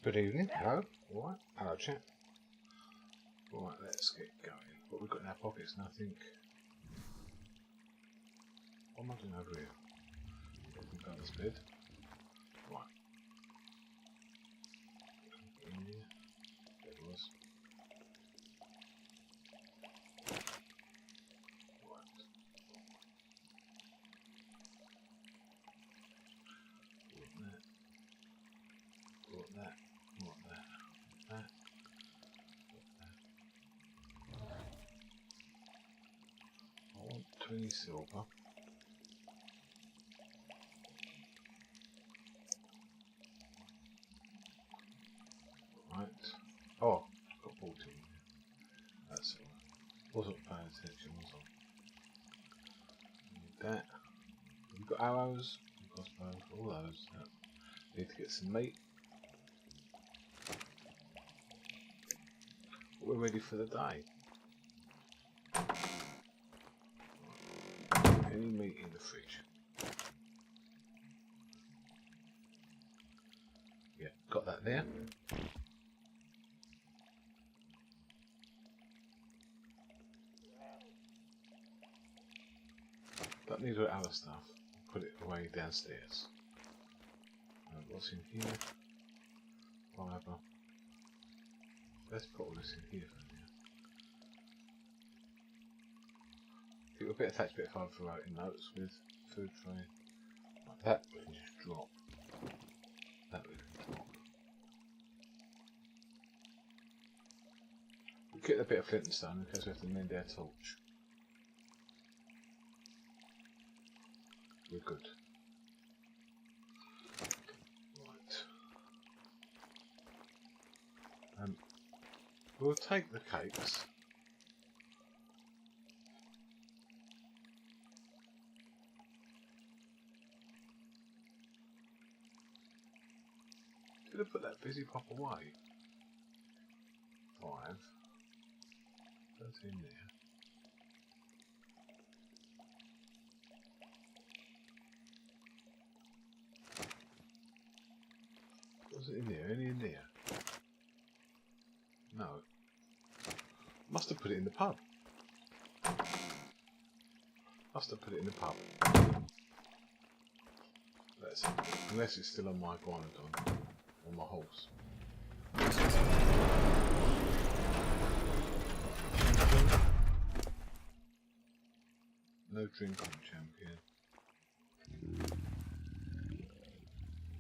Good evening. Hello. Alright. Hello, chat. Right, let's get going. What we've got in our pockets, nothing. What am I doing over here? Looking down this bed. Right. In here. There it was. Right. Brought that. Brought that. That. I want 20 silver. Right. Oh, got 14. That's all. Wasn't paying attention, was I? Need that. We've got arrows, crossbows, all those. Yeah. Need to get some meat. We're ready for the day. Any meat in the fridge? Yeah, got that there. Don't need all the other stuff. Put it away downstairs. What's in here? Fibre. Let's put all this in here for now. I think we'll better attach a bit of fibre for writing notes with food tray. Like that we can just drop. That we can drop. We'll get a bit of flint and stone in case we have to mend our torch. We're good. Right. We'll take the cakes. Did I put that busy pop away? 5. 13 there. Was it in there? Any in there? No. Must have put it in the pub. Must have put it in the pub. Let's see. Unless it's still on my guanodon. On my horse. Champion. No drink on champion.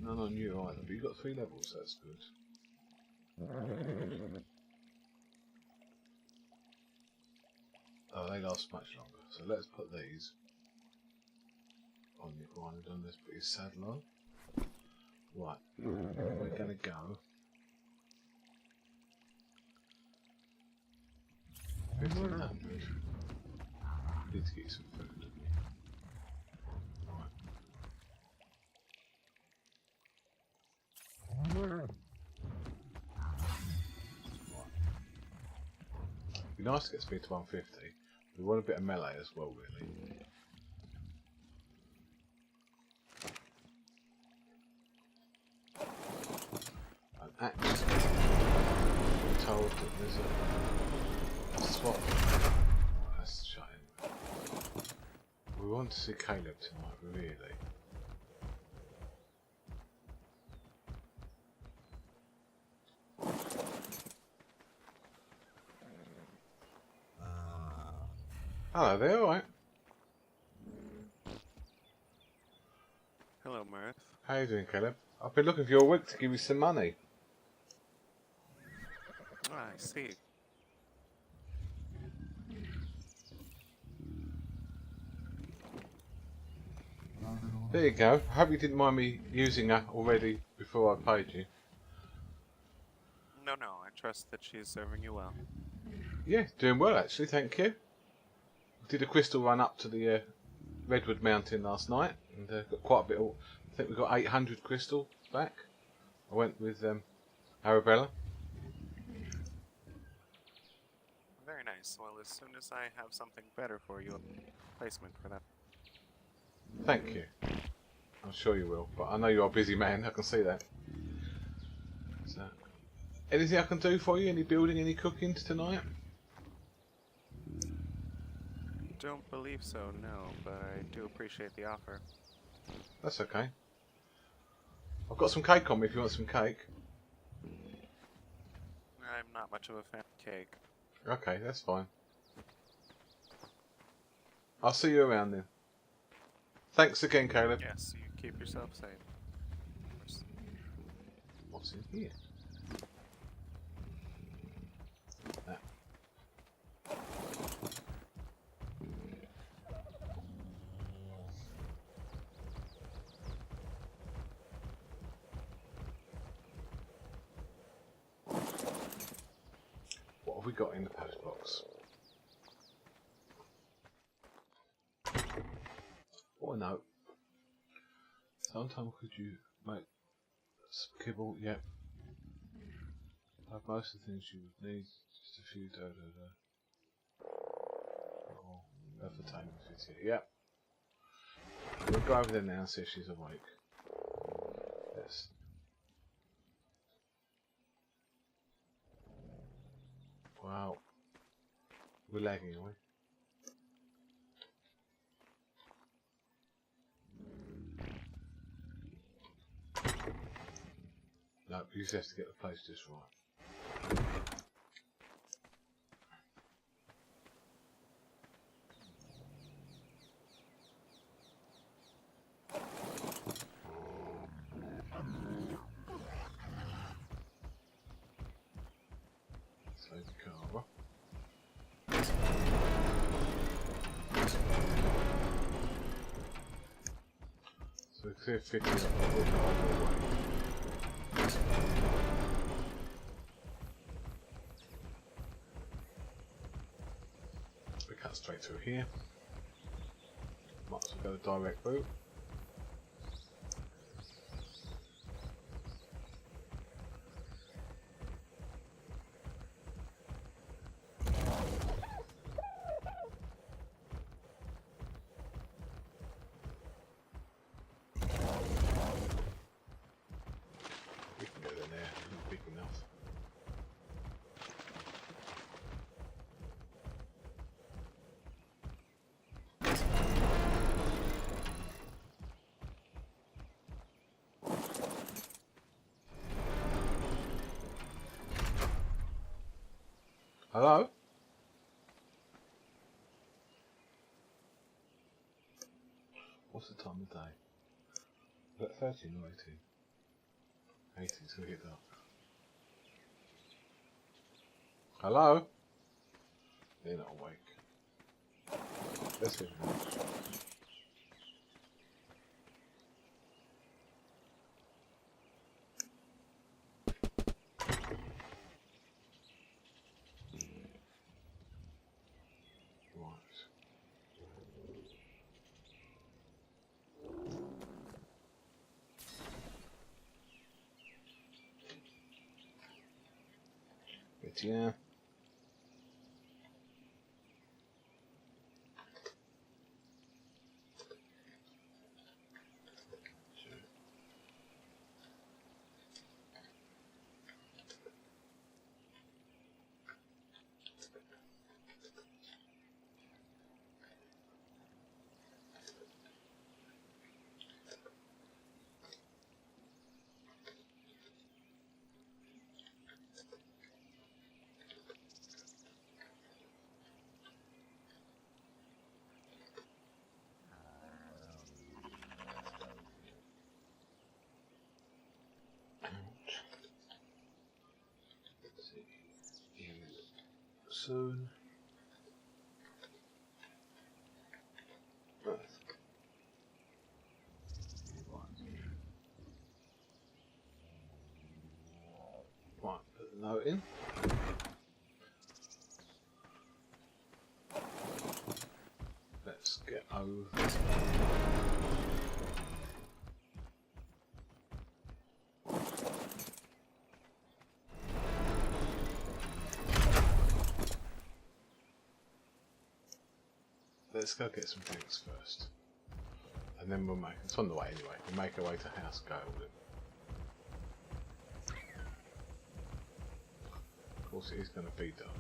None on you either, but you've got 3 levels, that's good. Oh, they last much longer, so let's put these on your guanodon. Let's put your saddle on. Right, we're going to go 1500. Need to get you some food. Right. It'd be nice to get speed to 150. We want a bit of melee as well, really. And actually, we're told that there's a spot. Oh, that's a shame. We want to see Caleb tonight, really. Hello there, alright. Hello, Mirth. How you doing, Caleb? I've been looking for your week to give you some money. Ah, I see. There you go. I hope you didn't mind me using her already before I paid you. No, I trust that she's serving you well. Yeah, doing well actually, thank you. Did a crystal run up to the Redwood Mountain last night and got quite a bit of, I think we got 800 crystal back. I went with Arabella. Very nice. Well, as soon as I have something better for you, a placement for that. Thank you. I'm sure you will, but I know you're a busy man, I can see that. That's that. Anything I can do for you? Any building, any cooking tonight? Don't believe so, no, but I do appreciate the offer. That's okay. I've got some cake on me if you want some cake. I'm not much of a fan of cake. Okay, that's fine. I'll see you around then. Thanks again, Caleb. Yes, you keep yourself safe. Of course. What's in here? That. What have we got in the post box? What a note. Sometime could you make some kibble? Yep. Have most of the things you would need. Just a few Oh, entertainment fit here. Yep. We'll go over there now and see if she's awake. Yes. Wow. We're lagging, are we? No, you just have to get the place just right. Save the car. So it's clear 50 up the way. We cut straight through here. Might as well go direct route. We can go in there, it's not big enough. Hello? What's the time of day? Is that 13 or 18? 18, so hit that. Hello? They're not awake. Let's get them. Yeah. See you soon. Mirth. Right, put the note in. Let's get over. Let's go get some drinks first. And then we'll it's on the way anyway, we'll make our way to House Gale then. Of course it is going to be dark.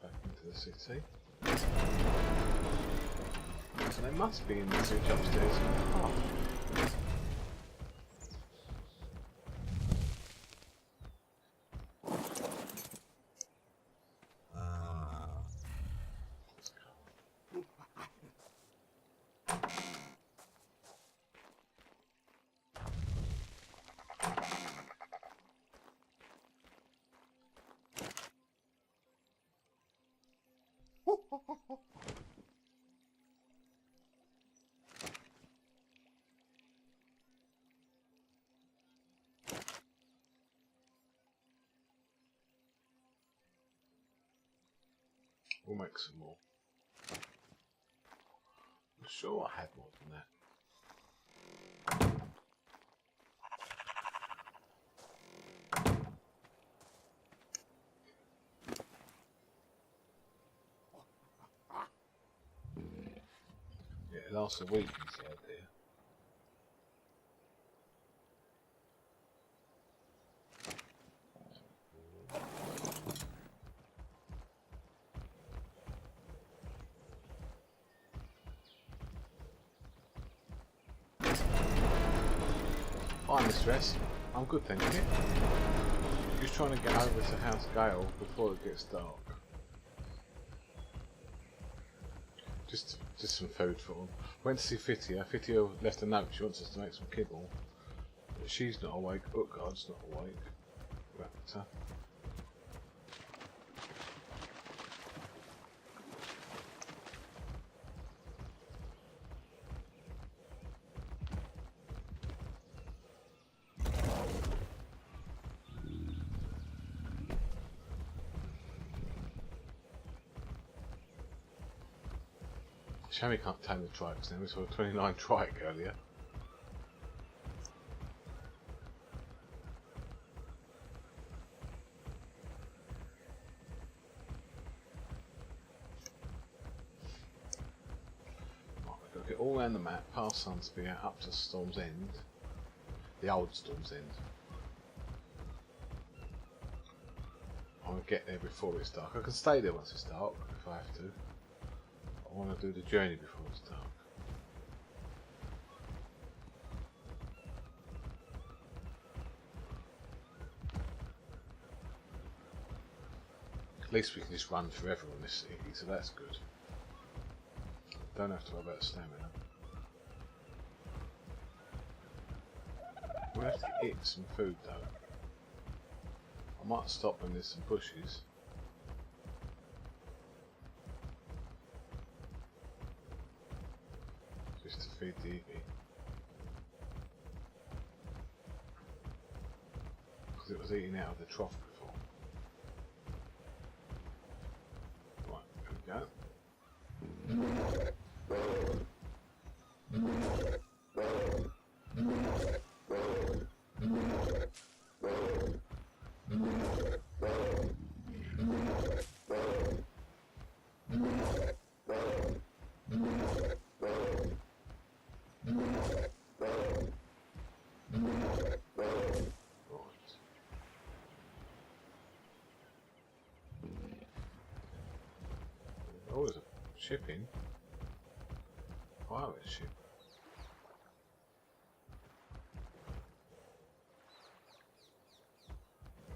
Back into the city. So they must be in the switch upstairs. Oh. We'll make some more. I'm sure I had more than that. Yeah, it lasts a week inside there. Hi, Mr. S. I'm good, thank you. Just trying to get over to House Gale before it gets dark. Just some food for them. Went to see Fittia. Fittia left a note. She wants us to make some kibble. But she's not awake. Utgard's not awake. Raptor. Shame we can't tame the trikes now. We saw a 29 trike earlier. Right, we've got to get all around the map, past Sunspear, up to Storm's End. The old Storm's End. I want to get there before it's dark. I can stay there once it's dark, if I have to. I want to do the journey before it's dark. At least we can just run forever on this city, so that's good. Don't have to worry about stamina. We'll have to eat some food though. I might stop when there's some bushes. Just to feed the Eevee. Because it was eating out of the trough before. Right, there we go. Oh, there's a ship in. Pirate ship.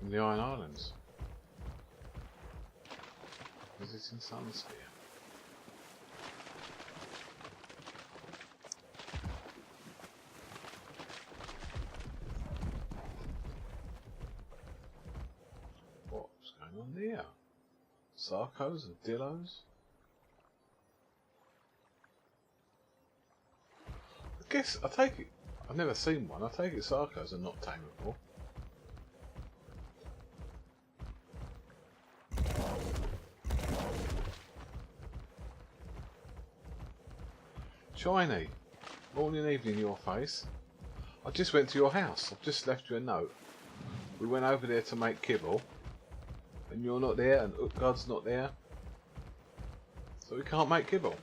From the Iron Islands. Visiting Sunspear. What's going on there? Sarkos and Dillos? I guess, I take it, I've never seen one, I take it Sarkos are not tameable. Shiny, morning, evening, your face. I just went to your house, I've just left you a note. We went over there to make kibble, and you're not there, and God's not there, so we can't make kibble.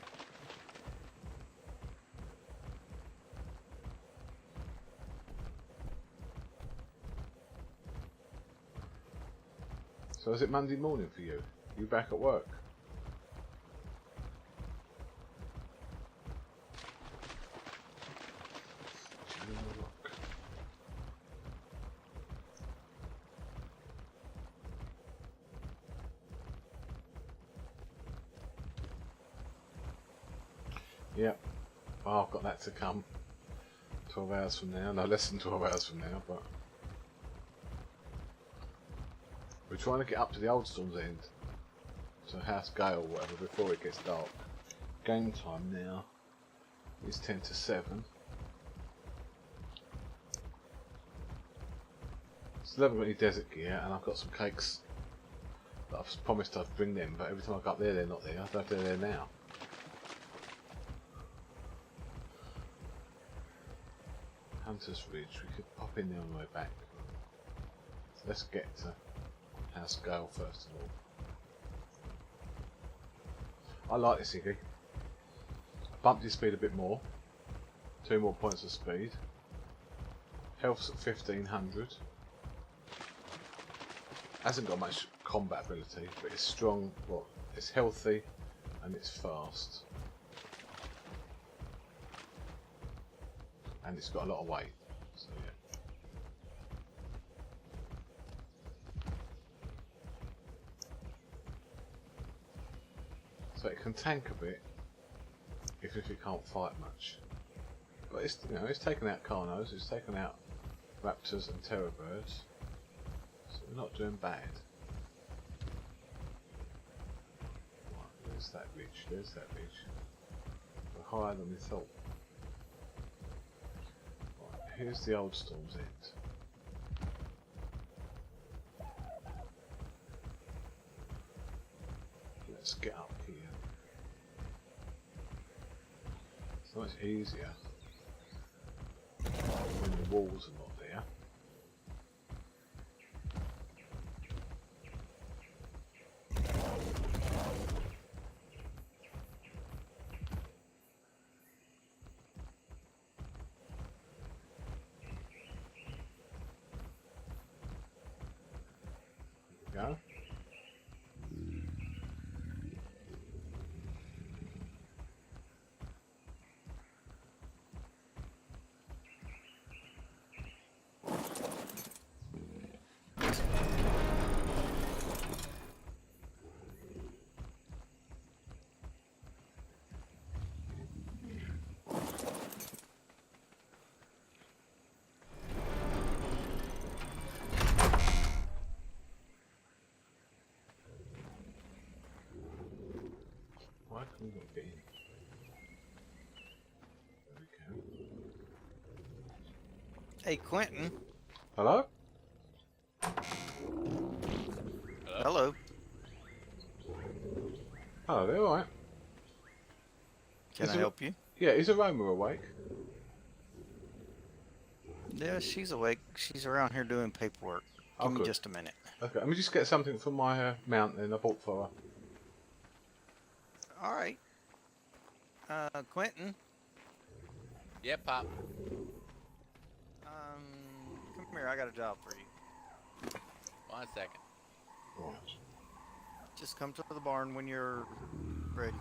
So is it Monday morning for you? You back at work? Yep. Oh, I've got that to come. 12 hours from now. No, less than 12 hours from now, but we're trying to get up to the Old Storm's End, to House Gale or whatever, before it gets dark. Game time now is 10 to 7. Still haven't got any desert gear, and I've got some cakes that I've promised I'd bring them, but every time I go up there they're not there. I don't know if they're there now. Hunter's Ridge, we could pop in there on the way back. So let's get to House Gale first of all. I like this Iggy. I bumped his speed a bit more. 2 more points of speed. Health's at 1500. Hasn't got much combat ability, but it's strong, well, it's healthy and it's fast. And it's got a lot of weight, so yeah. So it can tank a bit, if it can't fight much. But it's, you know, it's taken out Carnos, it's taken out Raptors and Terror Birds, so we're not doing bad. Right, there's that ridge, there's that ridge. We're higher than we thought. Here's the Old Storm's End. Let's get up here. It's much easier when the walls are not there. Go. Why can we not get in? There we go. Hey, Quentin. Hello? Hello. Hello there, alright. Can I help you? Yeah, is Aroma awake? Yeah, she's awake. She's around here doing paperwork. Oh, Give me good. just a minute. Okay, let me just get something from my mount then I bought for her. All right. Quentin. Yeah, Pop. Come here. I got a job for you. 1 second. Right. Just come to the barn when you're ready.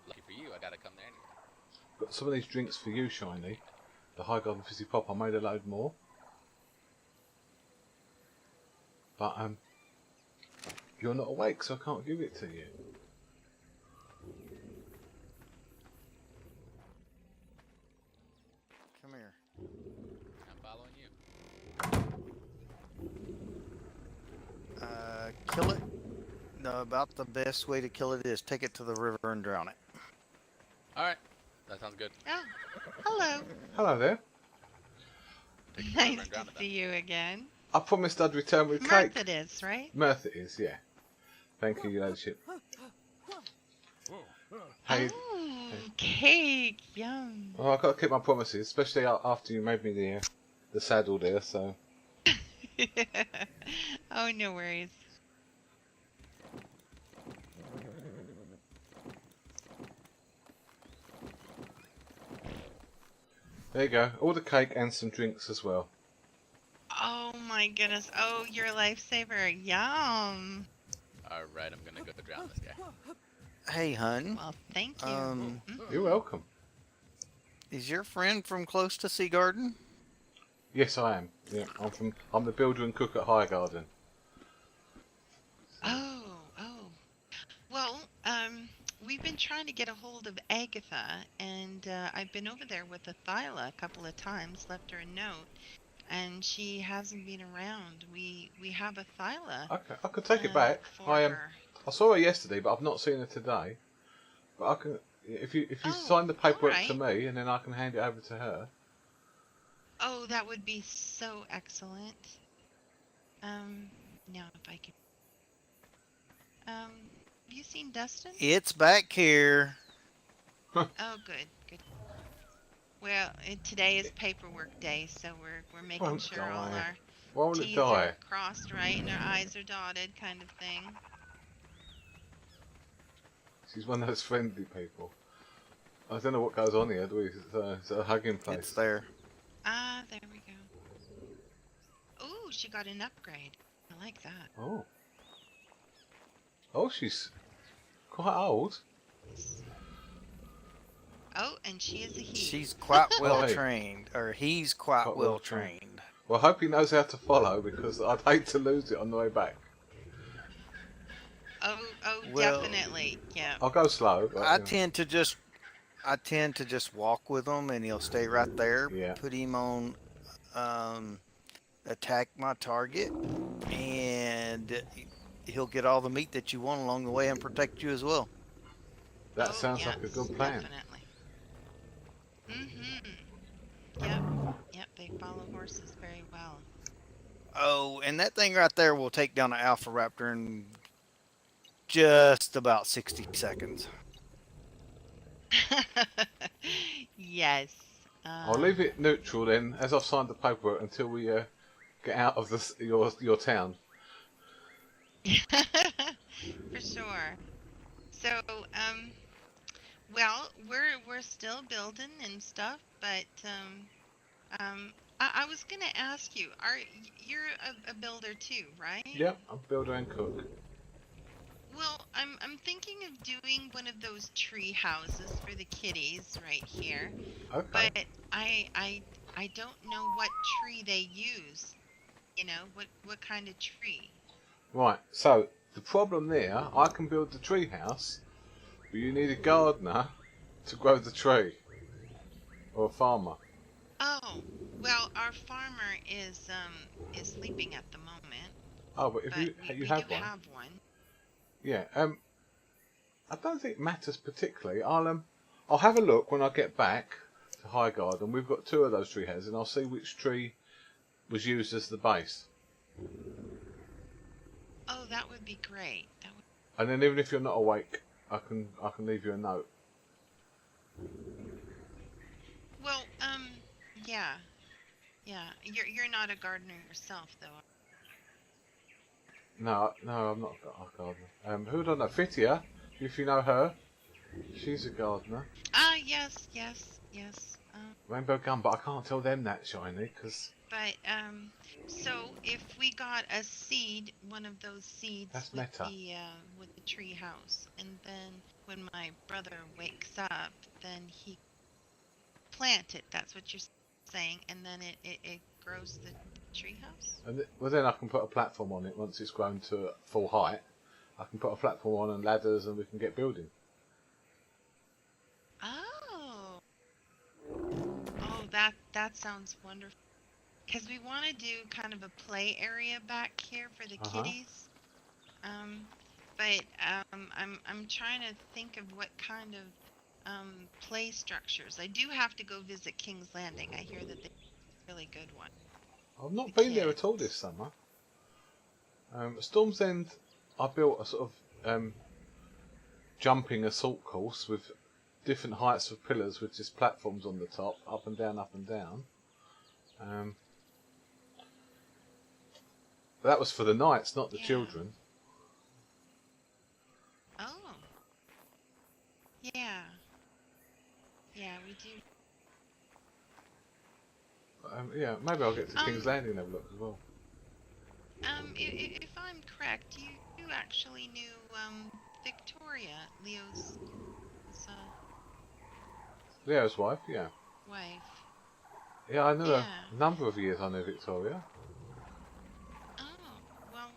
Lucky for you, I gotta come there anyway. Got some of these drinks for you, Shiny. The High Garden Fizzy Pop, I made a load more. But, you're not awake, so I can't give it to you. Come here. I'm following you. Kill it. No, about the best way to kill it is take it to the river and drown it. Alright, that sounds good. Oh, hello. Hello there. Take it to the river Nice and drown to it see you again. I promised I'd return with Mirth cake. it is, right? Mirth it is, yeah. Thank you, your ladyship. Hey, Oh, cake, yum. oh, I've got to keep my promises, especially after you made me the saddle there, so Oh, no worries. there you go. All the cake and some drinks as well. Oh my goodness. Oh, you're a lifesaver. Yum. Alright, I'm gonna go drown this guy. Hey, hun. Well, thank you. You're welcome. Is your friend from close to Sea Garden? Yes, I am. Yeah, I'm the builder and cook at Highgarden. Oh. Well, we've been trying to get a hold of Agatha, and I've been over there with Athyla a couple of times, left her a note, and she hasn't been around. We have Athyla. Okay, I could take it back. For her. I saw her yesterday, but I've not seen her today. But I can, if you sign the paperwork to me, and then I can hand it over to her. Oh, that would be so excellent. Now if I could. Have you seen Dustin? It's back here. Oh, good. Well, today is paperwork day, so we're making Won't sure all die. our Won't it T's die? are crossed right and our I's are dotted, kind of thing. She's one of those friendly people. I don't know what goes on here, do we? It's a hugging place. It's there. Ah, there we go. Oh, she got an upgrade. I like that. Oh. Oh, she's quite old. Oh, and she is a he. She's quite well hey. trained, or he's quite Quite well well trained. Well, I hope he knows how to follow, because I'd hate to lose it on the way back. Oh, Well, definitely. Yeah. I'll go slow. But, I tend to just walk with him, and he'll stay right there. Yeah. Put him on attack my target, and he'll get all the meat that you want along the way and protect you as well. That Oh, sounds like a yes, good plan. Definitely. Yep, they follow horses very well. Oh, and that thing right there will take down an alpha raptor in just about 60 seconds. Yes. I'll leave it neutral then, as I've signed the paperwork, until we get out of your town. For sure. So, well, we're still building and stuff, but I was gonna ask you, you're a builder too, right? Yep, I'm builder and cook. Well, I'm thinking of doing one of those tree houses for the kitties right here, Okay. but I don't know what tree they use. You know, what kind of tree? Right, so the problem there, I can build the tree house, but you need a gardener to grow the tree. Or a farmer. Oh, well, our farmer is sleeping at the moment. Oh, but if you we have do one. have one. Yeah, I don't think it matters particularly. I'll have a look when I get back to Highgarden. We've got 2 of those tree houses, and I'll see which tree was used as the base. Oh, that would be great. And then even if you're not awake, I can leave you a note. Well, yeah. You're not a gardener yourself, though. No, I'm not a gardener. Who would I know? Fitia, if you know her. She's a gardener. Ah, yes. Rainbow Gum, but I can't tell them that, Shiny, because... But, so if we got a seed, one of those seeds That's with meta. the tree house, and then when my brother wakes up, then he plant it, that's what you're saying, and then it grows the tree house? And well, then I can put a platform on it once it's grown to full height. I can put a platform on and ladders, and we can get building. Oh, that sounds wonderful. Because we want to do kind of a play area back here for the kitties. But I'm trying to think of what kind of play structures. I do have to go visit King's Landing. I hear that they're a really good one. I've not been there at all this summer. Storm's End, I built a sort of jumping assault course with different heights of pillars with just platforms on the top, up and down, up and down. That was for the knights, not the Yeah. children. Oh. Yeah. Yeah, we do. Yeah, maybe I'll get to Um, King's Landing and have a look as well. If I'm correct, you actually knew Victoria, Leo's Leo's wife, yeah. wife. Yeah, I knew Yeah. a number of years I knew Victoria. Oh, well,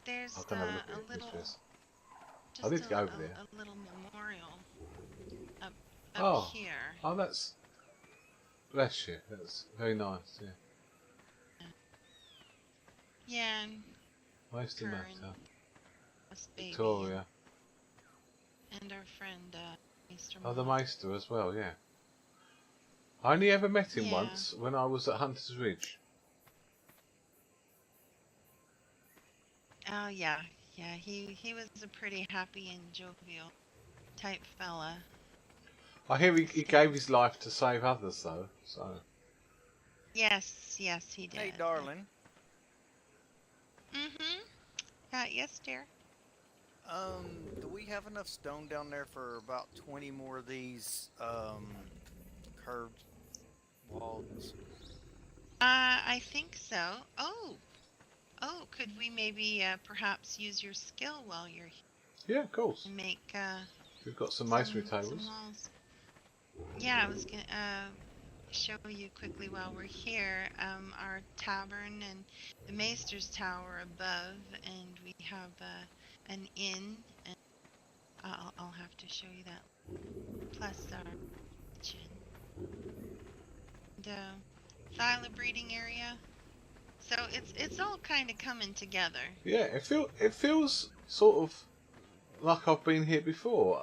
there's I can have a look a at little, this. I just need to go over there. a little memorial up Oh. here. Oh, that's... Bless you, that's very nice, yeah. Yeah, and Nice to her meet and her. us baby Victoria. and our friend Mr. Oh, the Moss. Maester as well, yeah. I only ever met him Yeah. once when I was at Hunter's Ridge. Oh yeah, yeah. He was a pretty happy and jovial type fella. I hear he gave his life to save others, though, so... Yes, he did. Hey, darling. Yes, dear. Do we have enough stone down there for about 20 more of these curved walls? I think so. Oh, could we maybe perhaps use your skill while you're here Yeah, of course. and make We've got some masonry some tables. walls? Yeah, I was gonna show you quickly while we're here. Our tavern and the Maester's Tower above, and we have an inn, and I'll have to show you that. Plus our kitchen, and thyla breeding area. So it's all kind of coming together. Yeah, it feels sort of like I've been here before.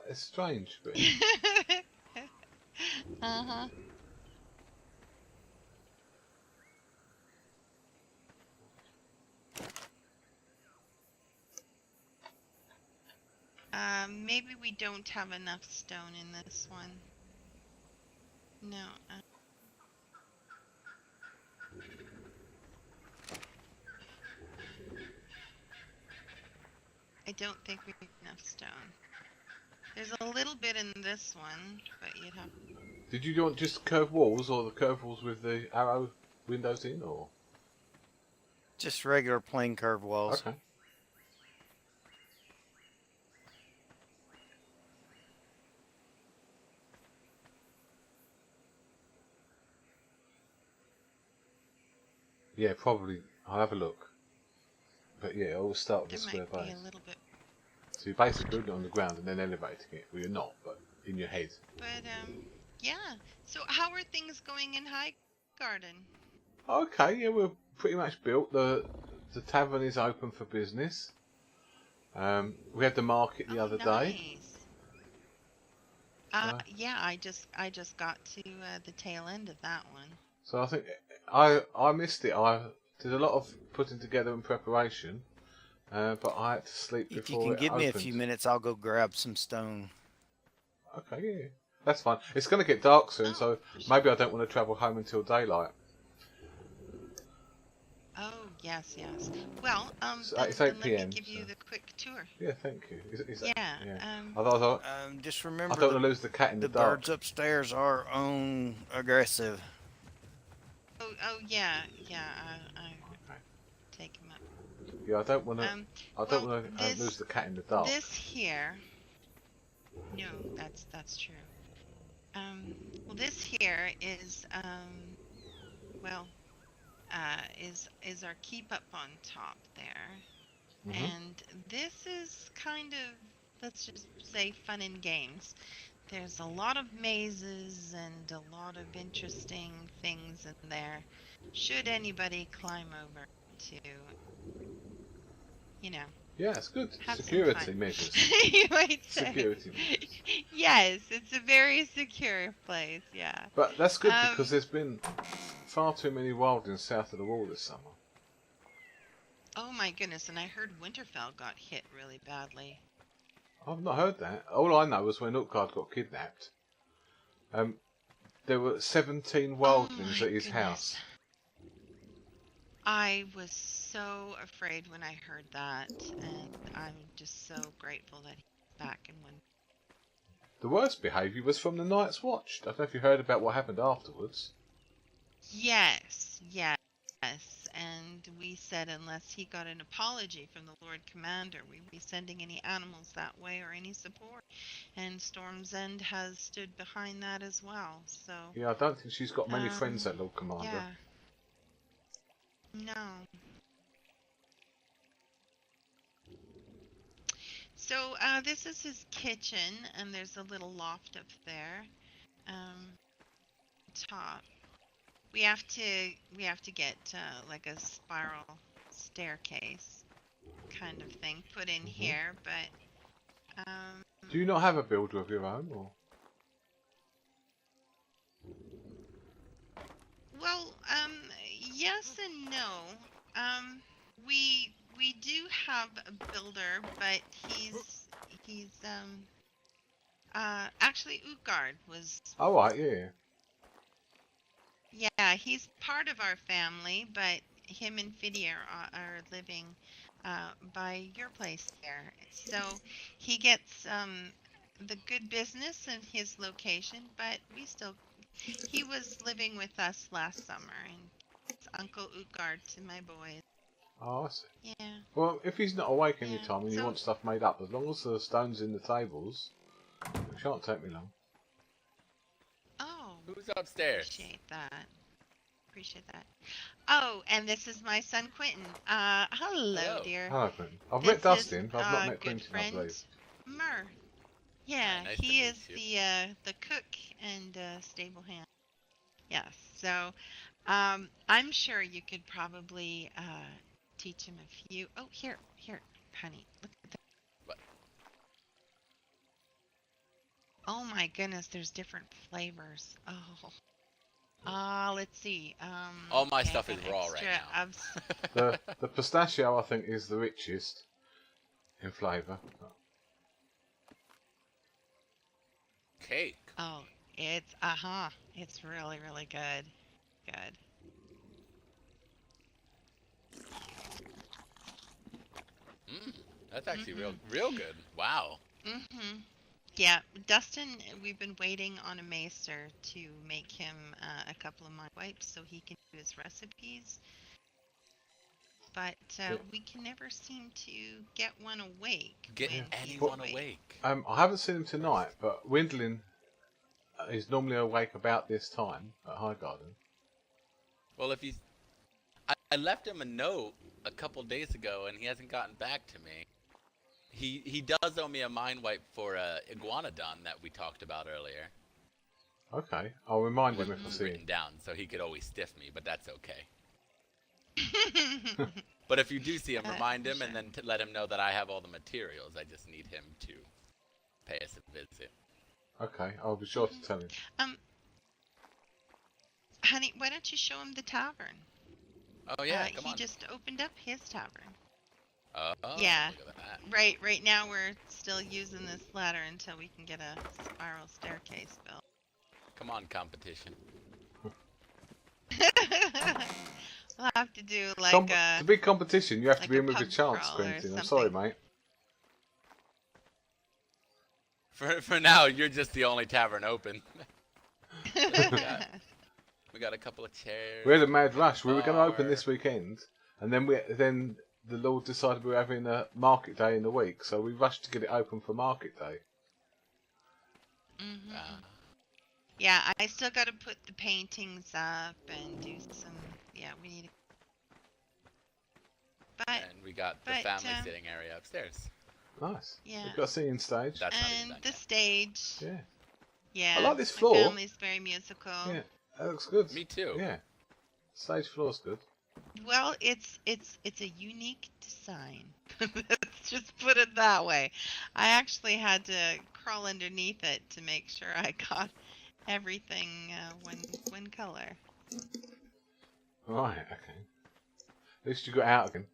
It's strange, but... Uh-huh. Maybe we don't have enough stone in this one. No. I don't think we have enough stone. There's a little bit in this one, but you'd have... Did you want just curved walls, or the curved walls with the arrow windows in, or...? Just regular plain curved walls. Okay. Yeah, probably. I'll have a look. But yeah, I'll start with a It square might be base. a little bit... So you're basically putting it on the ground and then elevating it. Well, you're not, but in your head. But, yeah. So how are things going in High Garden? Okay, yeah, we're pretty much built. The tavern is open for business. We had the market the other day. Yeah, I just got to the tail end of that one. So I think I missed it. I did a lot of putting together in preparation, but I had to sleep If you before can give me a opened. few minutes, I'll go grab some stone. Okay, yeah, that's fine. It's going to get dark soon, Oh, so for sure. maybe I don't want to travel home until daylight. Oh, yes. Well, It's then 8 let me PM, give you so- the quick tour. Yeah, thank you. Is that, Yeah, I thought Just I remember don't want to lose the cat in the, the dark. birds upstairs are own aggressive. Oh, yeah. I Okay. take him up. Yeah, I don't want to. I don't well, want to this- lose the cat in the dark. This here. No, that's true. Well, this here is is our keep up on top there, Mhm. and this is kind of, let's just say, fun and games. There's a lot of mazes and a lot of interesting things in there. Should anybody climb over to, Yeah, it's good. have some Security fun. measures. You might say. Security measures. Yes, it's a very secure place, yeah. But that's good Um, because there's been far too many wildlings south of the wall this summer. Oh my goodness, and I heard Winterfell got hit really badly. I've not heard that. All I know was when Utgard got kidnapped, there were 17 wildlings my at his goodness. house. I was so afraid when I heard that, and I'm just so grateful that he's back and when. The worst behaviour was from the Night's Watch. I don't know if you heard about what happened afterwards. Yes, yes. And we said unless he got an apology from the Lord Commander, we wouldn't be sending any animals that way or any support. And Storm's End has stood behind that as well. So Yeah, I don't think she's got many friends, that Lord Commander. yeah. No. So this is his kitchen, and there's a little loft up there. Top. We have to get like a spiral staircase kind of thing put in here, but Do you not have a builder of your own, or? well, yes and no. We do have a builder, but he's actually Utgard was. Oh right, yeah. Yeah, he's part of our family, but him and Fiddy are living by your place there. So he gets the good business in his location, but he was living with us last summer, and it's Uncle Utgard to my boys. Oh, I see. Yeah. Well, if he's not awake any Yeah, time and you so- want stuff made up, as long as the stone's in the tables, it shan't take me long. Oh, Who's upstairs? Appreciate that. Oh, and this is my son Quentin. Hello, Hello. dear. Hello, Quentin. I've This met is, Dustin, but I've not met good Quentin, I friend believe. Mirth. Yeah, Nice to he meet is you. the cook and stable hand. Yes, so I'm sure you could probably teach him a few. Oh, here, honey, look at that. What? Oh my goodness, there's different flavors. Oh. Let's see. All my okay, stuff I is got raw right extra now. The pistachio, I think, is the richest in flavour. Cake. Oh, it's it's really, really good. Good. That's actually real good. Wow. Yeah, Dustin, we've been waiting on a maester to make him a couple of mind wipes so he can do his recipes. But we can never seem to get one awake. Get when he's anyone awake. I haven't seen him tonight, but Windlin is normally awake about this time at Highgarden. Well, if he's... I left him a note a couple days ago, and he hasn't gotten back to me. He does owe me a mind wipe for Iguanodon that we talked about earlier. Okay, I'll remind him It if I was see written him. down, so he could always stiff me, but that's okay. But if you do see him, remind him, and then let him know that I have all the materials. I just need him to pay us a visit. Okay, I'll be sure to tell him. Honey, why don't you show him the tavern? Oh yeah, come he on. just opened up his tavern. Oh, Yeah. look at that. Right now we're still using this ladder until we can get a spiral staircase built. Come on, competition. We'll have to do like It's a big competition. You have like to be a in with a pub chance, crawl or Quentin. I'm sorry, something. mate. For now, you're just the only tavern open. We got a couple of chairs. We had a mad rush. We were going to open bar. this weekend, and then the Lord decided we were having a market day in the week, so we rushed to get it open for market day. Yeah, I still got to put the paintings up and do some. Yeah, we need. But And we got the family sitting area upstairs. Nice. Yeah. We've got a singing stage. That's not even and done the yet. stage. Yeah. Yeah. I like this my floor. family's very musical. Yeah, that looks good. Me too. Yeah. Stage floor's good. Well, it's a unique design. Let's just put it that way. I actually had to crawl underneath it to make sure I got everything one color. Right, okay. At least you got out again.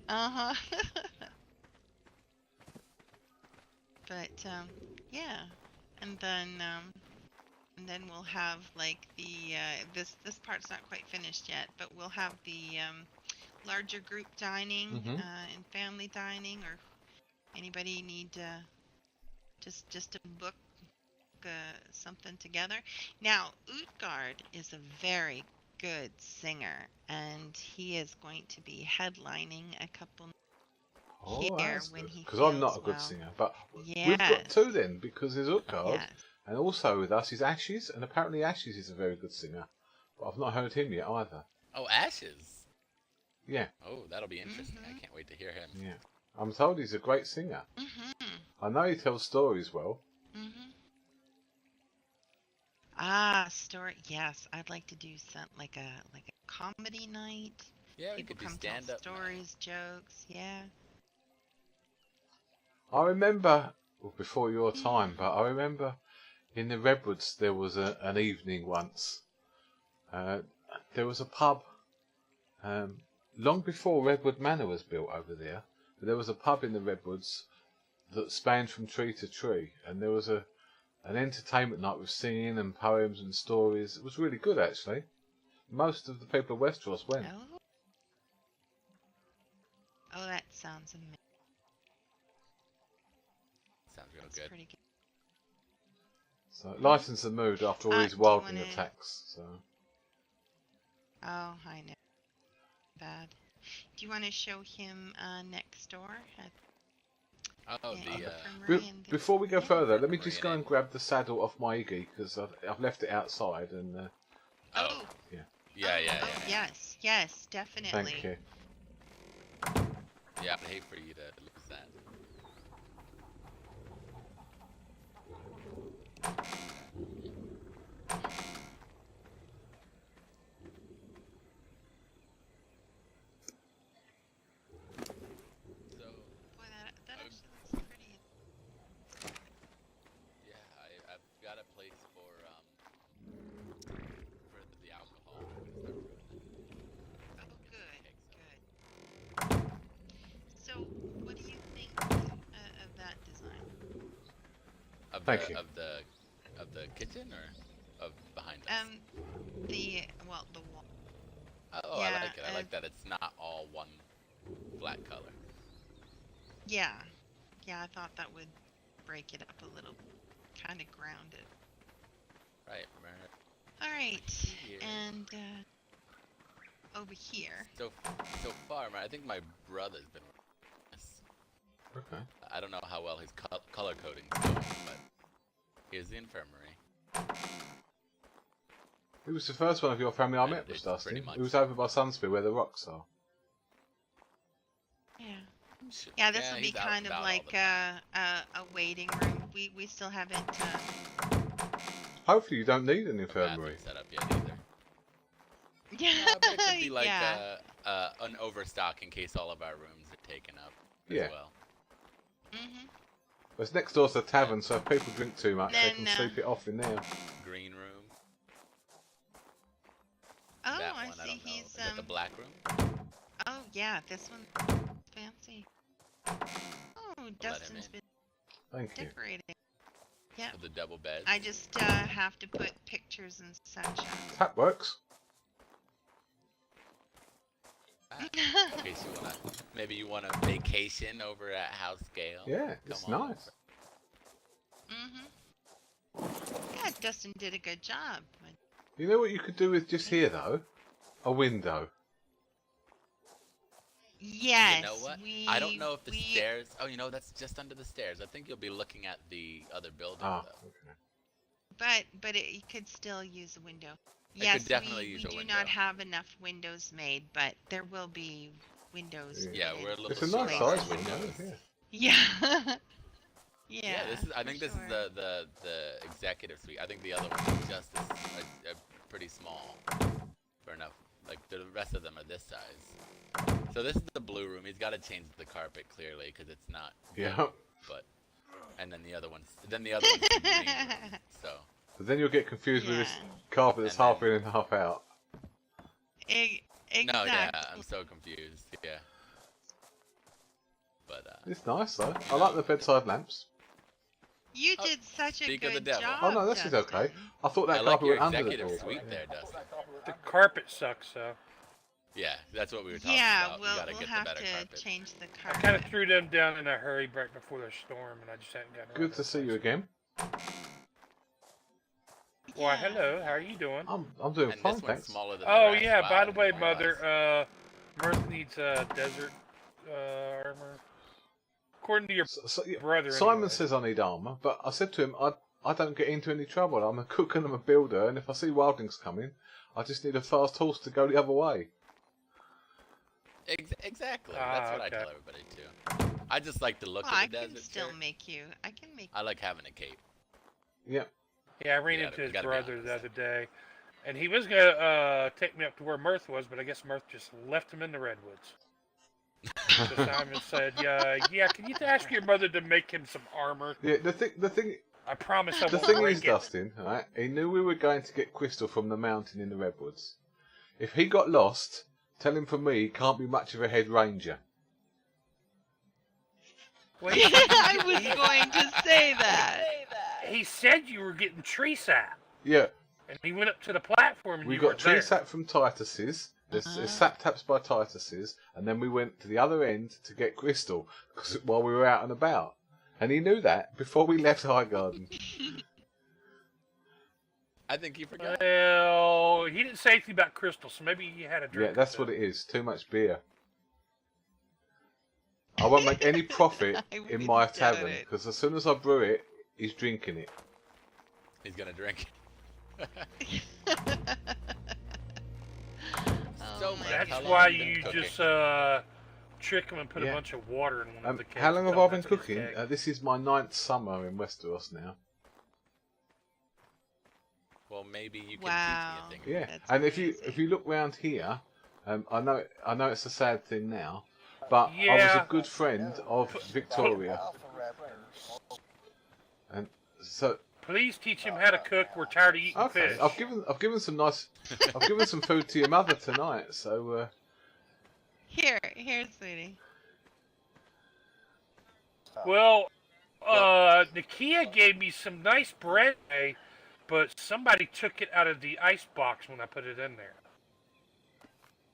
Uh-huh. But yeah. And then and then we'll have like the this part's not quite finished yet, but we'll have the larger group dining and family dining, or anybody need just to book something together. Now, Utgard is a very good singer, and he is going to be headlining a couple here when he because I'm not a feels good well. singer, but Yes. we've got two then, because there's Utgard, Yes. and also with us is Ashes, and apparently Ashes is a very good singer, but I've not heard him yet either. Oh, Ashes. Yeah, Oh, that'll be interesting. I can't wait to hear him. yeah. I'm told he's a great singer. I know he tells stories well. Ah, story. Yes, I'd like to do some like a comedy night. Yeah, we People could do come tell stand-up stories, jokes. Yeah. I remember, well, before your time, but I remember in the Redwoods there was an evening once. There was a pub, long before Redwood Manor was built over there. There was a pub in the Redwoods that spanned from tree to tree, and there was an entertainment night with singing and poems and stories. It was really good, actually. Most of the people of Westeros went. Oh. Oh, that sounds amazing. Sounds real That's good. pretty good. So it lightens the mood after all these do you wildling wanna- attacks. So Oh, I know. Bad. Do you want to show him next door? Oh, Yeah, the infirmary and the- before we go further, let me Bring just it go in. and grab the saddle off my Iggy, because I've left it outside. And Oh. yeah, yeah. Oh, yes, definitely. thank you. Yeah, I'd hate for you to lose that. So, Boy, that actually looks pretty. yeah, I've got a place for the alcohol. Oh, good. So, what do you think of that design? Of Thank the, you. Of the kitchen or of behind us? The wall. Oh, yeah, I like it. I like that it's not all one flat color. Yeah, I thought that would break it up a little, kind of ground it. Right. All right, Here. and over here. So far, I think my brother's been with this. Okay. I don't know how well his color coding's going, but here's the infirmary. It was the first one of your family I And met, was it's Dustin. pretty much- It was over by Sunspear, where the rocks are. Yeah. Shit. Yeah, this would be he's out kind and of about all like the time. a waiting room. We still haven't. Hopefully you don't need an Bathroom infirmary. set up yet either. Yeah, Yeah, but it could be like yeah. an overstock in case all of our rooms are taken up Yeah. as well. It's next door's a tavern, so if people drink too much, they can Then, sleep it off in there. Green room. Oh, That I one, I see. don't know. He's Is that the black room? Oh yeah, this one's fancy. Oh, Dustin's in. been Thank you. decorating. Yeah. With the double beds. I just have to put pictures and such Tap works. In case you wanna, maybe you want a vacation over at House Gale. Yeah, it's Come on nice. Yeah, Dustin did a good job. You know what you could do with just here, though? A window. Yes. You know what? We, I don't know if the we, stairs. Oh, you know that's just under the stairs. I think you'll be looking at the other building Ah, though. okay. But you could still use a window. I Yes, could definitely use we a do window. not have enough windows made, but there will be windows. Yeah, made we're a in little It's a short nice on size windows. window, yeah. Yeah. Yeah. This is. I for think this sure. is the executive suite. I think the other one is just a pretty small for enough. Like the rest of them are this size. So this is the blue room. He's got to change the carpet clearly because it's not. good, Yeah. But and then the other one's the green room. So But then you'll get confused with this Yeah. carpet that's And half then- in and half out. Exactly. no, yeah, I'm so confused. Yeah. But It's nice, though. I like the bedside lamps. You did such a speak of the good devil. job. Oh no, this is okay. Justin. I thought I that like carpet your went under the executive door. suite there, Dustin. The carpet sucks, though. Yeah, that's what we were talking Yeah, about. we'll, we gotta we'll get have the better to carpet. change the I carpet. kind of threw them down in a hurry right before the storm, and I just hadn't gotten around Good to see you again. Why, Yeah. hello. How are you doing? I'm doing And fine, this one's thanks. smaller than Oh, the yeah, rest. by Wow, the way, I didn't realize. Mother, Mirth needs desert armor. According to your Yeah, brother, Simon anyway. says I need armour, but I said to him, I don't get into any trouble. I'm a cook and I'm a builder, and if I see wildlings coming, I just need a fast horse to go the other way. Exactly. That's what I okay. tell everybody too. I just like the look Well, of I the can desert. still here. make you. I can make. I like having a cape. Yeah. Yeah, I ran You into his gotta be brother honest. the other day, and he was going to take me up to where Mirth was, but I guess Mirth just left him in the redwoods. So Simon said, yeah, can you ask your mother to make him some armor? Yeah. The thing. I promise I The won't thing break is, it. Dustin, right? He knew we were going to get crystal from the mountain in the redwoods. If he got lost, tell him from me he can't be much of a head ranger. Wait, I was going to say that. he said you were getting tree sap, Yeah. and he went up to the platform and We you got weren't tree there. sap from Titus's. There's sap taps by Titus's, and then we went to the other end to get crystal while we were out and about. And he knew that before we left Highgarden. I think you forgot. Well, he didn't say anything about crystal, so maybe he had a drink. Yeah, that's what it is. Too much beer. I won't make any profit I in my wouldn't doubt tavern, it. because as soon as I brew it, he's drinking it. He's gonna drink. So Oh much. my That's How long why have you been you cooking? just trick him and put Yeah. a bunch of water in one of the kegs. How long have Tell I him been that's his cooking? keg. This is my 9th summer in Westeros now. Well, maybe you can Wow. teach me a thing. Yeah, That's and amazing. if you look round here, I know it's a sad thing now, but I was Yeah. a good friend of Victoria, and so Please teach him how to cook. We're tired of eating okay, fish. I've given some food to your mother tonight. So Here, sweetie. Well, Nakia gave me some nice bread today, but somebody took it out of the ice box when I put it in there.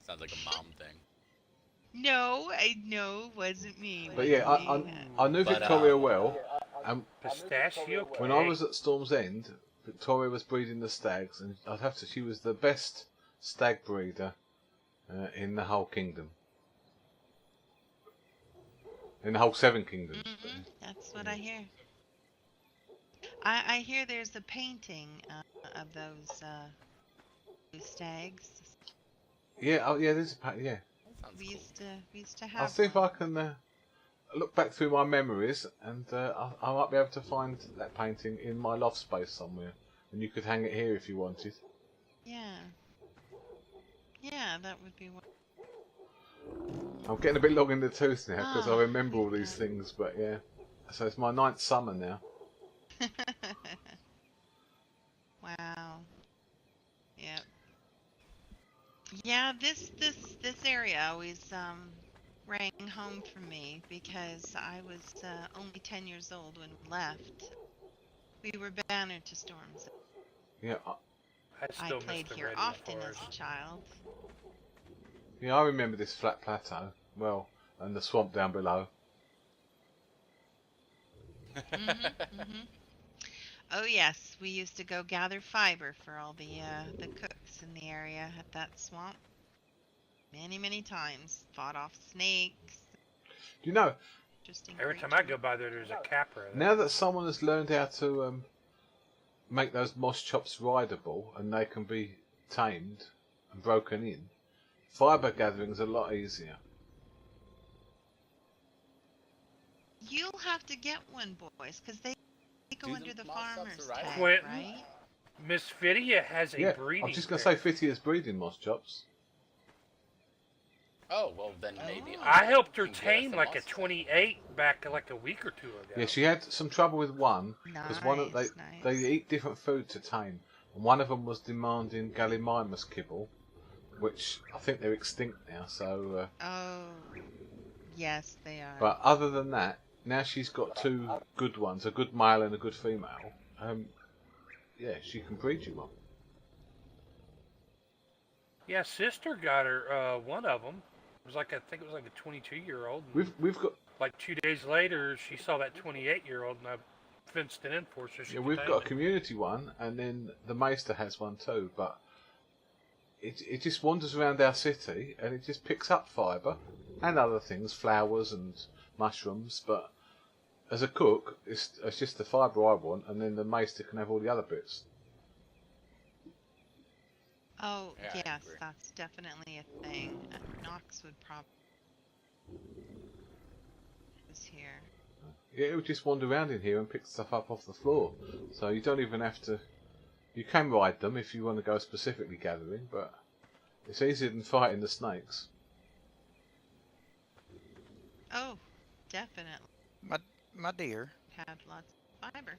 Sounds like a mom thing. No, I know it wasn't me. but yeah, wasn't me. I knew But, Victoria well, and Pistachio cake. when I was at Storm's End, Victoria was breeding the stags, and she was the best stag breeder in the whole kingdom. In the whole 7 kingdoms. That's what I hear. I hear there's a painting of those stags. Yeah, there's yeah. Sounds We cool. used to have. I'll see if one. I can look back through my memories, and I might be able to find that painting in my loft space somewhere, and you could hang it here if you wanted. Yeah. Yeah, that would be one. I'm getting a bit long in the tooth now because I Oh, remember all these things, but yeah. So it's my 9th summer now. Wow. Yep. Yeah, this area always rang home for me because I was only 10 years old when we left. We were bannered to Storms. Yeah, I I still played miss the here radio often as forest. a child. yeah, I remember this flat plateau well, and the swamp down below. Oh yes, we used to go gather fiber for all the cooks in the area at that swamp. Many times. Fought off snakes. Do you know, Interesting. Every time I go by there, there's a capra. there. now that someone has learned how to make those moss chops rideable and they can be tamed and broken in, fibre gathering's a lot easier. You'll have to get one, boys, because they go Do under the the moss chops farmer's are rideable? tag, Quentin? right? Miss Fidia has a Yeah, breeding. I was just going to pair. say Fittia's breeding moss chops. Oh, well, then maybe. I helped her can get us tame some like a moss. 28 back like a week or two ago. Yeah, she had some trouble with one because one of Nice. they eat different food to tame, and one of them was demanding gallimimus kibble, which I think they're extinct now. So, Oh, yes, they are. but other than that, now she's got two good ones, a good male and a good female. Yeah, she can breed you one. Yeah, sister got her one of them. It was like I think it was like a 22-year-old. We've got Like 2 days later, she saw that 28-year-old, and I fenced it in for her so she yeah, could we've tame got a it. community one, and then the Maester has one too. But it just wanders around our city, and it just picks up fibre and other things, flowers and mushrooms. But as a cook, it's just the fibre I want, and then the Maester can have all the other bits. Oh, Yeah, I yes, agree. that's definitely a thing. Knox would probably was here. Yeah, it would just wander around in here and pick stuff up off the floor. So you don't even have to. You can ride them if you want to go specifically gathering, but it's easier than fighting the snakes. Oh, definitely My dear, had lots of fiber.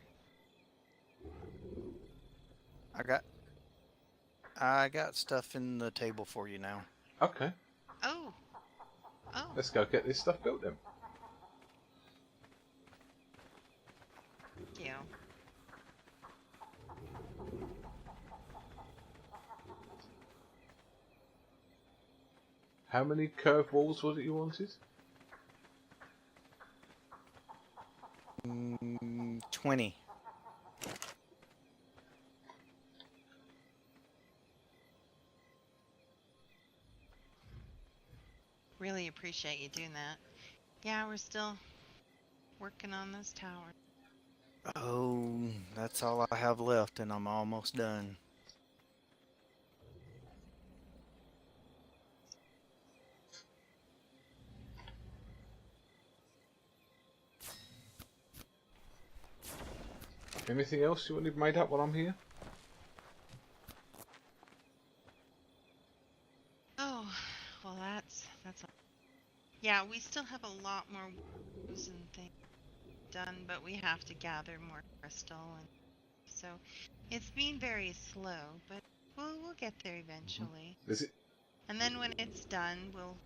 I got stuff in the table for you now. Okay, Oh, oh. let's go get this stuff built then. Thank you. How many curved walls was it you wanted? 20. Really appreciate you doing that. Yeah, we're still working on this tower. Oh, that's all I have left, and I'm almost done. Anything else you wanted made up while I'm here? Oh, well, that's all. Yeah, we still have a lot more woos and things done, but we have to gather more crystal, and so it's been very slow, but we'll get there eventually. Is it? And then when it's done, we'll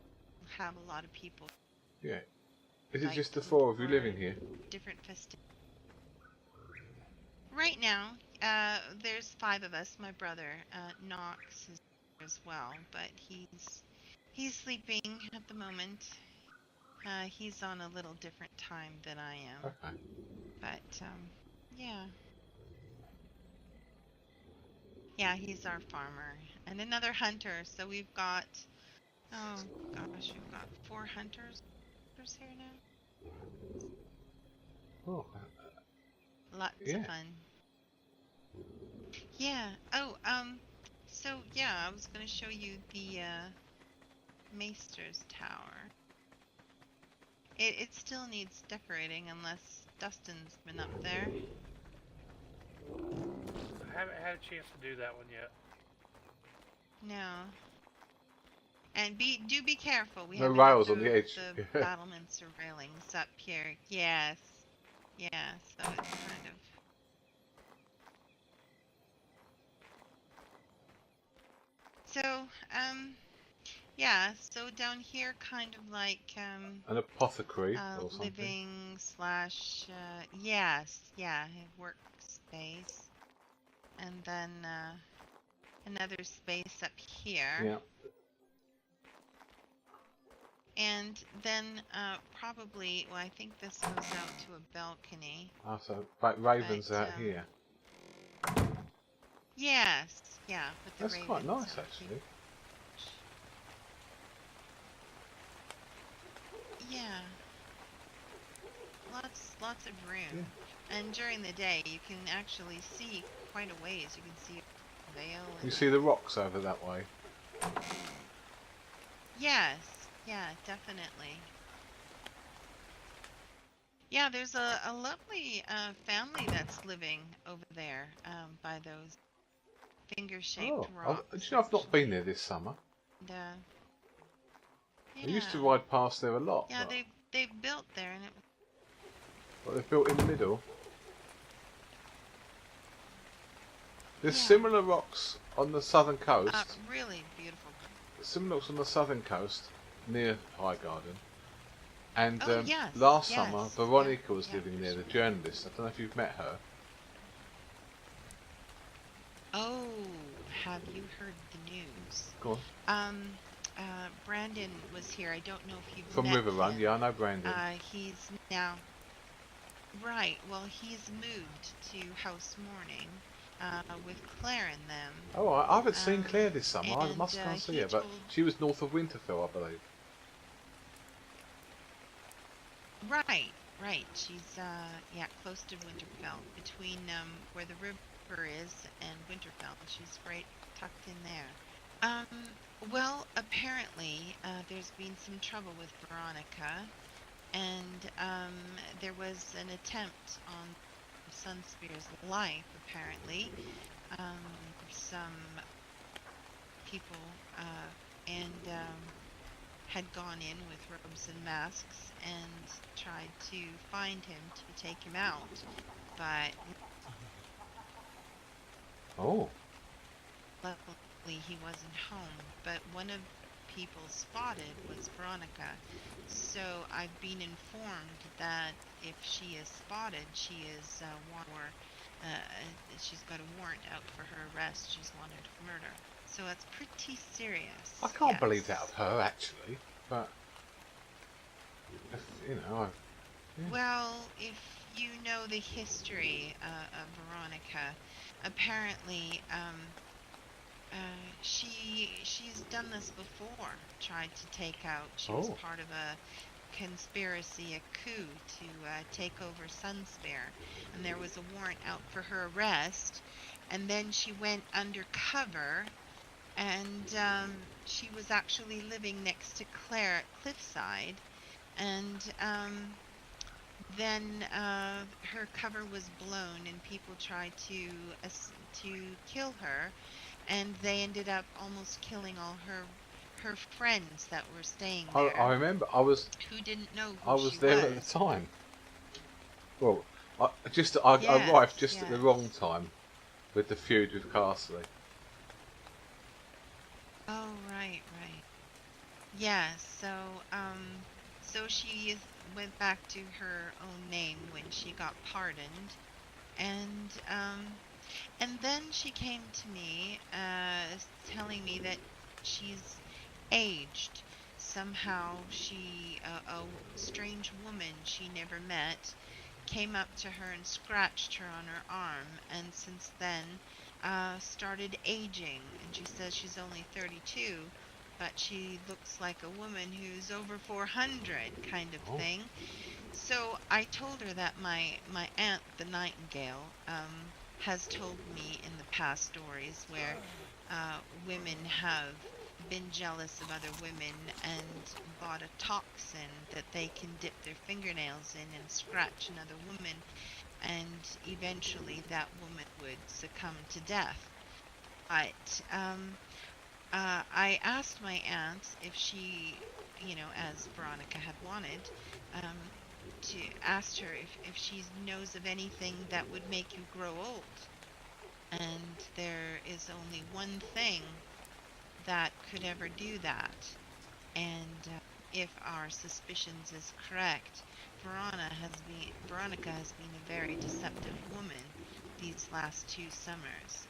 have a lot of people. Yeah. Is it Like just the four of you for living here? Different festivities. Right now, there's 5 of us. My brother, Knox, is here as well, but he's sleeping at the moment. He's on a little different time than I am. Okay. But, yeah. Yeah, he's our farmer. And another hunter, so we've got, oh gosh, we've got 4 hunters here now. Oh, Lots Yeah. of fun. Yeah, oh, so yeah, I was gonna show you the, Maester's Tower. It still needs decorating unless Dustin's been up there. I haven't had a chance to do that one yet. No. And do be careful. We No have rails on the edge. The battlements or railings up here. Yes. Yeah, so it's kind of. So, yeah, so down here kind of like, an apothecary or something. living slash, yes, yeah, workspace. And then, another space up here. Yeah. And then, probably, well, I think this goes out to a balcony. Ah, so Raven's But, out here. Yes, yeah, with the That's quite ravens nice, out actually. here. Yeah. Lots of room. And during the day, you can actually see quite a ways. You can see a veil. You And see the rocks over that way. yes, yeah, definitely. Yeah, there's a lovely family that's living over there by those finger-shaped Oh, rocks. do you know I've not been there this summer? And, I used to yeah. ride past there a lot. Yeah, but they've built there, and it. what they've built in the middle. There's Yeah. similar rocks on the southern coast. Really beautiful. Similar rocks on the southern coast near Highgarden. And Oh, yes, last yes, summer, yeah, Veronica was yeah, living for there, the sure. journalist. I don't know if you've met her. Oh, have you heard the news? Go on. Brandon was here. I don't know if you've From met River Run, him. yeah, I know Brandon. He's now right. Well, he's moved to House Morning with Claire and them. Oh, I haven't seen Claire this summer. I And must go and see he her, but told she was north of Winterfell, I believe. right, right. She's yeah, close to Winterfell, between where the river is and Winterfell. She's right tucked in there. Um, well, apparently, there's been some trouble with Veronica, and there was an attempt on Sunspear's life, apparently. Um, some people and had gone in with robes and masks and tried to find him to take him out, but Oh, luckily he wasn't home. But one of people spotted was Veronica, so I've been informed that if she is spotted, she is she's got a warrant out for her arrest. She's wanted for murder. So that's pretty serious. I can't Yes. believe that of her, actually. But, if, you know, yeah. Well, if you know the history of Veronica, apparently she's done this before. Tried to take out. She was part of a conspiracy, a coup to take over Sunspear, and there was a warrant out for her arrest. And then she went undercover, and she was actually living next to Claire at Cliffside, and then her cover was blown, and people tried to kill her, and they ended up almost killing all her friends that were staying there. I remember I was. Who didn't know who I was she there was. at the time. Well, I Yes, arrived just at the yes. wrong time with the feud with Castley. Oh, right, right. Yeah, so she went back to her own name when she got pardoned, and then she came to me, telling me that she's aged. Somehow a strange woman she never met, came up to her and scratched her on her arm, and since then, started aging. And she says she's only 32, but she looks like a woman who's over 400, kind of thing. So I told her that my aunt, the Nightingale, has told me in the past stories where women have been jealous of other women and bought a toxin that they can dip their fingernails in and scratch another woman, and eventually that woman would succumb to death. But I asked my aunt if she, as Veronica had wanted, to ask her if she knows of anything that would make you grow old. And there is only one thing that could ever do that. And if our suspicions is correct, Veronica has been a very deceptive woman these last 2 summers,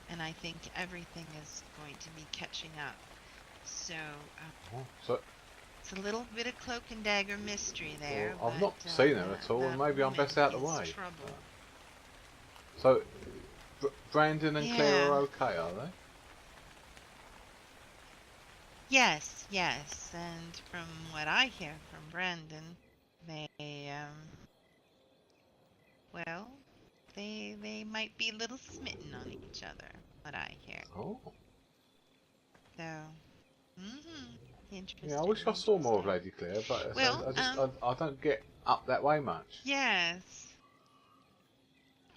and I think everything is going to be catching up. So, it's a little bit of cloak and dagger mystery there. Well, I've but, not seen her at all, and maybe I'm best out of the way. Trouble. So, Brandon and Claire are Yeah. okay, are they? Yes, yes, and from what I hear from Brandon, they, well, they might be a little smitten on each other, what I hear. Oh. So, interesting. Yeah, I wish I saw more of interesting. Lady Claire, but Well, I don't get up that way much. yes,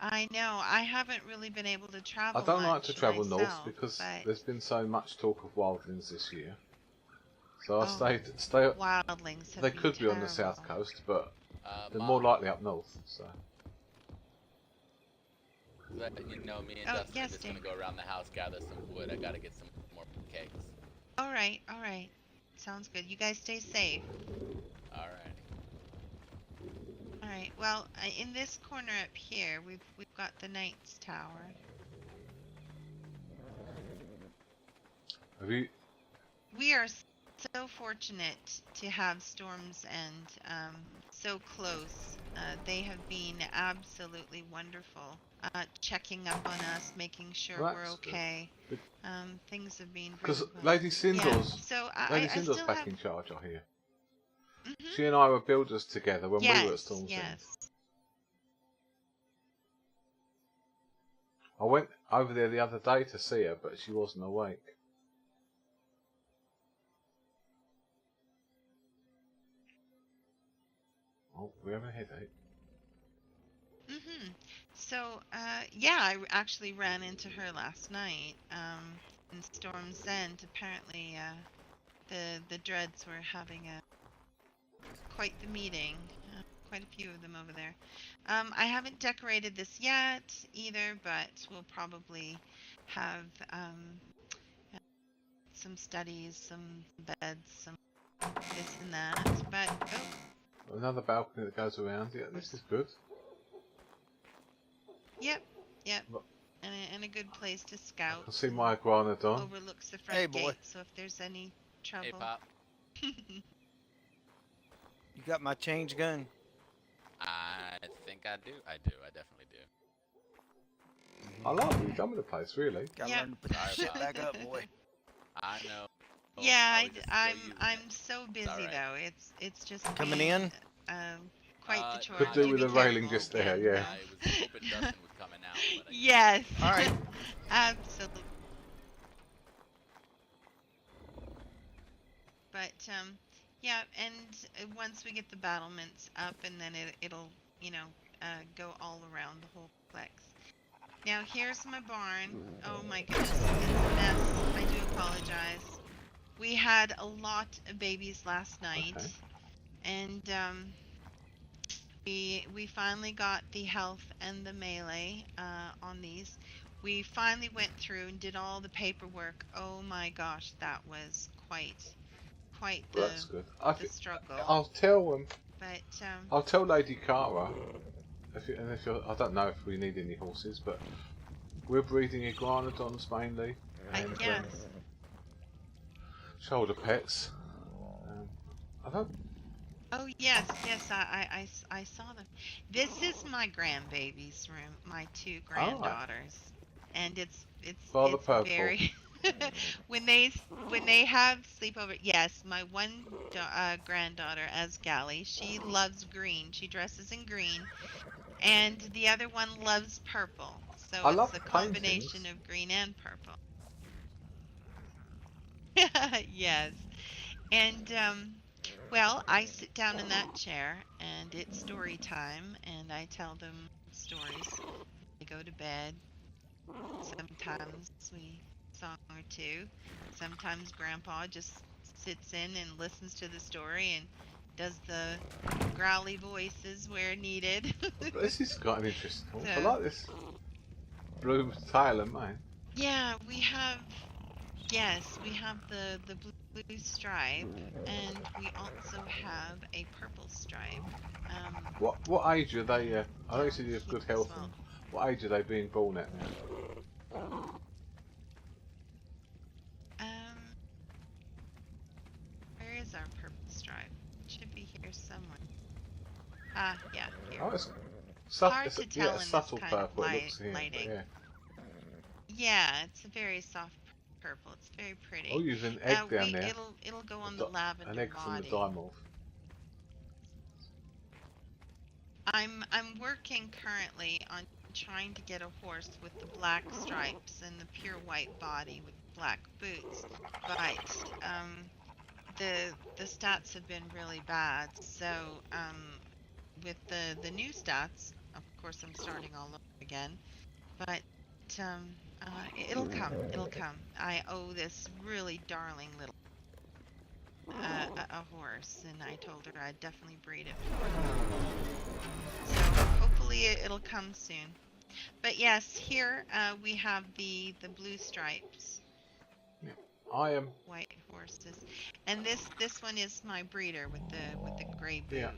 I know. I haven't really been able to travel I don't like to much travel north myself, because but there's been so much talk of wildlings this year. So I oh, stay. wildlings have They been could be on the south terrible. coast, but they're Mom, more likely up north. So you know, me and Oh, Dustin are yes, just Dave. gonna go around the house, gather some wood. I gotta get some more cakes. All right, all right. Sounds good. You guys stay safe. right. Well, in this corner up here, we've got the Knight's Tower. Have you? We are so fortunate to have Storm's End so close. They have been absolutely wonderful. Checking up on us, making sure we're okay. Good. Things have been Because really well. Lady Sindor's, Yeah. So Lady I Sindor's still back have... in charge, I hear. Mhm. She and I were builders together when we were at Storm's End. Yes. I went over there the other day to see her, but she wasn't awake. Oh, we have a headache. Mhm. So, yeah, I actually ran into her last night. In Storm's End, apparently, the Dreads were having quite the meeting. Quite a few of them over there. I haven't decorated this yet either, but we'll probably have some studies, some beds, some this and that. But Another balcony that goes around. Yeah, this is good. yep. Look. And a good place to I scout. can see my iguanodon. Overlooks the front Hey, boy. gate, so if there's any trouble. Hey, Pop. You got my change gun? I think I do. I do. I definitely do. I like what you've done with the place, really. Gotta Yeah. learn to put that Sorry shit about back up, boy. I know. Yeah, I was just still using I'm it. so busy alright. though. It's just Coming been, in? quite the chore. Could to do be with the railing careful just there, and, yeah. I was hoping Dustin would come in out. But I Yes. All right. Absolutely. But yeah, and once we get the battlements up, and then it'll go all around the whole complex. Now here's my barn. Oh my goodness, it's a mess. I do apologize. We had a lot of babies last night, Okay. and we finally got the health and the melee on these. We finally went through and did all the paperwork. Oh my gosh, that was quite Well, that's good. the struggle. I'll tell them. But I'll tell Lady Cara. I don't know if we need any horses, but we're breeding iguanodons mainly, and yes. shoulder pets. I don't. Oh yes, I saw them. This is my grandbaby's room, my two granddaughters, and it's Rather it's purple. very when they have sleepover. Yes, my one granddaughter as Gally, she loves green. She dresses in green, and the other one loves purple. So I it's love a combination paintings. of green and purple. Yes, and well, I sit down in that chair and it's story time, and I tell them stories. They go to bed. Sometimes we song or two. Sometimes Grandpa just sits in and listens to the story and does the growly voices where needed. But this has got an interesting horse. I So- like this blue tail and mane. Yeah, we have the blue stripe, and we also have a purple stripe. What age are they? I know you said you have Here good as health. well. And what age are they being born at now? Where is our purple stripe? It should be here somewhere. Ah, yeah, here. Oh, it's Hard it's to yeah, tell in a this subtle kind of purple. It looks here. lighting. Yeah. Yeah, it's a very soft purple. It's very pretty. Oh, you've an egg down there. It'll go on A the di- lavender An egg from the body. dimorph. I'm working currently on trying to get a horse with the black stripes and the pure white body with black boots, but the stats have been really bad. So with the new stats, of course I'm starting all over again, but it'll come. It'll come. I owe this really darling little a horse, and I told her I'd definitely breed it for her. So hopefully it'll come soon. But yes, here we have the blue stripes, I am. white horses, and this one is my breeder with the gray boot. Yeah.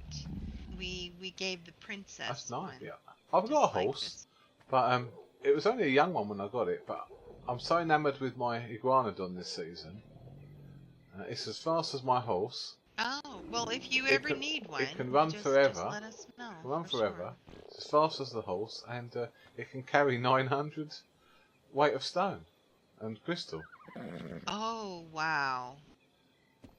we gave the princess. That's nice. One, Yeah, I've got a just like horse, this. but it was only a young one when I got it. But I'm so enamoured with my iguanodon this season. It's as fast as my horse. Oh, well, if you It ever can- need it one, can you run just forever. let us know. It can run for forever. It's as fast as the horse, and it can carry 900 weight of stone and crystal. Sure. Oh, wow.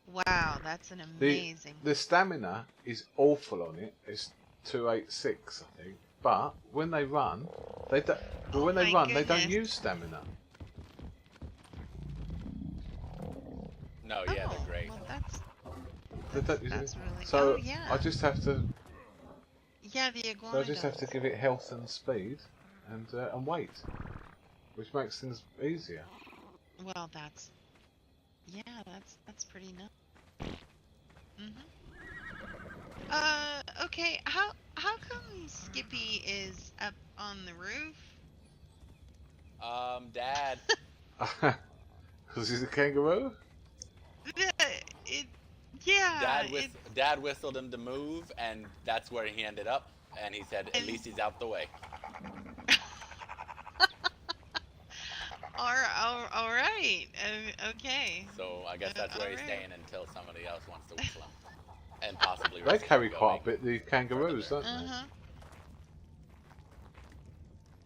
Wow, that's an amazing. The stamina is awful on it. It's 286, I think. But when they run, they don't. But Oh when they my run, they don't goodness. use stamina. No, yeah, Oh, they're great. well, that's They don't use that's it. really. So Oh yeah. I just have to. Yeah, the So iguana. I just have to give it health and speed, and weight, which makes things easier. Well, that's. Yeah, that's pretty nice. Okay. How come Skippy is up on the roof? Dad. Because he's a kangaroo. Yeah. Dad whistled him to move, and that's where he ended up. And he said, "At least he's out the way." All right. Okay. So I guess that's where he's alright. staying until somebody else wants to whistle him, and possibly. They risk carry him quite a going. bit. The kangaroos, don't they? Uh-huh.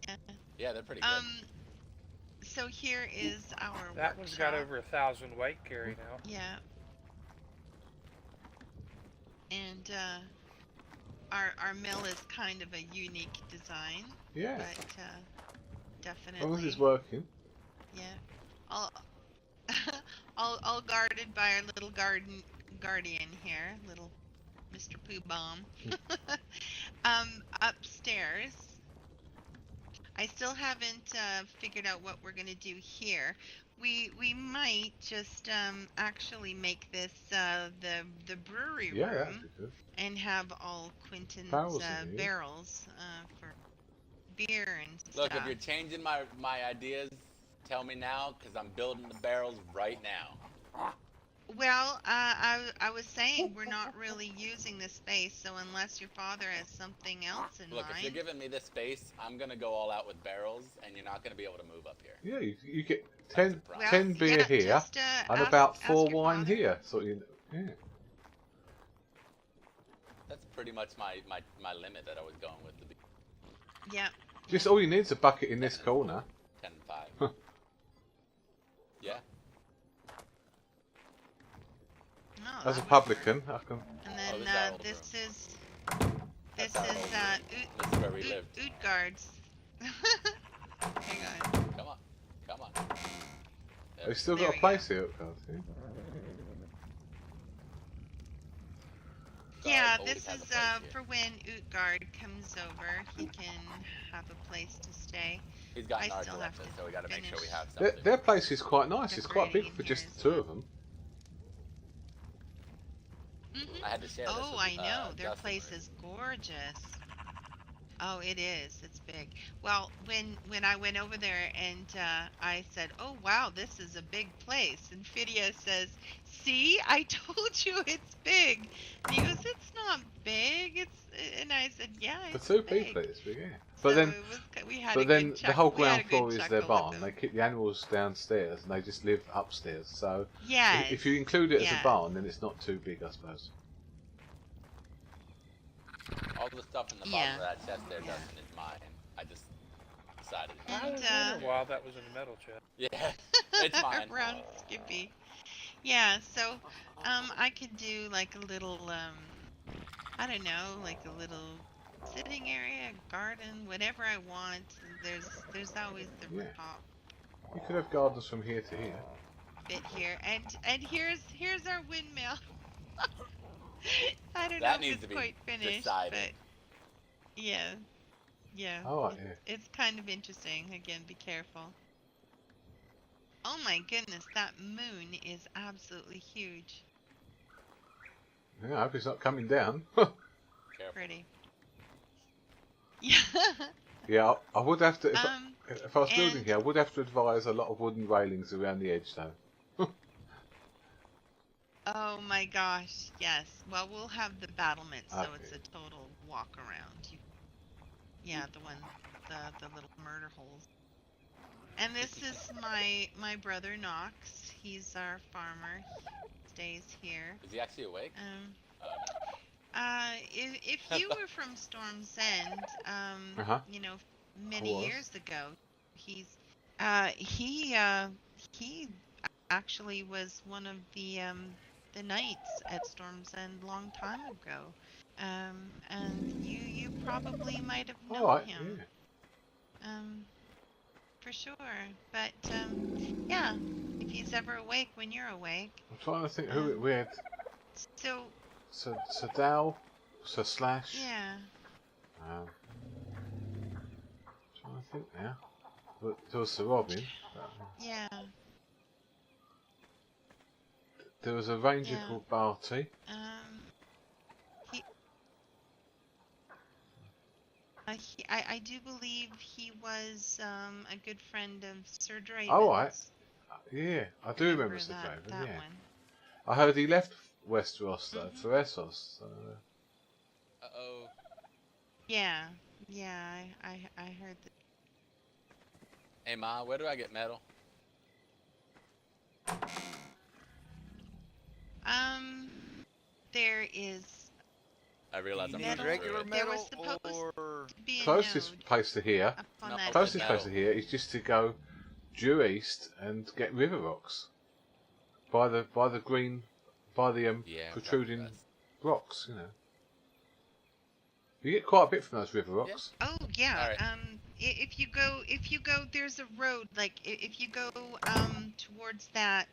Yeah. Yeah, they're pretty good. So here is our That one's got workshop. over 1,000 weight carry now. Yeah. And our mill is kind of a unique design, Yeah. but As long as definitely. it's working. Yeah. All all guarded by our little guardian here, little Mr. Pooh Bomb. Upstairs, I still haven't figured out what we're gonna do here. We might just actually make this the brewery Yeah, room that'd be good. and have all Quentin's Barrels in here. barrels for beer and Look, stuff. if you're changing my ideas, tell me now, because I'm building the barrels right now. Well, I was saying we're not really using this space, so unless your father has something else in Look, if you're mind. giving me this space, I'm gonna go all out with barrels, and you're not gonna be able to move up here. Yeah, you get 10, Well, 10 beer yeah, here just, and ask- about ask 4 your wine father. here. So yeah. That's pretty much my limit that I was going with. Yeah. Just all you need is a bucket in this corner. 10 and 5. Huh. Yeah. No, As a that- publican, I can. And Oh, then this is our old this room. is That's our old room. This is where we lived. Oot guards. Hang on. Come on. Come on. There They've still There got a we place here, can't you? Yeah, always this has a is place here. for when Utgard comes over. He can have a place to stay. He's got I narcolepsy, still have to so we gotta make sure we finish. have something. Their place is quite nice. It's quite big Decorating for here just as the two well. of them. Mhm. I had to share this Oh, with, I know. Their Justin. place is gorgeous. Oh, it is. It's big. Well, when I went over there and I said, "Oh wow, this is a big place," and Fidia says, "See, I told you it's big." And he goes, "It's not big. And I said, "Yeah, For it's 2 big." people, it's big. Yeah. So But then, it was, we had a but good then the chuck- whole we had ground a good floor is their chuckle with barn. them. They keep the animals downstairs, and they just live upstairs. So Yes. if you include it as yes. a barn, then it's not too big, I suppose. All the stuff in the bottom Yeah. of that chest there, Yeah. Justin, is mine. I just decided. I And, was wondering why that was in the metal chest. Yeah, it's mine. Around Skippy. Yeah, so I could do like a little I don't know, like a little sitting area, garden, whatever I want. There's always the Yeah. top You could have gardens from here to here. bit here. And here's our windmill. I don't That know needs if to it's be quite finished, decided. but yeah. Yeah. Oh, it's, yeah. it's kind of interesting. Again, be careful. Oh my goodness, that moon is absolutely huge. Yeah, I hope it's not coming down. Careful. Pretty. Yeah. Yeah, I would have to. Um, If I was building and- here, I would have to advise a lot of wooden railings around the edge, though. Oh my gosh, yes. Well, we'll have the battlement, so it's Okay. a total walk around. Yeah, the one, the little murder holes. And this is my brother Knox. He's our farmer. He stays here. Is he actually awake? If you were from Storm's End, Uh-huh. you know, I many was. years ago, he actually was one of the knights at Storm's End long time ago. And you probably might have known Alright, him. yeah. For sure. But yeah, if he's ever awake when you're awake. I'm trying to think who we had. So So Dal, so Slash. yeah. Trying to think now. But there was Sir Robin. Yeah. There was a ranger Yeah. called Barty. I do believe he was a good friend of Sir Draven's. Oh, right. Yeah, I do remember Sir that, Draven, that yeah. one. I heard he left Westeros though, for Essos. So, Uh-oh. Yeah, yeah, I heard that. Hey, Ma, where do I get metal? There is I realize I'm You not need metal. regular There was metal supposed or to be a closest node place to here, up on No, that closest hill. place to here is just to go due east and get river rocks. By the green, by the Yeah, protruding that's- rocks, you know. You get quite a bit from those river rocks. Oh yeah. Alright. If you go, there's a road. Like if you go towards that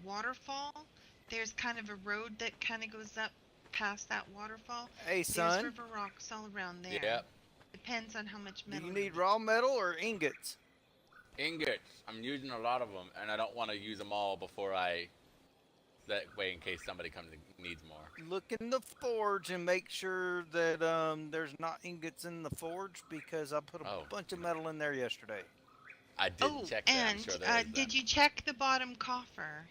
waterfall, there's kind of a road that kind of goes up past that waterfall. Hey, There's son, river rocks all around there. Yep. Depends on how much do metal. you need raw metal or ingots? Ingots. I'm using a lot of them, and I don't want to use them all before I... That way, in case somebody comes and needs more. Look in the forge and make sure that there's not ingots in the forge, because I put a Oh. bunch of metal in there yesterday. I didn't check that. I'm and sure there is then. did you check the bottom coffer?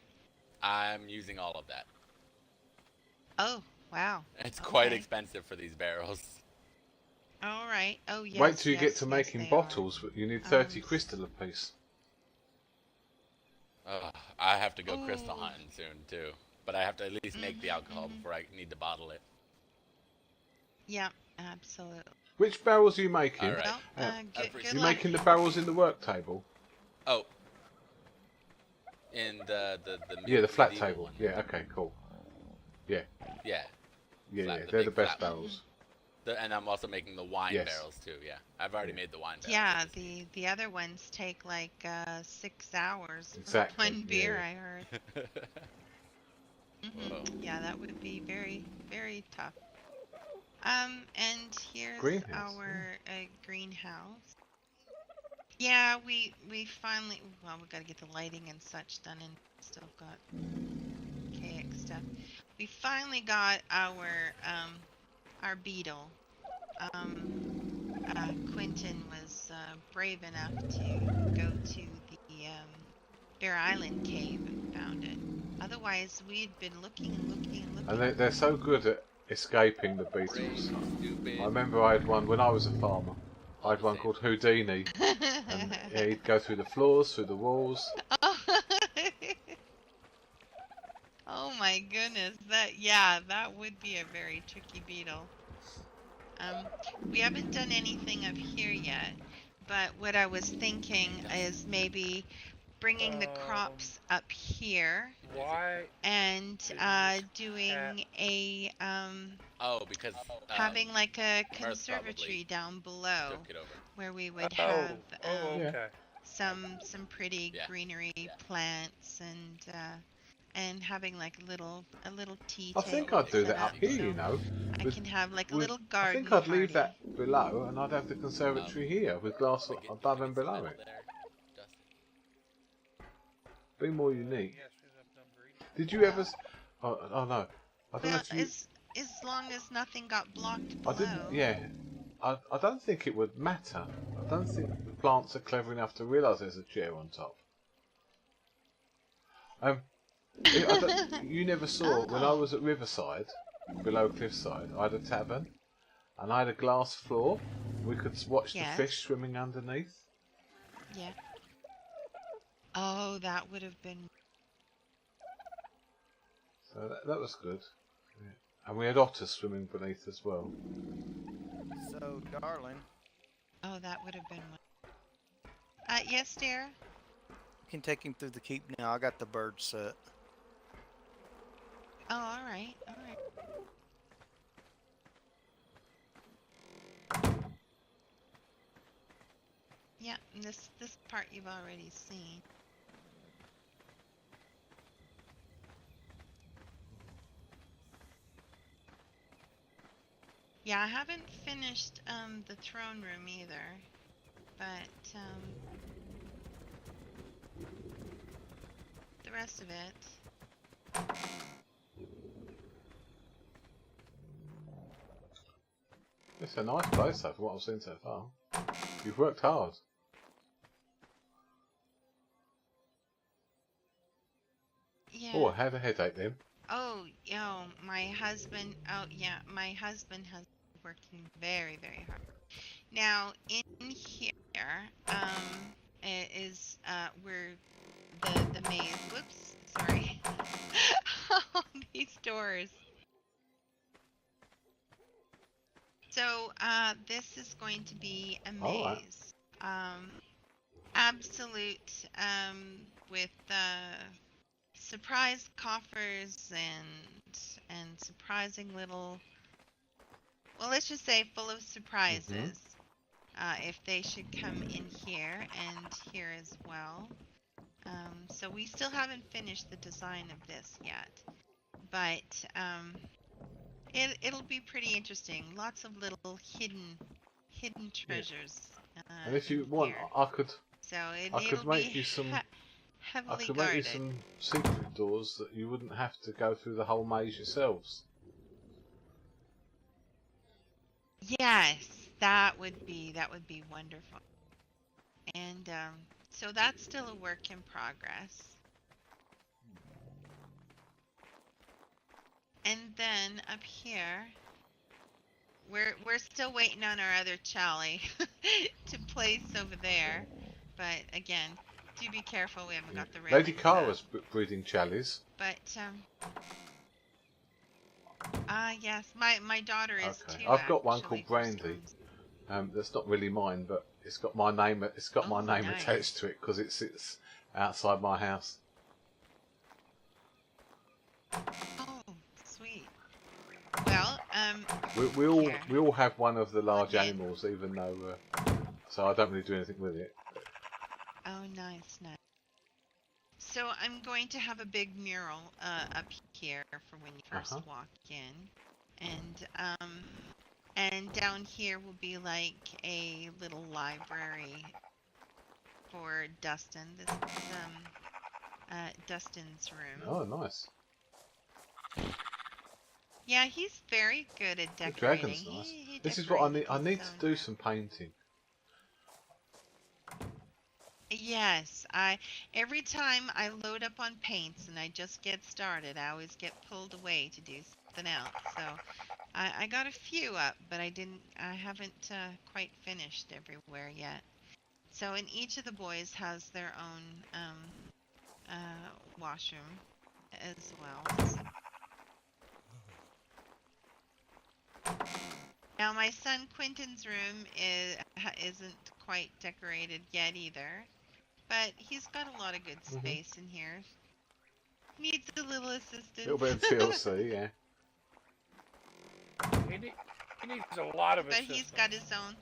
I'm using all of that. Oh wow. It's quite Okay. expensive for these barrels. All right. Oh yes. Wait till you yes, get to yes, making they are. bottles, but you need 30 Um, crystal apiece. I have to go crystal Ooh. hunting soon, too. But I have to at least make the alcohol before I need to bottle it. Yeah, absolutely. Which barrels are you making? Alright. Well, good, appreciate good You're luck. making the barrels in the work table? Oh. In the Yeah, the flat medieval table. one. Yeah, okay, cool. Yeah, Yeah. yeah, Flat- yeah. the They're the big best flat barrels. And I'm also making the wine Yes. barrels, too, yeah. I've already made the wine barrels. Yeah, I just the other ones take like 6 hours for Exactly, one beer. yeah. I heard. Whoa. Yeah, that would be very, very tough. And here's Greenhouse, our greenhouse. Yeah, we finally. Well, we got to get the lighting and such done, and still got KX stuff. We finally got our beetle. Quentin was brave enough to go to the Bear Island cave and found it. Otherwise, we'd been looking and looking and looking. And they're so good at escaping the Brave, beetles. stupid. I remember I had one when I was a farmer. I had one called Houdini. And yeah, he'd go through the floors, through the walls. Oh my goodness, that would be a very tricky beetle. We haven't done anything up here yet, but what I was thinking is maybe bringing the crops up here Why? and just doing a Oh, because having like a Mirth conservatory probably down below took it over. where we would Oh, have oh, Yeah. okay. some pretty Yeah. greenery plants and having like a little tea I table think I'd do set that up here, so you know. I with- can have like a with- little garden I think I'd leave party. that below and I'd have the conservatory here with glass Can we get- above can we and get some below metal it. there, Dustin? Be more unique. Yes, I've done greedy. Did you ever... Oh no. I don't know Well, if you... as long as nothing got blocked I below. didn't... Yeah. I don't think it would matter. I don't think the plants are clever enough to realise there's a chair on top. You never saw when I Oh. was at Riverside, below Cliffside. I had a tavern, and I had a glass floor. We could watch the Yes. fish swimming underneath. Yeah. Oh, that would have been. So that was good. Yeah. And we had otters swimming beneath as well. So, darling, Oh, that would have been. Yes, dear. you can take him through the keep now. I got the bird set. Oh, all right, all right. Yeah, and this part you've already seen. Yeah, I haven't finished the throne room either, but the rest of it. It's a nice place though, from what I've seen so far. You've worked hard. Yeah. Oh, I had a headache then. Oh, my husband. Oh, yeah, my husband has been working very, very hard. Now, in here, is where the maze. Whoops, sorry. Oh, these doors. So, this is going to be a All right. maze. Absolute, with surprise coffers and surprising little. Well, let's just say full of surprises. If they should come in here and here as well. So we still haven't finished the design of this yet, but it'll be pretty interesting. Lots of little hidden treasures. And if you in want, here. I could So could it'll make be you some. heavily I could make guarded. you some secret doors that you wouldn't have to go through the whole maze yourselves. Yes, that would be wonderful. And so that's still a work in progress. And then up here, we're still waiting on our other Charlie to place over there. But again, do be careful. We haven't got the railings Lady up. Cara's breeding Challies. But yes, my daughter is Okay. too. I've got one actually, called for Brandy. stones. That's not really mine, but it's got my name. It's got my Oh, name nice. attached to it because it sits outside my house. Oh, sweet. Well, We all have one of the large Okay. animals, even though so I don't really do anything with it. oh, nice. So I'm going to have a big mural up here for when you first walk in, and down here will be like a little library for Dustin. This is Dustin's room. Oh, nice. Yeah, he's very good at The decorating. dragon's nice. He This is what I need. decorated I his need own to do room. some painting. Yes, every time I load up on paints and I just get started, I always get pulled away to do something else. So I got a few up, but I haven't quite finished everywhere yet. So and each of the boys has their own washroom as well. Now my son Quentin's room isn't quite decorated yet either. But he's got a lot of good space in here. Needs a little assistance. A little bit of TLC, yeah. He needs a lot of But assistance. he's got his own.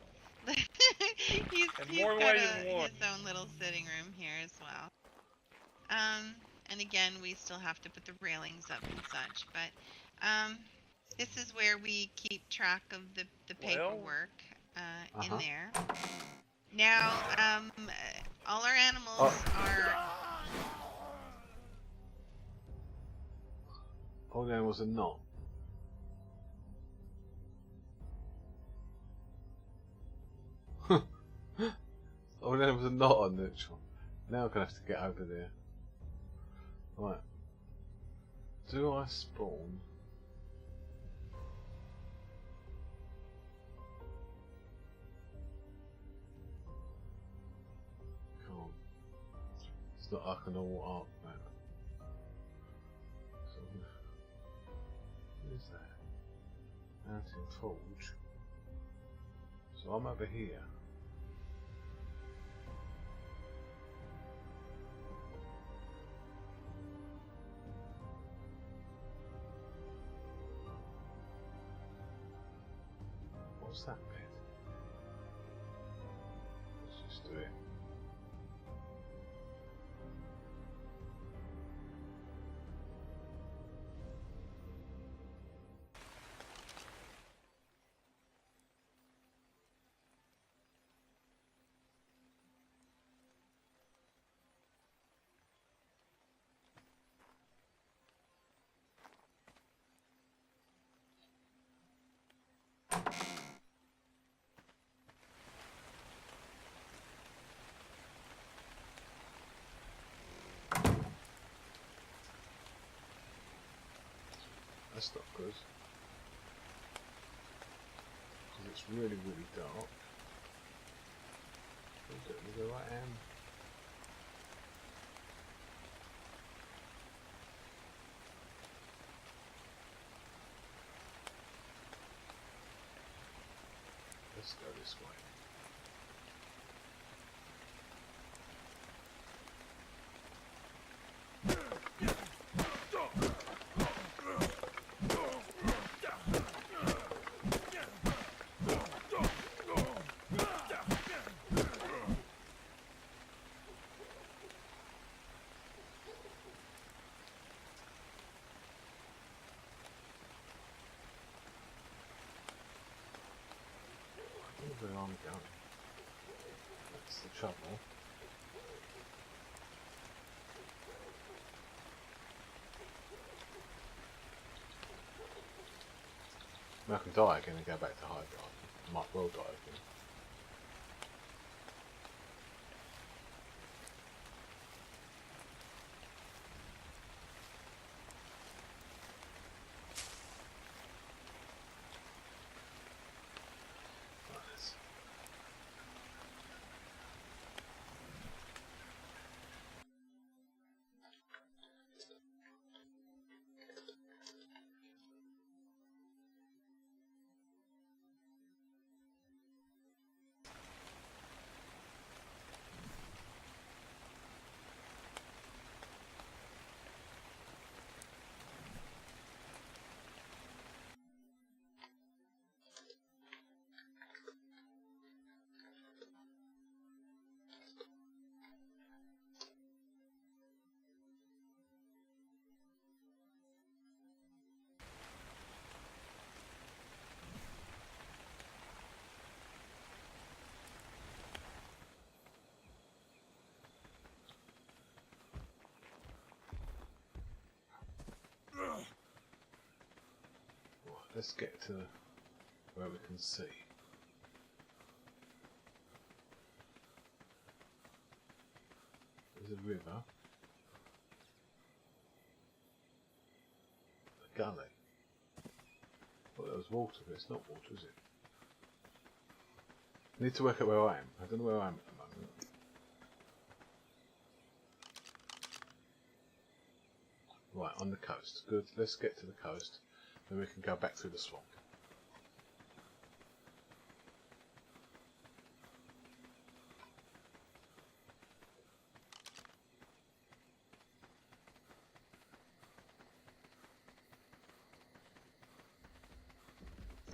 he's In he's more got ways than one. his own little sitting room here as well. And again, we still have to put the railings up and such. But this is where we keep track of the paperwork in there. Now, all our animals are. All the animals are not. All the animals are not on neutral. Now I'm gonna have to get over there. Right. Do I spawn? Can't. It's not like an all arc map. So, what is that? Mountain Forge. So I'm over here. What's that bit? Let's just do it. That's not good. Because it's really, really dark. Look at where I am. Let's go this way. Where I'm going. That's the trouble. I mean, I can die again and go back to high ground. I might well die again. Let's get to where we can see. There's a river. A gully. Well, there was water, but it's not water, is it? I need to work out where I am. I don't know where I am at the moment. Right, on the coast. Good, let's get to the coast. Then we can go back through the swamp.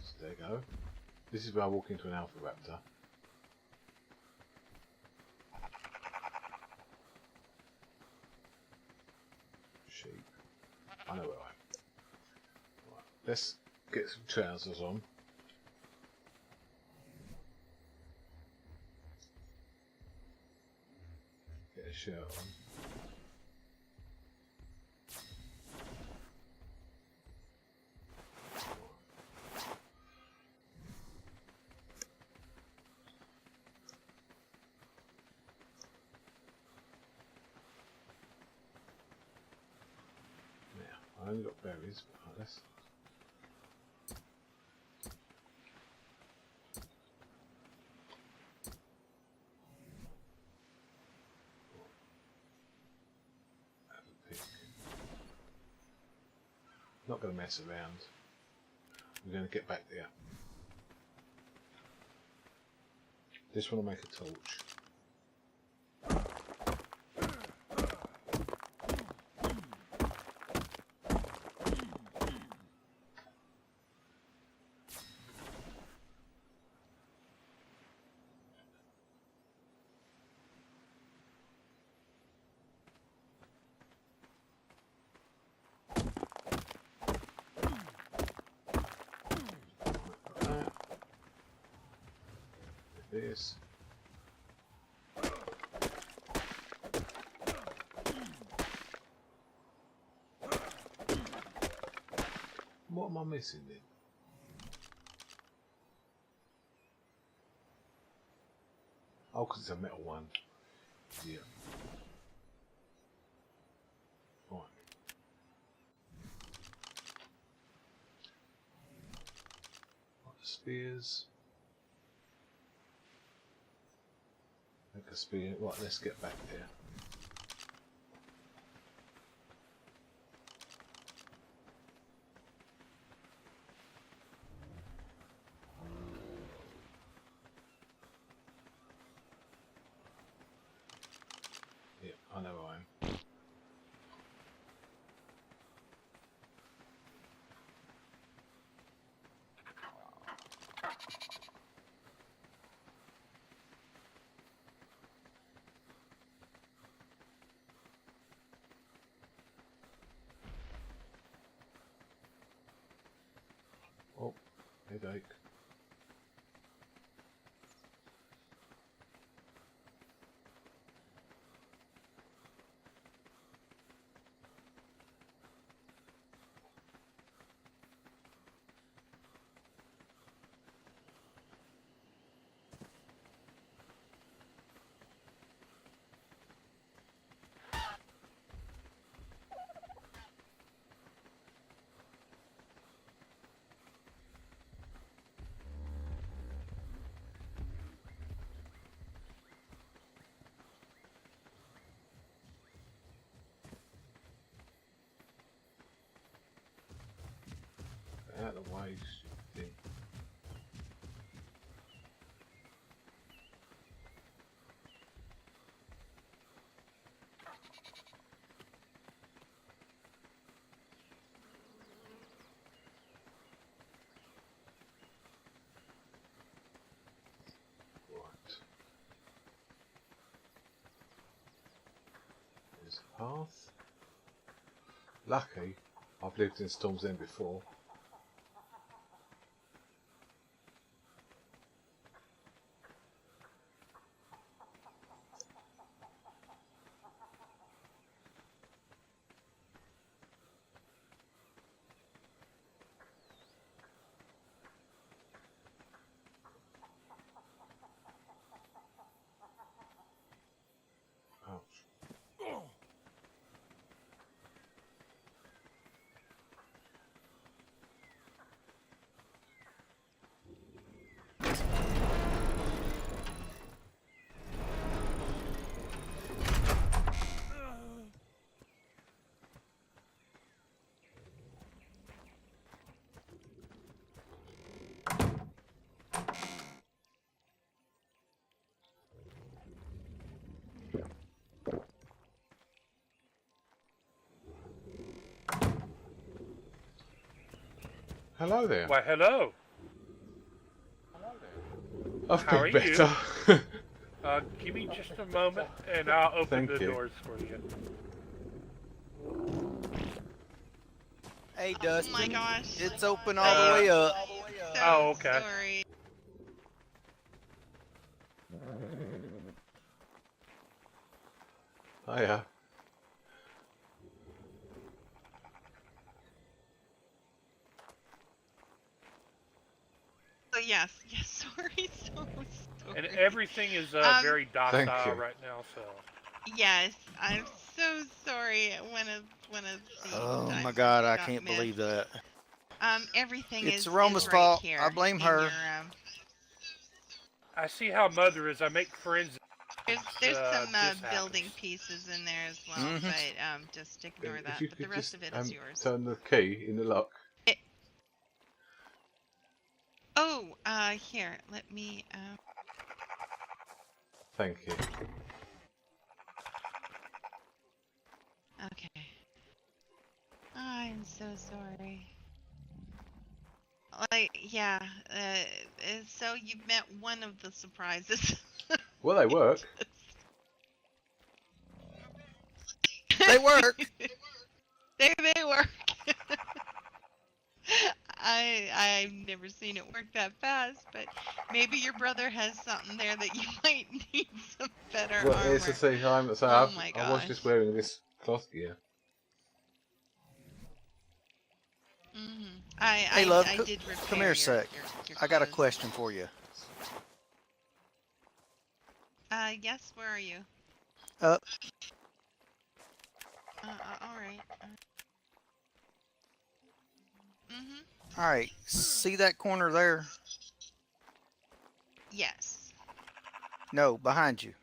So there you go. This is where I walk into an alpha raptor. Sheep. I know where I am. Let's get some trousers on. Get a shirt on. Now, I only got berries. Right, let's... Have a pick. Not going to mess around. We're going to get back there. This one will make a torch. This. What am I missing then? Oh, because it's a metal one. Yeah. Right. Right, spears. Make a spear. Right, let's get back there. Yeah, I know where I am. Oh, headache. Out of the way, stupid thing. Right. There's a path. Lucky, I've lived in Storm's End before. Ouch. Hello there. Why, hello. I've How been are you? better. Give me just a moment, and I'll open Thank the you. doors for you. Hey, Oh Dustin. my gosh. It's open all the way up. So Oh, okay. sorry. Hiya. So yes, sorry, so sorry. And everything is very Thank docile you. right now, so. Yes, I'm so sorry. It went a one of the Oh times my that God, we I got can't missed. believe that. Everything It's is Roma's right fault. here I blame in her. Your, I see how Mother is. I make friends. there's some this building happens. pieces in there as well, Mhm. but just ignore If that. you But the could rest just of it is yours. turn the key in the lock. Oh, here, let me. Thank you. Okay. I'm so sorry. Like, yeah. So you met one of the surprises. Well, they work. They work. They work. I've never seen it work that fast, but maybe your brother has something there that you might need some better Well, armor. it's the same time. So Oh my I was just gosh. wearing this cloth gear. Hey, love, I did repair come here a sec. your I got a clothes. question for you. Yes, where are you? Up. Alright. All right. See that corner there? Yes. No, behind you.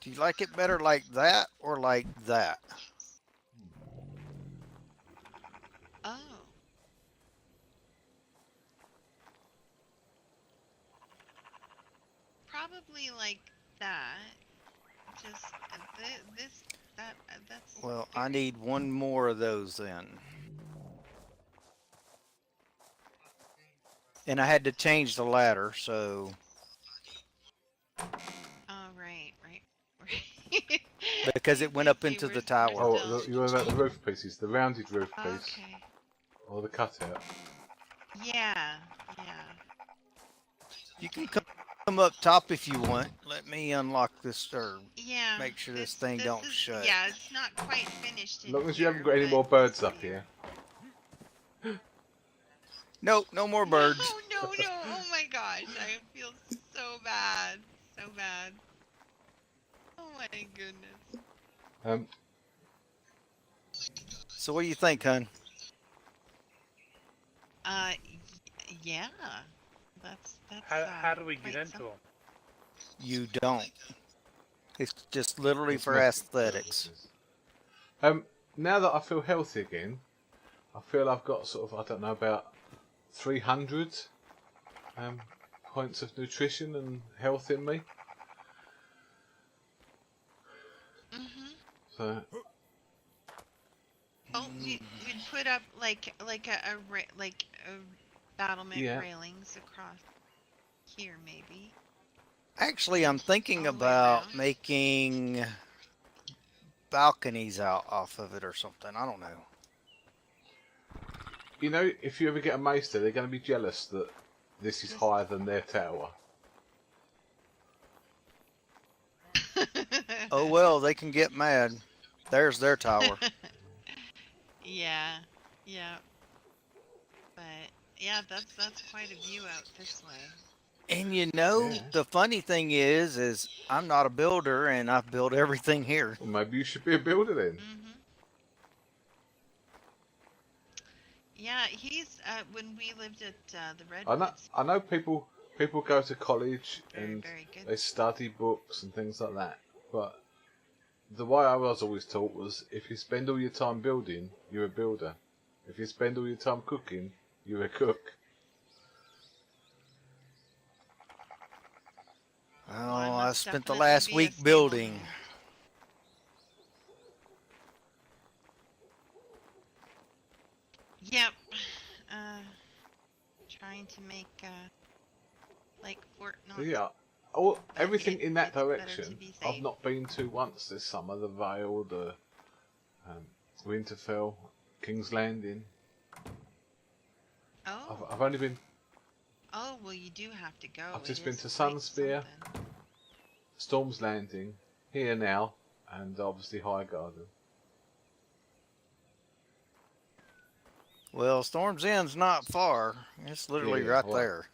Do you like it better like that or like that? Oh. Probably like that. Just that's. Well, I very- need one more of those then. And I had to change the ladder, so Oh, right. because it went up into We're the tower. Oh, still- you were about the roof pieces, the rounded roof piece, Okay. or the cutout. Yeah. You can come up top if you want. Let me unlock this or Yeah. make sure this thing don't shut. Yeah, it's not quite finished. As long in as you haven't here, got any but more birds it's up here. Nope, no more birds. No. Oh my gosh, I feel so bad. So bad. Oh my goodness. So what do you think, hun? Yeah. That's. How do we get quite into something. them? You don't. It's just literally for Cosmetic aesthetics. purposes. Now that I feel healthy again, I feel I've got sort of, I don't know, about 300 points of nutrition and health in me. So Oh, we'd put up like a battlement Yeah. railings across here, maybe. Actually, I'm thinking All the way about around. making balconies out off of it or something. I don't know. you know, if you ever get a maester, they're going to be jealous that this is higher than their tower. Oh well, they can get mad. There's their tower. Yeah. But yeah, that's quite a view out this way. And you know, Yeah. the funny thing is I'm not a builder and I've built everything here. Well, maybe you should be a builder then. Yeah, he's when we lived at the Redwoods. I know people go to college Very, and very good. they study books and things like that, but the way I was always taught was if you spend all your time building, you're a builder. If you spend all your time cooking, you're a cook. Oh, I I must spent the definitely last be a week stable building. hand. Yep. Trying to make like Fort Knox. Yeah, everything it's- in that it's better to direction be I've safe. not been to once this summer. The Vale, the Winterfell, King's Landing. Oh. I've only been Oh well, you do have to go. I've just It been is to quite Sunspear, something. Storm's Landing, here now, and obviously Highgarden. Well, Storm's End's not far. It's literally Yeah, right well, there.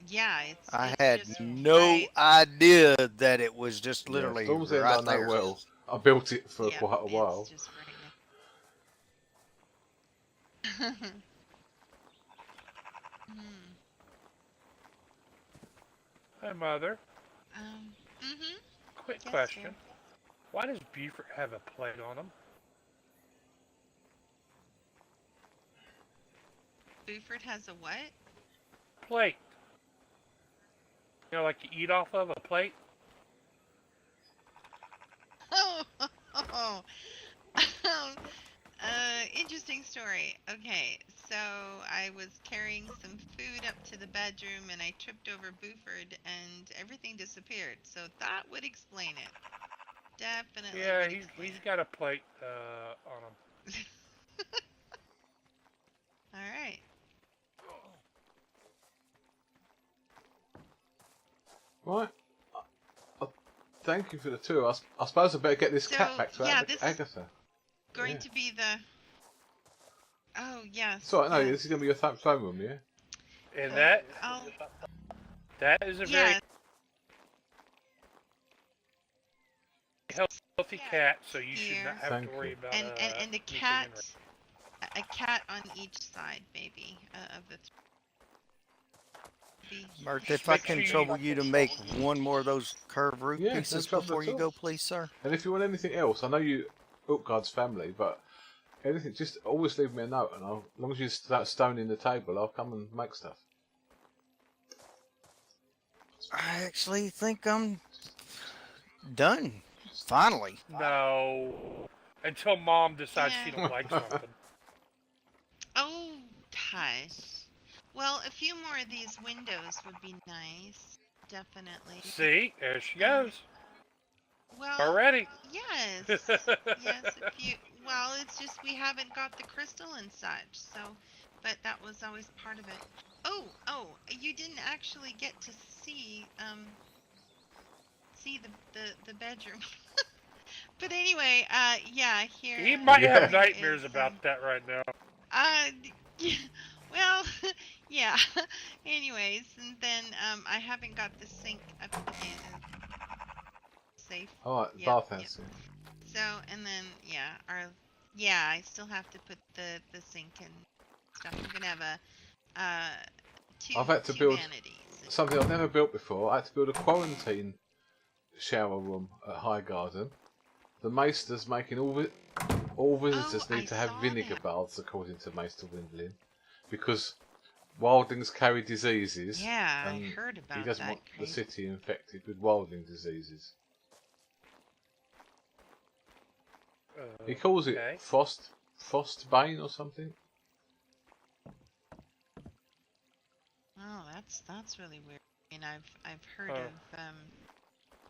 Yeah, it's. I it's had just no right- idea that it was just Yeah, literally Storm's End right I know there. well. I built it for Yeah, quite a while. It's just right now. Hi, Mother. Mm-hmm. Quick Yes, question. dear. Why does Buford have a plate on him? Buford has a what? Plate. You know, like you eat off of a plate? Oh, interesting story. Okay, so I was carrying some food up to the bedroom and I tripped over Buford and everything disappeared. So that would explain it. Definitely Yeah, would he's explain it. got a plate on him. All right. Right. Thank you for the tour. I suppose I better get this cat So, back to yeah, this is Agatha. going Yeah. to be the... Oh, yes. So no, yes. this is going to be your phone room, yeah? And I'll... that is a very Yes. healthy cat, so you should not have Thank to worry you. about And a anything cat... in A cat on each side, maybe, of the... Mirth, if I Make can sure you- trouble you to make one more of those curved roof Yeah, no pieces trouble before at you all. go, please, sir. And if you want anything else, I know you Utgard's family, but anything, just always leave me a note, and as long as you start stoning the table, I'll come and make stuff. I actually think I'm done. Finally. No. Until Mom decides she Yeah. don't like something. Oh, hush. Well, a few more of these windows would be nice. Definitely. See? There she goes. Well, Already. yes. Yes, a few. Well, it's just we haven't got the crystal and such, so. But that was always part of it. Oh, you didn't actually get to see the bedroom. But anyway, yeah, here. He might Yeah. have nightmares about that right now. Well, yeah. Anyways, and then I haven't got the sink up in safe. Alright, Yep, bathhouse. yep. So, and then yeah, I still have to put the sink and stuff. I'm gonna have a I've had to two build vanities. something I've never built before. I had to build a quarantine shower room at High Garden. The Maester's making all visitors Oh, need I to have saw vinegar that. baths, according to Maester Windlin, because wildlings carry diseases. Yeah, I and heard about he doesn't that. want the Crazy. city infected with wildling diseases. He calls it Okay. frostbane or something. Oh, that's really weird. I mean, I've heard Oh. of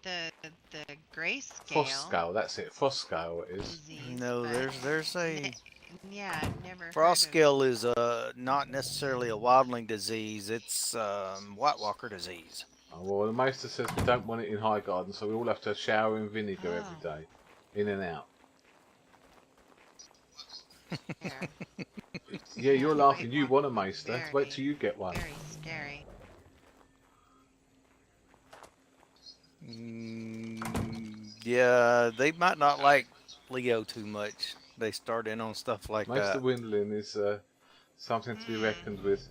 the grayscale Frostgale, that's it. Frostgale it is. disease. No, but there's a yeah, I've never frost heard of. scale is not necessarily a wildling disease. It's White Walker disease. Oh, well, the Maester says we don't want it in High Garden, so we all have to shower in vinegar every Oh. day, in and out. There. Yeah, you're Yeah, laughing. White You Walker want a Maester. very, Wait till you get one. Very scary. Yeah, they might not like Leo too much. They start in on stuff like Maester that. Windlin is something to be reckoned with.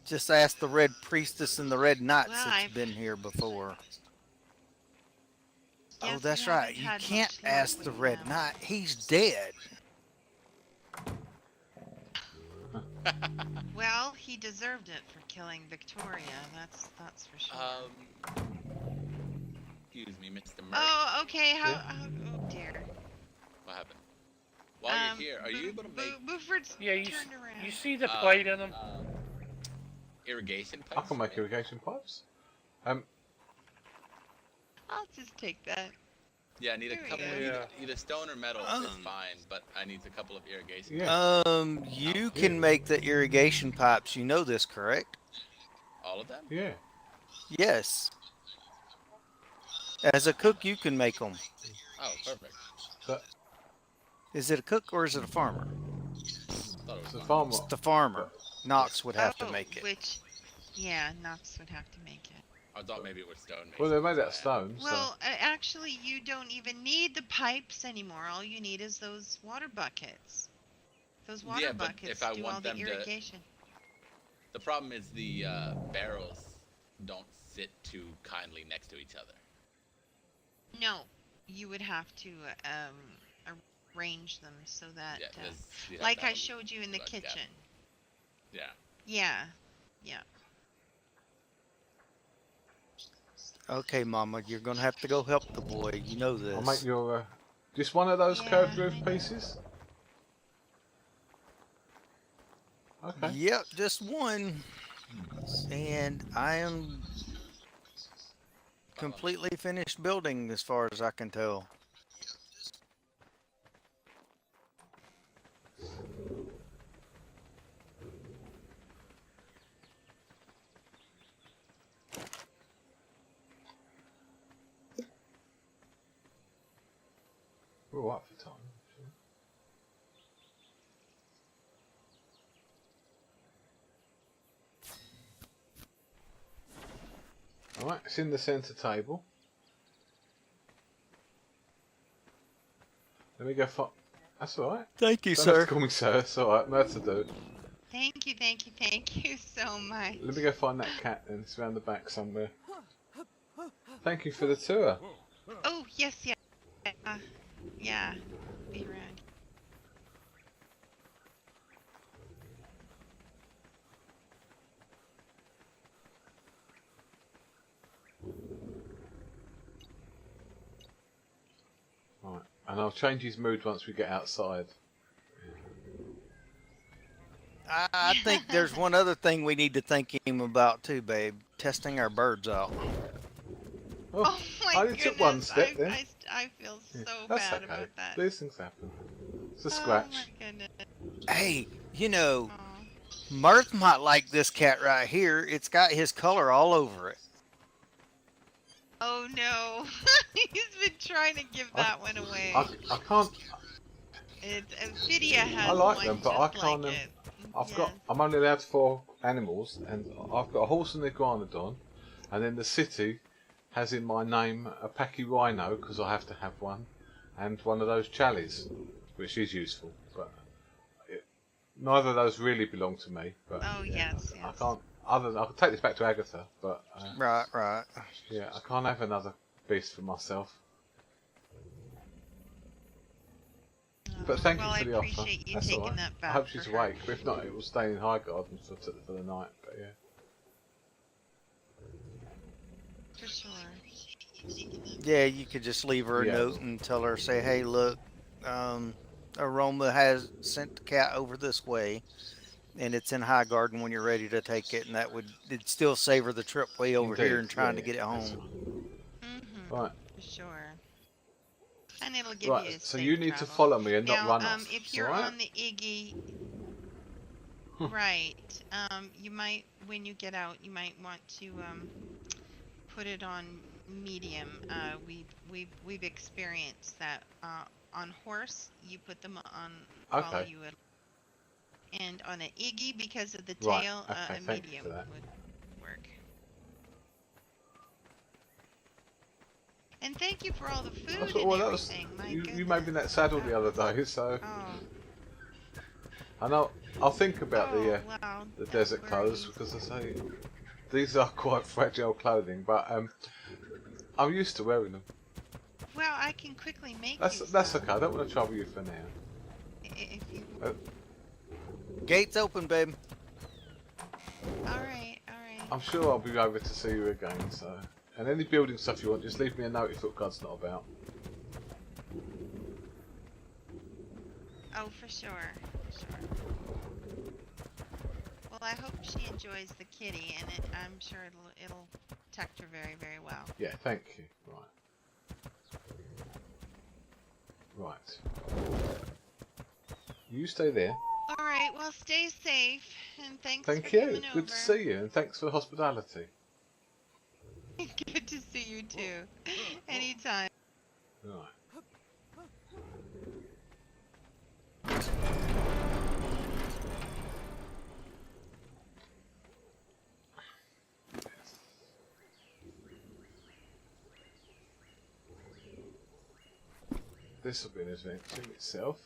Just ask the Red Priestess and the Red Knights Well, that's I've- been here before. Oh, Yes, that's we right. haven't You had can't much luck ask the with Red them. Knight. He's dead. Well, he deserved it for killing Victoria. That's for sure. Excuse me, Mr. Mirth. Oh, okay. Yeah. Oh dear. What happened? While you're here, are you able to make Buford's Yeah, turned around. you see the plate in them? irrigation I pipes? can make irrigation pipes. I'll just take that. Yeah, I need a There we couple. go. Either stone or metal is fine, but I need a couple of irrigation. Yeah. You can make the irrigation pipes. You know this, correct? All of them? Yeah. Yes. As a cook, you can make them. Oh, perfect. But Is it a cook or is it a farmer? Thought it was the fine. farmer. It's the farmer. Knox would have to Oh, make it. Which, yeah, Knox would have to make it. I thought maybe it was stone. Well, they're made masons, out of stone, so... Well, actually, you don't even need the pipes anymore. All you need is those water buckets. Those water Yeah, but buckets if I do want all the them to- irrigation. The problem is the barrels don't sit too kindly next to each other. No, you would have to arrange them so that, Yeah, 'cause you'd have like to I have a showed you in the plug gap. kitchen. Yeah. Yeah, yeah. Okay, Mama, you're gonna have to go help the boy. You know this. I'll make your... just one of those Yeah, curved roof I know. pieces? Okay. Yep, just one. And I am completely finished building as far as I can tell. We're all up for time. Alright, it's in the centre table. Let me go for... That's alright. Thank you, Don't have sir. to call me sir, it's alright, no to do. Thank you, thank you, thank you so much. Let me go find that cat then, it's around the back somewhere. Thank you for the tour. Oh, yes, yeah. Yeah, be around. Right, and I'll change his mood once we get outside. I think there's one other thing we need to think him about too, babe. Testing our birds out. Oh my I only goodness, took one step then. I feel so That's bad okay. about that. These things happen. It's a Oh scratch. my goodness. Hey, you know, Oh. Mirth might like this cat right here. It's got his color all over it. Oh no, he's been trying to give that one away. I can't... Nvidia has I like one them, but just I can't, like it. I'm only allowed 4 animals, and I've got a horse and iguanodon, and then the city has in my name a Paki Rhino, because I have to have one, and one of those Challies, which is useful, but neither of those really belong to me. But Oh, yes, I yes. can't. I can take this back to Agatha, but Right. yeah, I can't have another beast for myself. But thank well, you for the I offer. appreciate you That's taking all right. that back I hope for she's her. awake. If not, it will stay in High Garden for the night. But yeah. For sure. Yeah, you could just leave her a Yeah. note and tell her, say, hey, look, Aroma has sent the cat over this way, and it's in High Garden when you're ready to take it, and it'd still save her the trip way over here Indeed, and trying to yeah, get it that's home. Mm-hmm. Right. For sure. And it'll give you Right. a So safe you need to travel. follow me and not Now, run off. if you're alright? on the Iggy, right, you might, when you get out, you might want to put it on medium. We've experienced that on horse. You put them on follow Okay. you, and on an Iggy, because of the Right, tail, okay, a thank you medium for that. would work. And thank you for all the food That's and what, well, that was, everything. My you goodness. made me that saddle the other day, so Oh. I know. I'll think about Wow, the don't desert worry. clothes, because I say these are quite fragile clothing, but I'm used to wearing them. Well, I can quickly make That's you some, okay. I don't want to trouble you for now. if you. Gates open, babe. All right. I'm sure I'll be over to see you again. So, and any building stuff you want, just leave me a note if Footguard's not about. Oh, for sure. Well, I hope she enjoys the kitty, and I'm sure it'll protect her very, very well. Yeah, thank you. Right. You stay there. All right. Well, stay safe, and thanks Thank for you. coming over. Good to see you, and thanks for the hospitality. Good to see you too. Anytime. Right. this will be an adventure itself.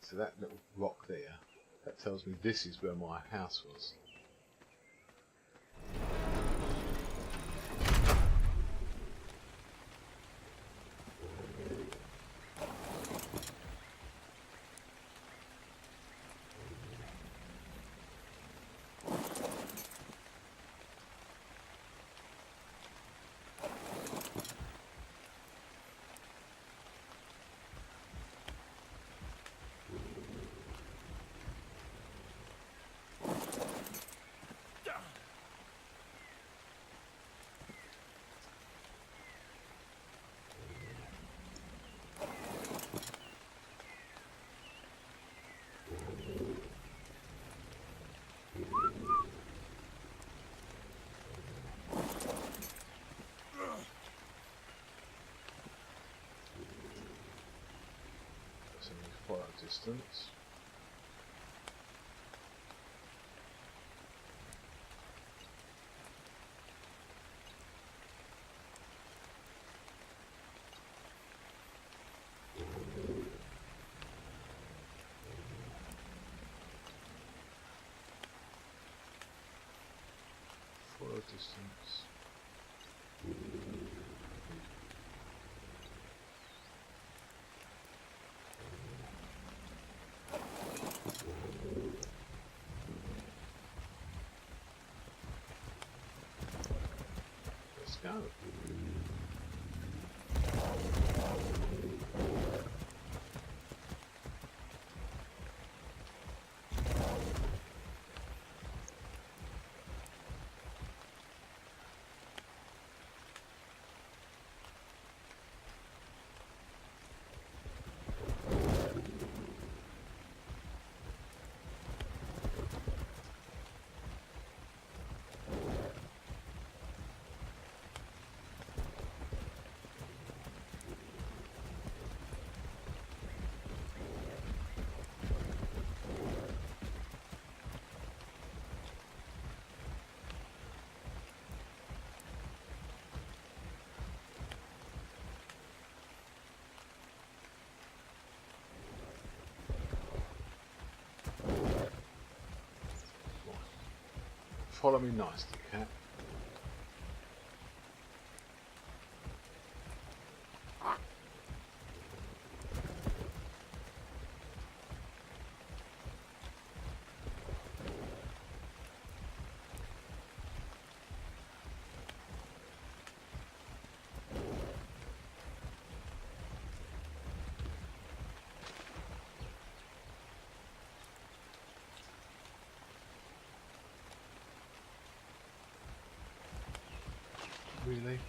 So that little rock there, that tells me this is where my house was. Quite a distance. For a distance. Let's go. Follow me nicely, cat. Really?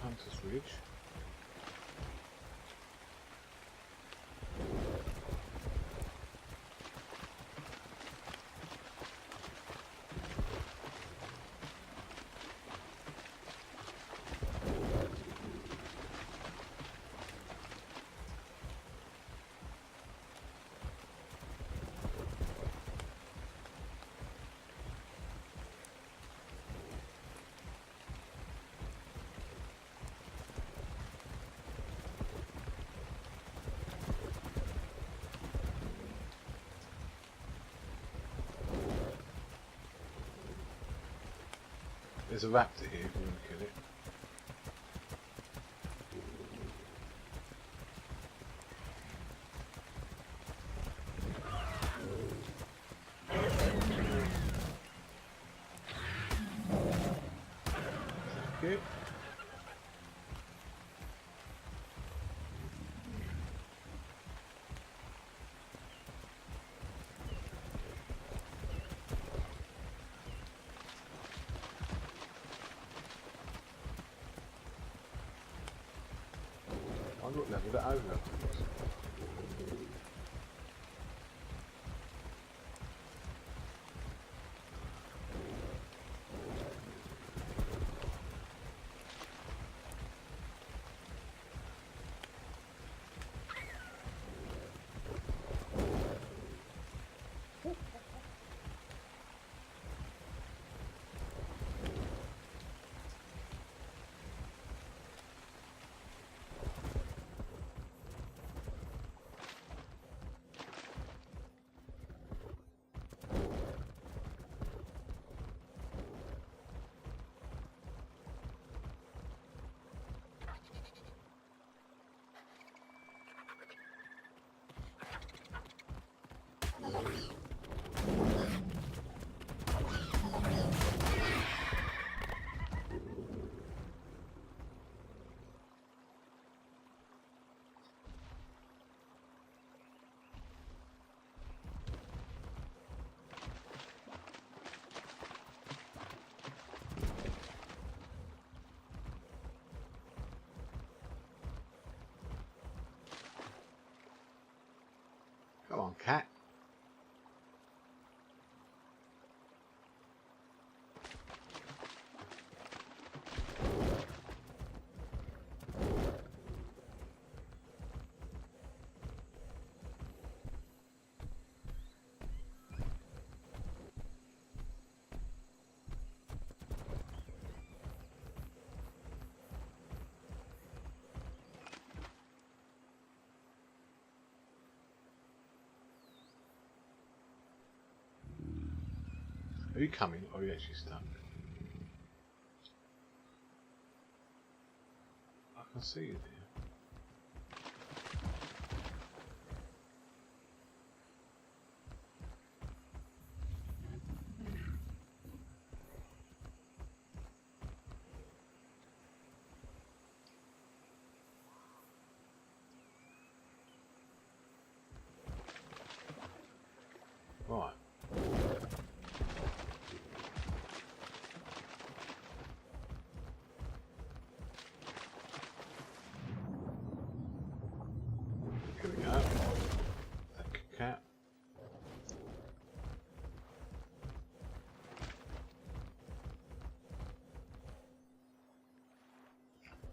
Hunter's Ridge. There's a raptor here if you want to kill it. Thank you. I got leveled it over. Come on, cat. Are you coming, or are you actually stuck? I can see you there. Right. Here we go. Thank you, cat.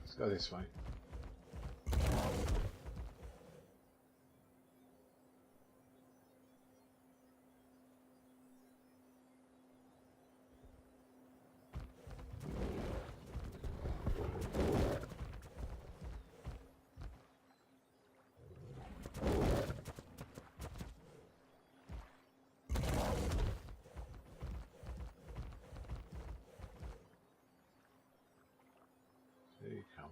Let's go this way. There you come.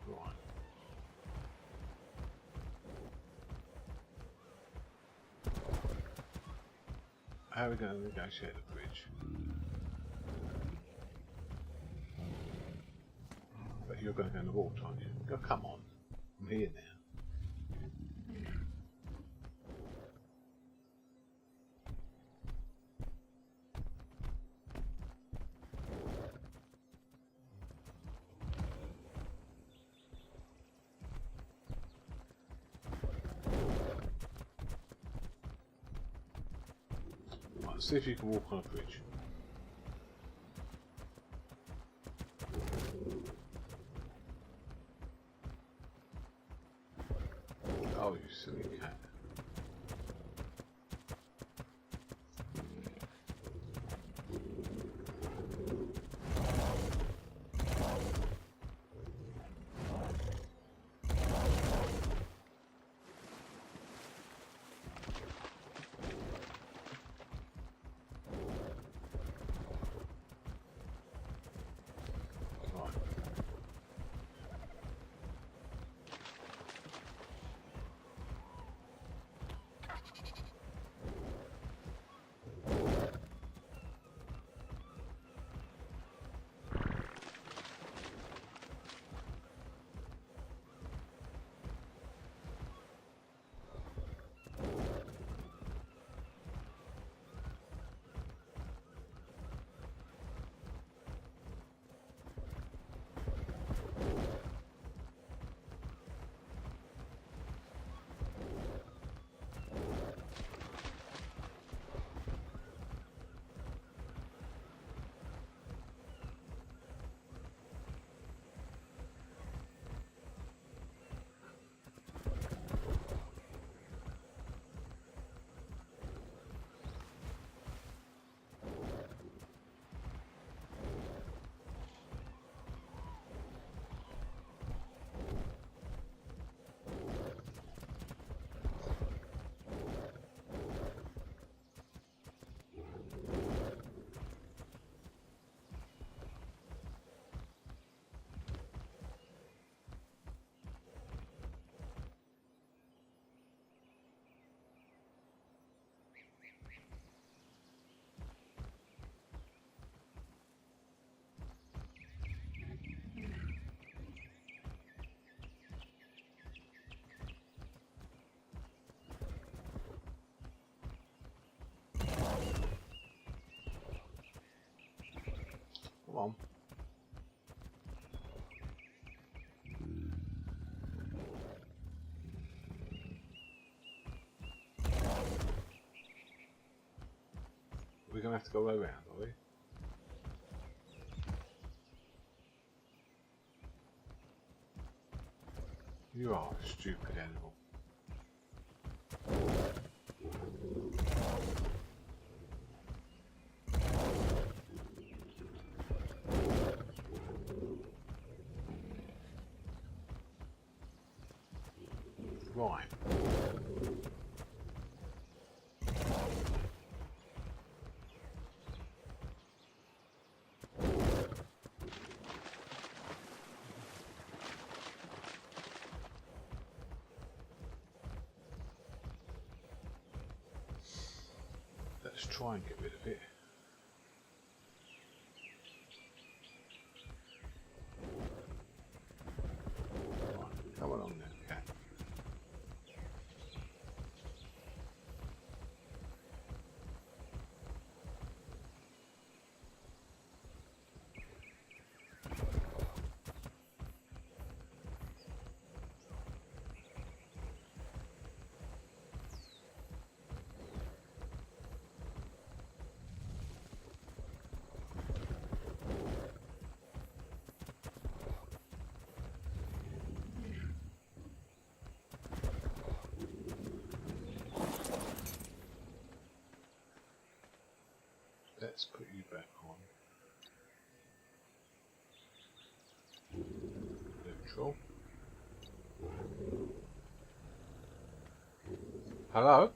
Right. How are we going to negotiate the bridge? But you're going to go in the water, aren't you? Go, come on. I'm here now. Right, see if you can walk on a bridge. Oh, you silly cat. Right. on. We're gonna have to go around, are we? You are a stupid animal. Right. Let's try and get rid of it. Right, come along then, cat. Let's put you back on neutral. Hello?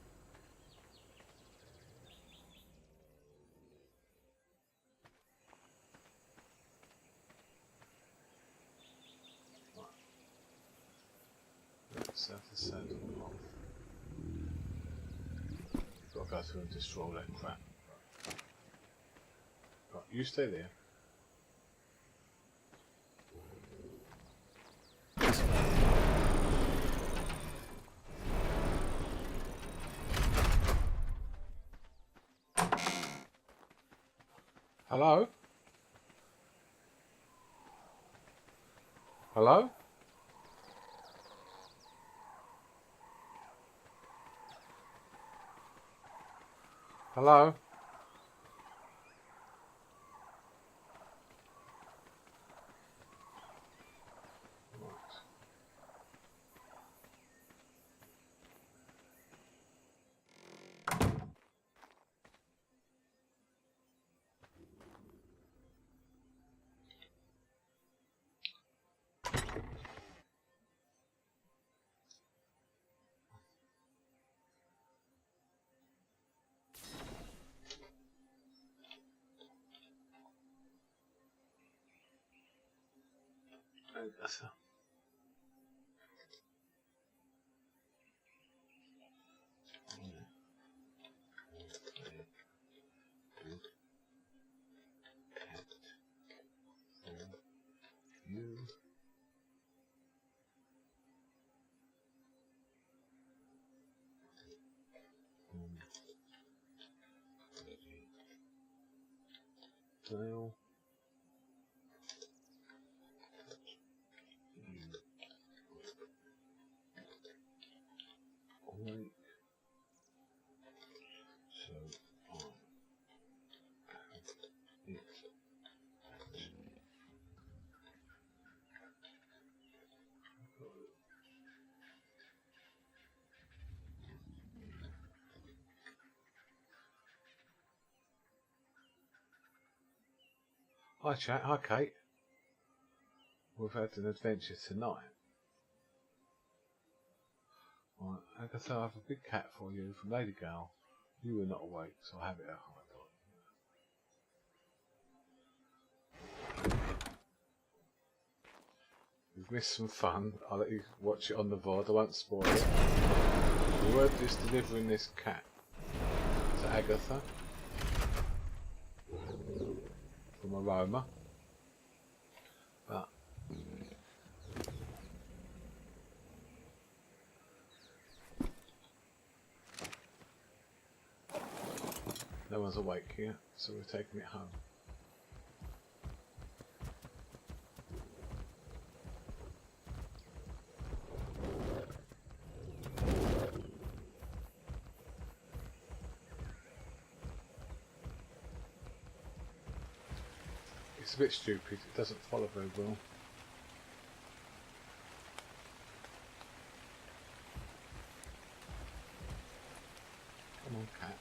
Right. Let's have the saddle off. Got to go through and destroy all that crap. Right, you stay there. Hello? Hello? Hello? Agatha. You. Tail. Awake. So it. Hi chat, hi Kate. We've had an adventure tonight. Right, Agatha, I have a big cat for you from Lady Gal. You were not awake, so I have it at home. You've missed some fun. I'll let you watch it on the VOD, I won't spoil it. We were just delivering this cat to Agatha from Aroma. But no one's awake here, so we're taking it home. It's a bit stupid. It doesn't follow very well. Come on, cat.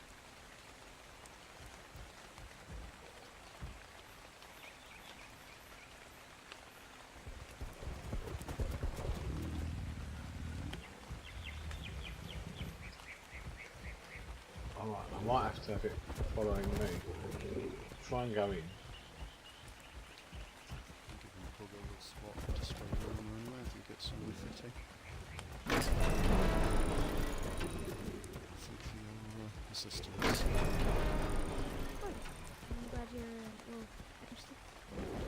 Alright, I might have to have it following me. Try and go in. Probably a little spot to spray around anyway. I think it's really fitting. Thank you for your assistance. I'm glad you're well interested.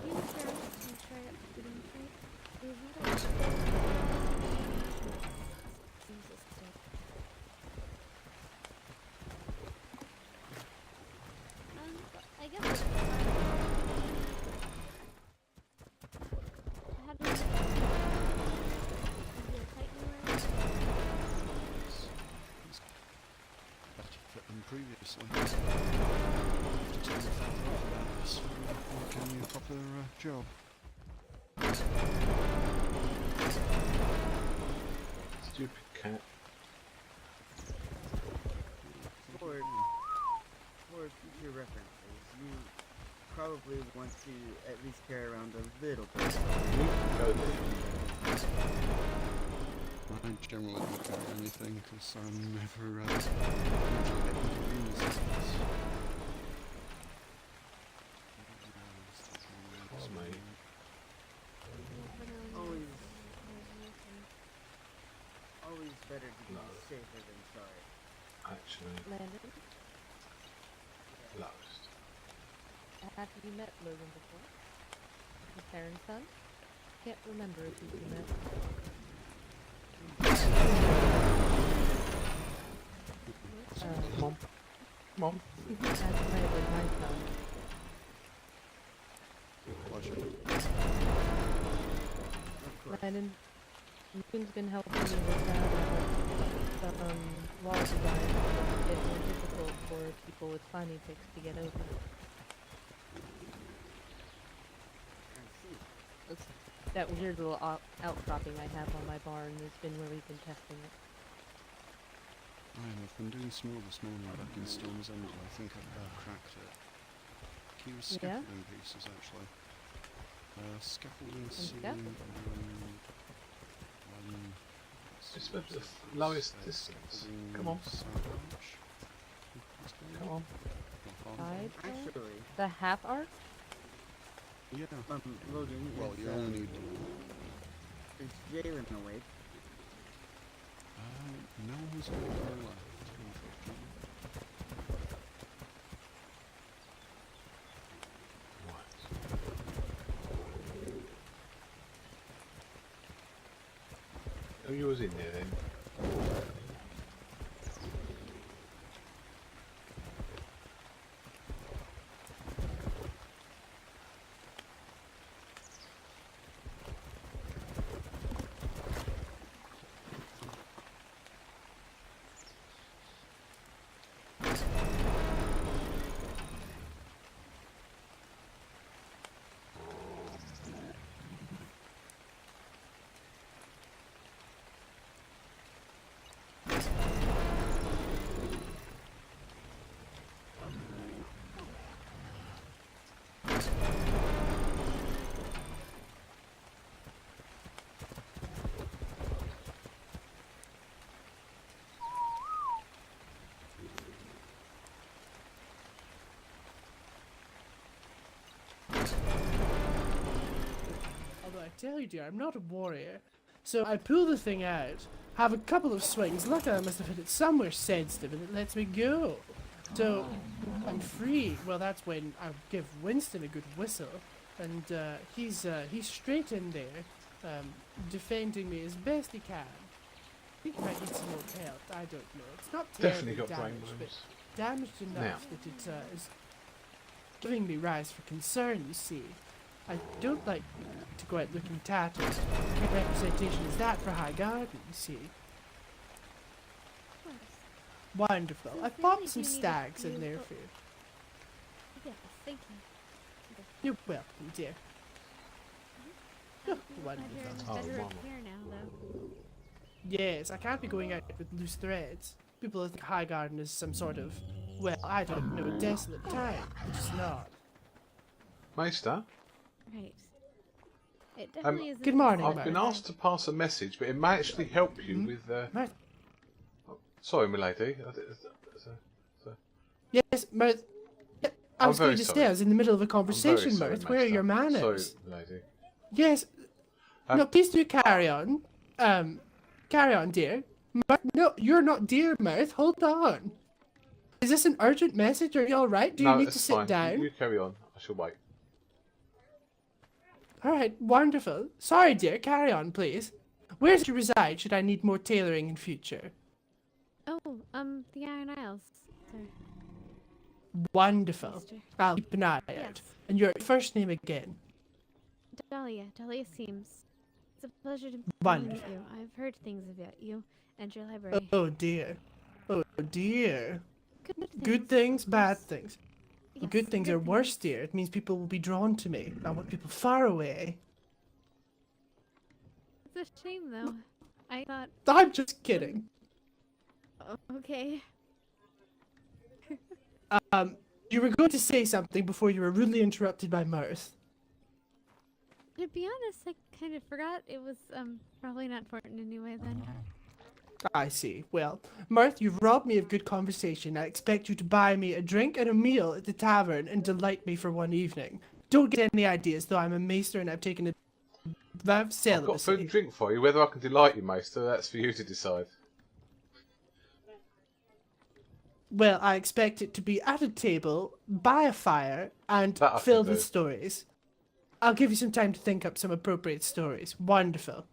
You can try it with me. Is that Jesus stick? I guess it's how do you tighten around? Better fit than previously. Have to tell the father off about this for giving me a proper job. Stupid cat. For future references, you probably want to at least carry around a little bit. You can go there. I generally don't carry anything because I'm never usually getting inconveniences. Oh, mate. Always better to be No. safer than sorry. Actually, Landon, lost. have you met Logan before? His parents' son? Can't remember if you met. Mom. Mom. That might have been my son. Pleasure. Landon, Logan's been helping me with that wall design. It's a bit more difficult for people with spiny ticks to get over. That weird little outcropping I have on my barn has been where we've been testing it. I've been doing some more this morning back in Storm's End, and I think I've cracked it. Key was scaffolding pieces, actually. Scaffolding ceiling, Just with the lowest distance. Come on. Come on. Side arc? Actually, The half arc? Yeah. Logan, Well, you only need. is Jalen awake? No one's got her left, unfortunately. Oh, you was in there then. Although I tell you, dear, I'm not a warrior. So I pull the thing out, have a couple of swings. Luckily, I must have hit it somewhere sensitive, and it lets me go. So I'm free. Well, that's when I give Winston a good whistle, and he's straight in there, defending me as best he can. I think I might need some more help. I don't know. It's not terribly Definitely got brain damaged, but wounds. damaged enough that it is giving me rise for concern. You see, I don't like to go out looking tattered. What representation is that for High Garden? You see. Wonderful. So I've then popped if some you need a stags in few- there oh. for you. Yes, thank you. You're welcome, dear. Oh, wonderful. Oh, Better up mama. here now, though. Yes, I can't be going out with loose threads. People think High Garden is some sort of, well, I don't know, desolate town. It's not. Maester, Right. It definitely is. good morning, I've been asked to pass a message, but it may actually help you with... Mirth. Oh, sorry, milady. Yes, Mirth. I I'm was going very to sorry. say, I was in the middle of a conversation, sorry, Mirth. Where are Maester. your manners? Sorry, lady. Yes. No, please do carry on. Carry on, dear. No, you're not dear, Mirth. Hold on. Is this an urgent message? Are you all right? Do you No, need it's to sit fine. down? You carry on. I shall wait. All right, wonderful. Sorry, dear. Carry on, please. Where do you reside? Should I need more tailoring in future? Oh, the Iron Isles, sir. Wonderful. Mister. I'll keep an eye out. Yes. And your first name again? Dahlia seems. It's a pleasure to meet Wonderful. you. I've heard things about you and your library. Oh dear. Oh dear. Good Good things, of bad course. things. The Yes, good things are worse, dear. It means people will be drawn to me. I want people far away. It's a shame, though. I thought, I'm just kidding. oh, okay. You were going to say something before you were rudely interrupted by Mirth. To be honest, I kind of forgot. It was, probably not important anyway then. I see. Well, Mirth, you've robbed me of good conversation. I expect you to buy me a drink and a meal at the tavern and delight me for one evening. Don't get any ideas, though I'm a maester and I've taken a vow of I've got celibacy. food and drink for you. Whether I can delight you, Maester, that's for you to decide. Well, I expect it to be at a table, by a fire, and That I can filled do. with stories. I'll give you some time to think up some appropriate stories. Wonderful.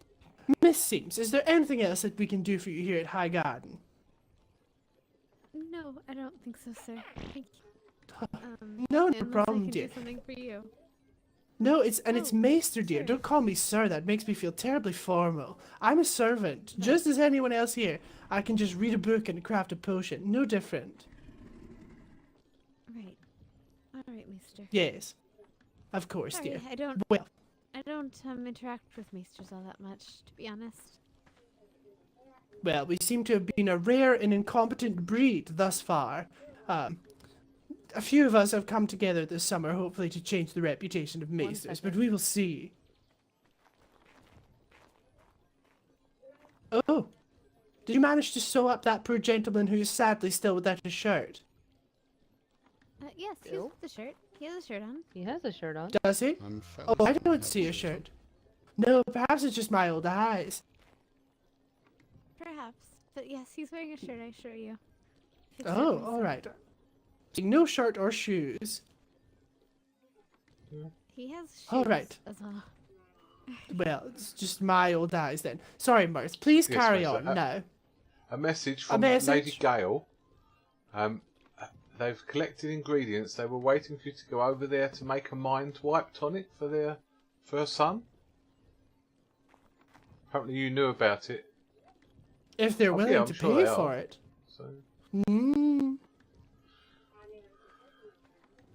Miss Seams, is there anything else that we can do for you here at High Garden? No, I don't think so, sir. Thank you. No Unless problem, I can dear. do something for you. No, it's Oh, Maester, dear. sure. Don't call me sir. That makes me feel terribly formal. I'm a servant, just as anyone else here. I can just read a book and craft a potion. No different. Right. Alright, Mister. Yes. Of course, Sorry, dear. I don't Well, interact with Maesters all that much, to be honest. well, we seem to have been a rare and incompetent breed thus far. A few of us have come together this summer, hopefully to change the reputation of Maesters, but we will see. Oh, did you manage to sew up that poor gentleman who is sadly still without a shirt? Yes, he's with the shirt. He has a shirt on. He has a shirt on. Does he? I'm Oh, fairly I don't see a shirt. No, perhaps it's just my old eyes. Perhaps. But yes, he's wearing a shirt, I assure you. If it's Oh, not all right. No shirt or shoes. He has shoes All right. as well. Well, it's just my old eyes then. Sorry, Mirth. Please Yes, carry Maester. on now. A message from message? Lady Gale. They've collected ingredients. They were waiting for you to go over there to make a mind wipe tonic for her son. Apparently you knew about it. If they're Oh, willing yeah, I'm to sure pay they for are. it. So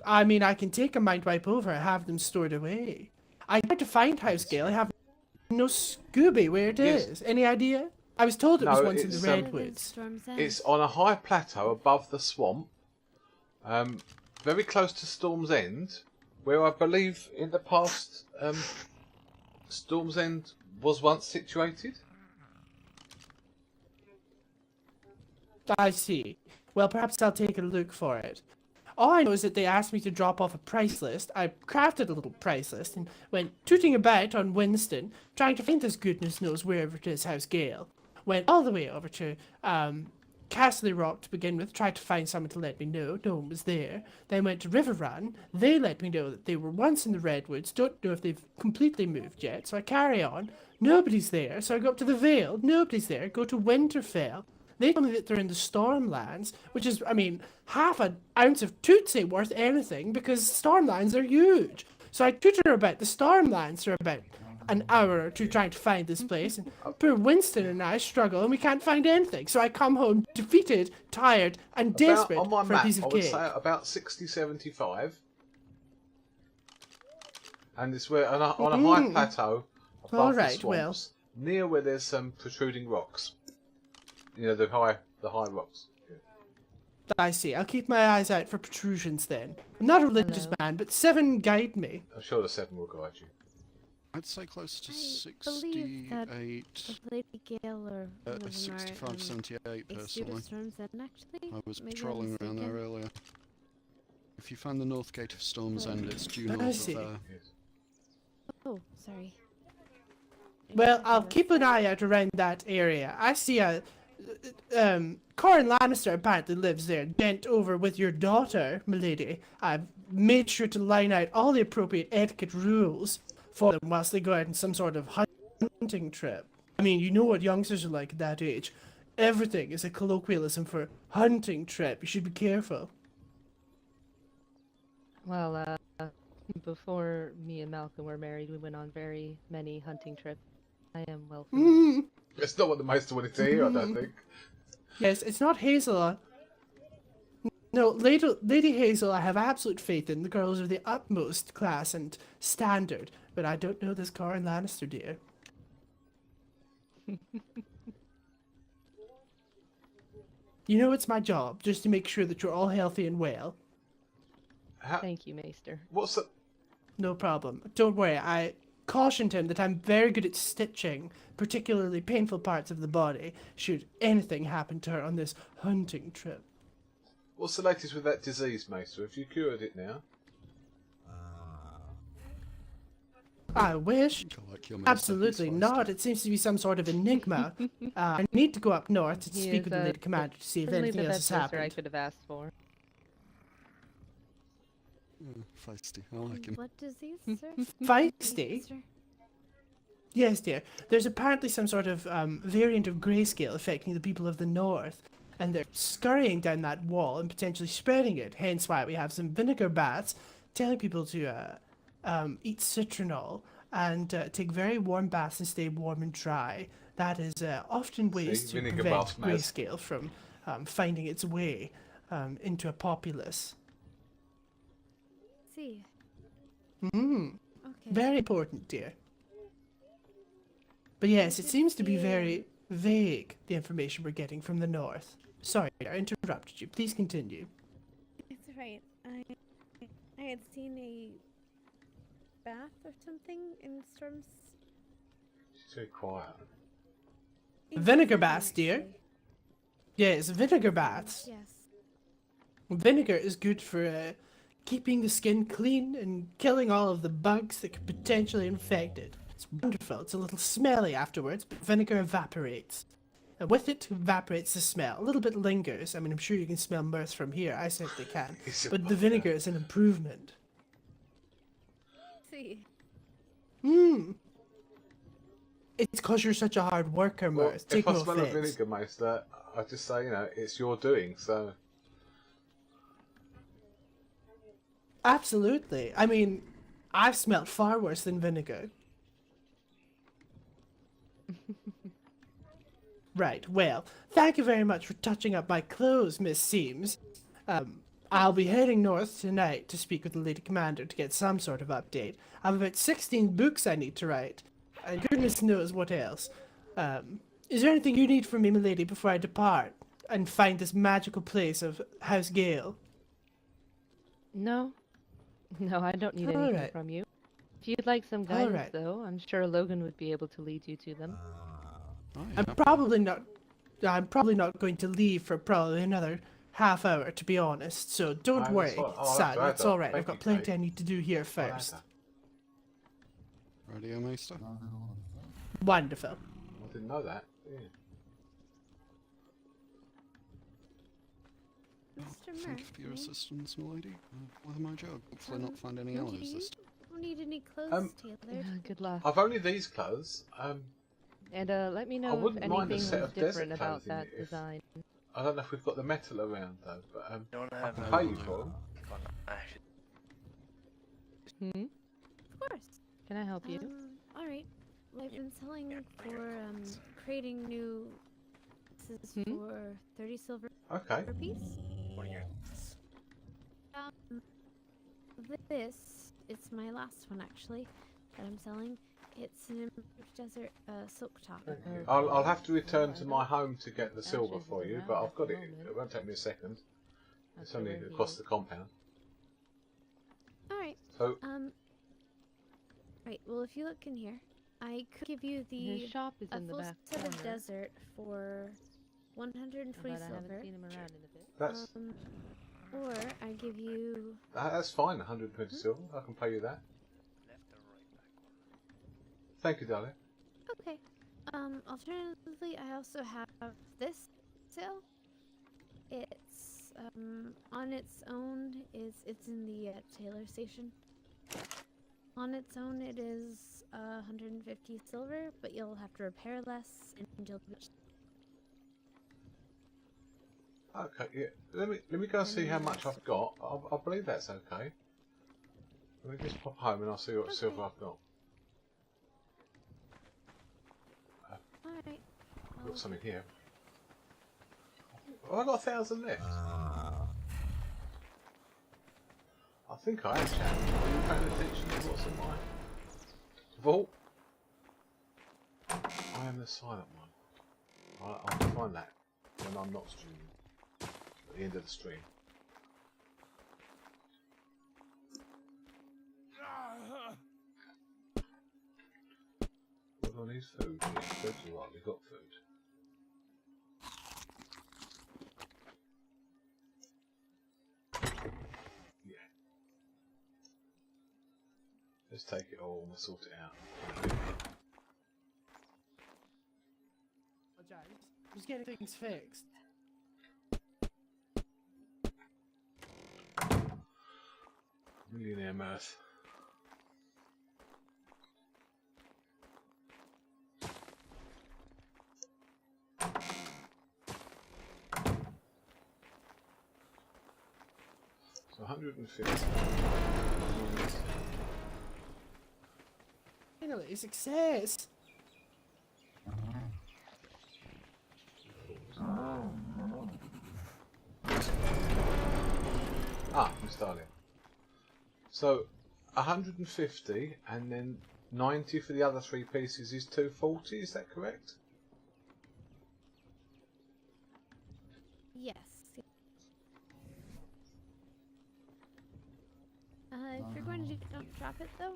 I mean, I can take a mind wipe over and have them stored away. I tried to find House Gale. I have no Scooby where it Yes. is. Any idea? I was told it was No, once in it's, the um, Redwoods. Storm's End. it's on a high plateau above the swamp, very close to Storm's End, where I believe in the past Storm's End was once situated. I see. Well, perhaps I'll take a look for it. All I know is that they asked me to drop off a price list. I crafted a little price list and went tooting about on Winston, trying to find this goodness knows wherever it is House Gale. Went all the way over to Castle Rock to begin with, tried to find someone to let me know. No one was there. Then went to River Run. They let me know that they were once in the Redwoods. Don't know if they've completely moved yet. So I carry on. Nobody's there. So I go up to the Vale. Nobody's there. Go to Winterfell. They told me that they're in the Stormlands, which is, I mean, half an ounce of Tootsie worth anything because Stormlands are huge. So I tutor about the Stormlands for about an hour or two trying to find this place, and poor Winston and I struggle and we can't find anything. So I come home defeated, tired, and desperate on my for a map, piece I of would cake. say about 60-75. and it's where on a high plateau above the Alright, well. swamps, near where there's some protruding rocks. You know, the high rocks. Yeah. I see. I'll keep my eyes out for protrusions then. I'm not a religious man, but 7 guide me. I'm sure the 7 will guide you. I'd say close to believe that 68. Lady Gale or one of them 65, are, 78 personally. Storms End, actually. I was Maybe I'm patrolling around there mistaken. earlier. If you find the north gate of Storm's End, it's due I north see. of there. Oh, sorry. Well, I'll keep an eye out around that area. I see a... Corin Lannister apparently lives there, bent over with your daughter, milady. I've made sure to line out all the appropriate etiquette rules for them whilst they go out on some sort of hunting trip. I mean, you know what youngsters are like at that age. Everything is a colloquialism for hunting trip. You should be careful. Well, before me and Malcolm were married, we went on very many hunting trips. I am well familiar. It's not what the Maester wanted to hear, I don't think. Yes, it's not Hazel. No, Lady Hazel, I have absolute faith in. The girls are the utmost class and standard, but I don't know this Corin Lannister, dear. You know, it's my job just to make sure that you're all healthy and well. Thank you, Maester. What's the... No problem. Don't worry, I cautioned him that I'm very good at stitching particularly painful parts of the body should anything happen to her on this hunting trip. What's the latest with that disease, Maester? Have you cured it now? I wish. Like your master, Absolutely he's not. It seems to be some sort of enigma. I need to go up north to He speak is, with the Lady Commander to see if certainly anything the else best has answer I happened. could have asked for. Feisty, I like him. What disease, sir? Feisty? Mister? Yes, dear. There's apparently some sort of variant of grayscale affecting the people of the north, and they're scurrying down that wall and potentially spreading it. Hence why we have some vinegar baths, telling people to eat citronal and take very warm baths and stay warm and dry. That is often ways to vinegar prevent bath, mate. grayscale from finding its way into a populace. See. Mm. Okay. Very important, dear. But yes, it seems to be Yeah. very vague, the information we're getting from the north. Sorry, I interrupted you. Please continue. It's right. I had seen a bath or something in Storm's. She's very quiet. Vinegar baths, dear. Yes, vinegar baths. Yes. Vinegar is good for keeping the skin clean and killing all of the bugs that could potentially infect it. It's wonderful. It's a little smelly afterwards, but vinegar evaporates. And with it evaporates the smell. A little bit lingers. I mean, I'm sure you can smell Mirth from here. I certainly can. But the vinegar is an improvement. See. Hmm. It's because you're such a hard worker, Well, Mirth. Take if I no smell a offense. vinegar, Maester, I just say, you know, it's your doing, so... Absolutely. I mean, I've smelt far worse than vinegar. Right, well, thank you very much for touching up my clothes, Miss Seams. I'll be heading north tonight to speak with the Lady Commander to get some sort of update. I have about 16 books I need to write, and goodness knows what else. Is there anything you need from me, milady, before I depart and find this magical place of House Gale? No. No, I don't need anything Alright. from you. If you'd like some guidance, Alright. though, I'm sure Logan would be able to lead you to them. I'm probably not going to leave for probably another half hour, to be honest. So don't That's worry, fine. Oh, son. that's It's right, all right. thank I've got you, plenty Kate. I need to do here first. Radio Maester? Wonderful. I didn't know that. Yeah. Mr. Thank you Mirth, for your may- assistance, milady. With my job. Hopefully not find any don't allies you this don't need any clothes tailored. Good luck. I've only these clothes. And let me I know if wouldn't mind a anything set was of desert different about clothes in that it if- design. I don't know if we've got the metal around though, but Don't I have can a- pay you for them. Hmm? Of course. Can I help you? All right. Well, I've been selling for creating new pieces for 30 silver Okay. per piece. What are your... This it's my last one actually that I'm selling. It's an improved desert silk top. Thank you. I'll have to return to my home to get the silver for you, but I've got it. It won't take me a second. It's only across the compound. All right. So. Right. Well, if you look in here, I could give you His shop is in the full back set of corner. desert for 140 But I silver. haven't seen him around in a bit. That's. Or I give you. That's fine. 120 silver. I can pay you that. Thank you, darling. Okay. Alternatively, I also have this sale. It's on its own it's in the tailor station. On its own, it is 150 silver, but you'll have to repair less, and you'll. Okay, yeah. Let me go and see how much I've got. I believe that's okay. Let me just pop home and I'll see what silver I've got. Alright. I've got something here. Oh, I've got 1,000 left. I think I have, chat. Are you paying attention to what's in my vault? I am the silent one. I'll find that when I'm not streaming. At the end of the stream. What do I need? Food. Yeah, food's alright, we've got food. Yeah. Let's take it all and we'll sort it out. Just getting things fixed. Millionaire Mirth. So 150. Finally, success! Ah, Miss Dahlia. So 150 and then 90 for the other 3 pieces is 240, is that correct? Yes. If you're going to don't drop it though,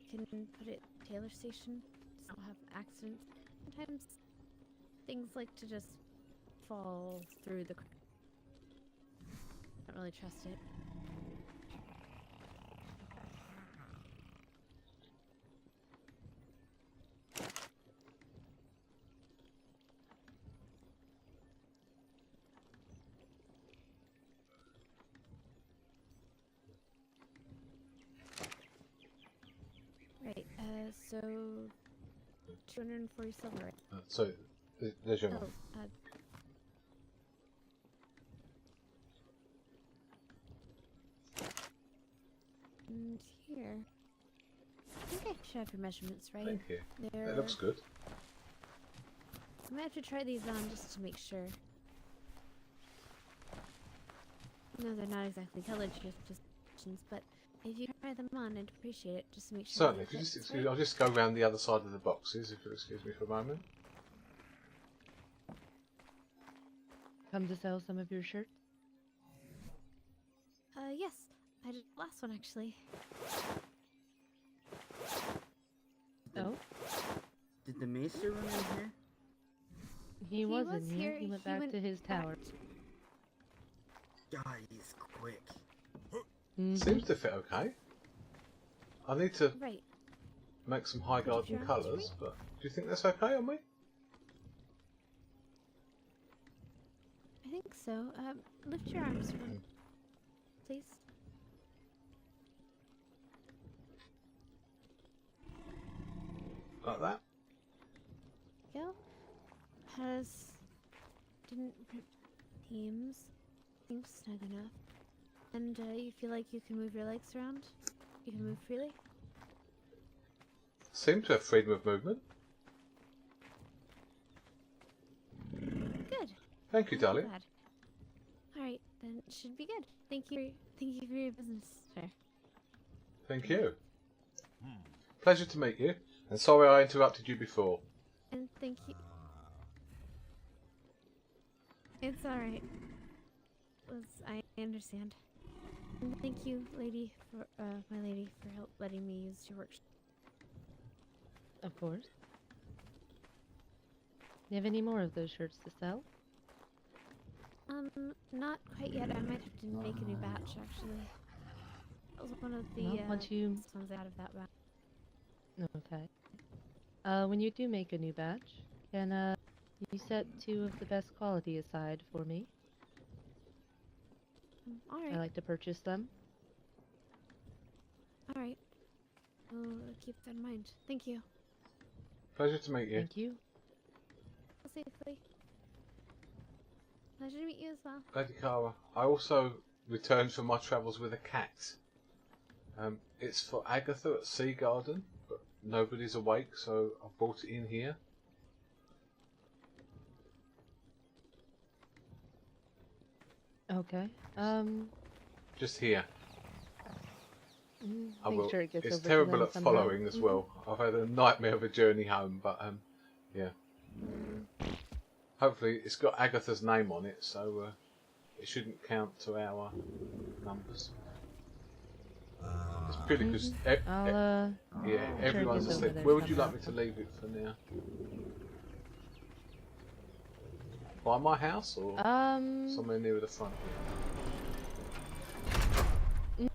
can put it tailor station. So don't have accidents. Sometimes things like to just fall through the. Don't really trust it. Right, so 240 silver, right? So there's your Oh, and here. I think I should have your measurements right. Thank you. They're... That looks good. I'm gonna have to try these on just to make sure. No, they're not exactly colored shifts, but if you try them on, I'd appreciate it just to make sure. Certainly. If you just excuse, I'll just go around the other side of the boxes. If you'll excuse me for a moment. Come to sell some of your shirts? Yes. I did the last one actually. Oh? Did the maester run in here? He was was in here. here, He went he back went to his tower. God, he's quick. Seems to fit okay. I need to Right. make some high garden you colours, but do you think that's okay on me? I think so. Lift your arms, please. Like that? Go. Didn't rip teams. Seems snug enough. And you feel like you can move your legs around? You can move freely? Seem to have freedom of movement. Good. Thank you, darling. Alright, then it should be good. Thank you for your business, sir. Thank you. Pleasure to meet you. And sorry I interrupted you before. And thank you. It's alright. I understand. And thank you, lady, for my lady, for letting me use your workshop. Of course. You have any more of those shirts to sell? Not quite yet. I might have to make a new batch, actually. That was one of the Well, once you... ones out of that batch. Okay. When you do make a new batch, can you set 2 of the best quality aside for me? Alright. I like to purchase them. Alright. I'll keep that in mind. Thank you. Pleasure to meet you. Thank you. Go safely. Pleasure to meet you as well. Lady Cara, I also returned from my travels with a cat. It's for Agatha at Sea Garden, but nobody's awake, so I brought it in here. Okay. Just here. I Make will. sure it gets It's over to terrible them at somehow. following as well. I've had a nightmare of a journey home, but yeah. Hopefully it's got Agatha's name on it, so it shouldn't count to our numbers. It's purely because I'll yeah, everyone's gets over asleep. there Where would you somehow. like me to leave it for now? By my house or somewhere near the front?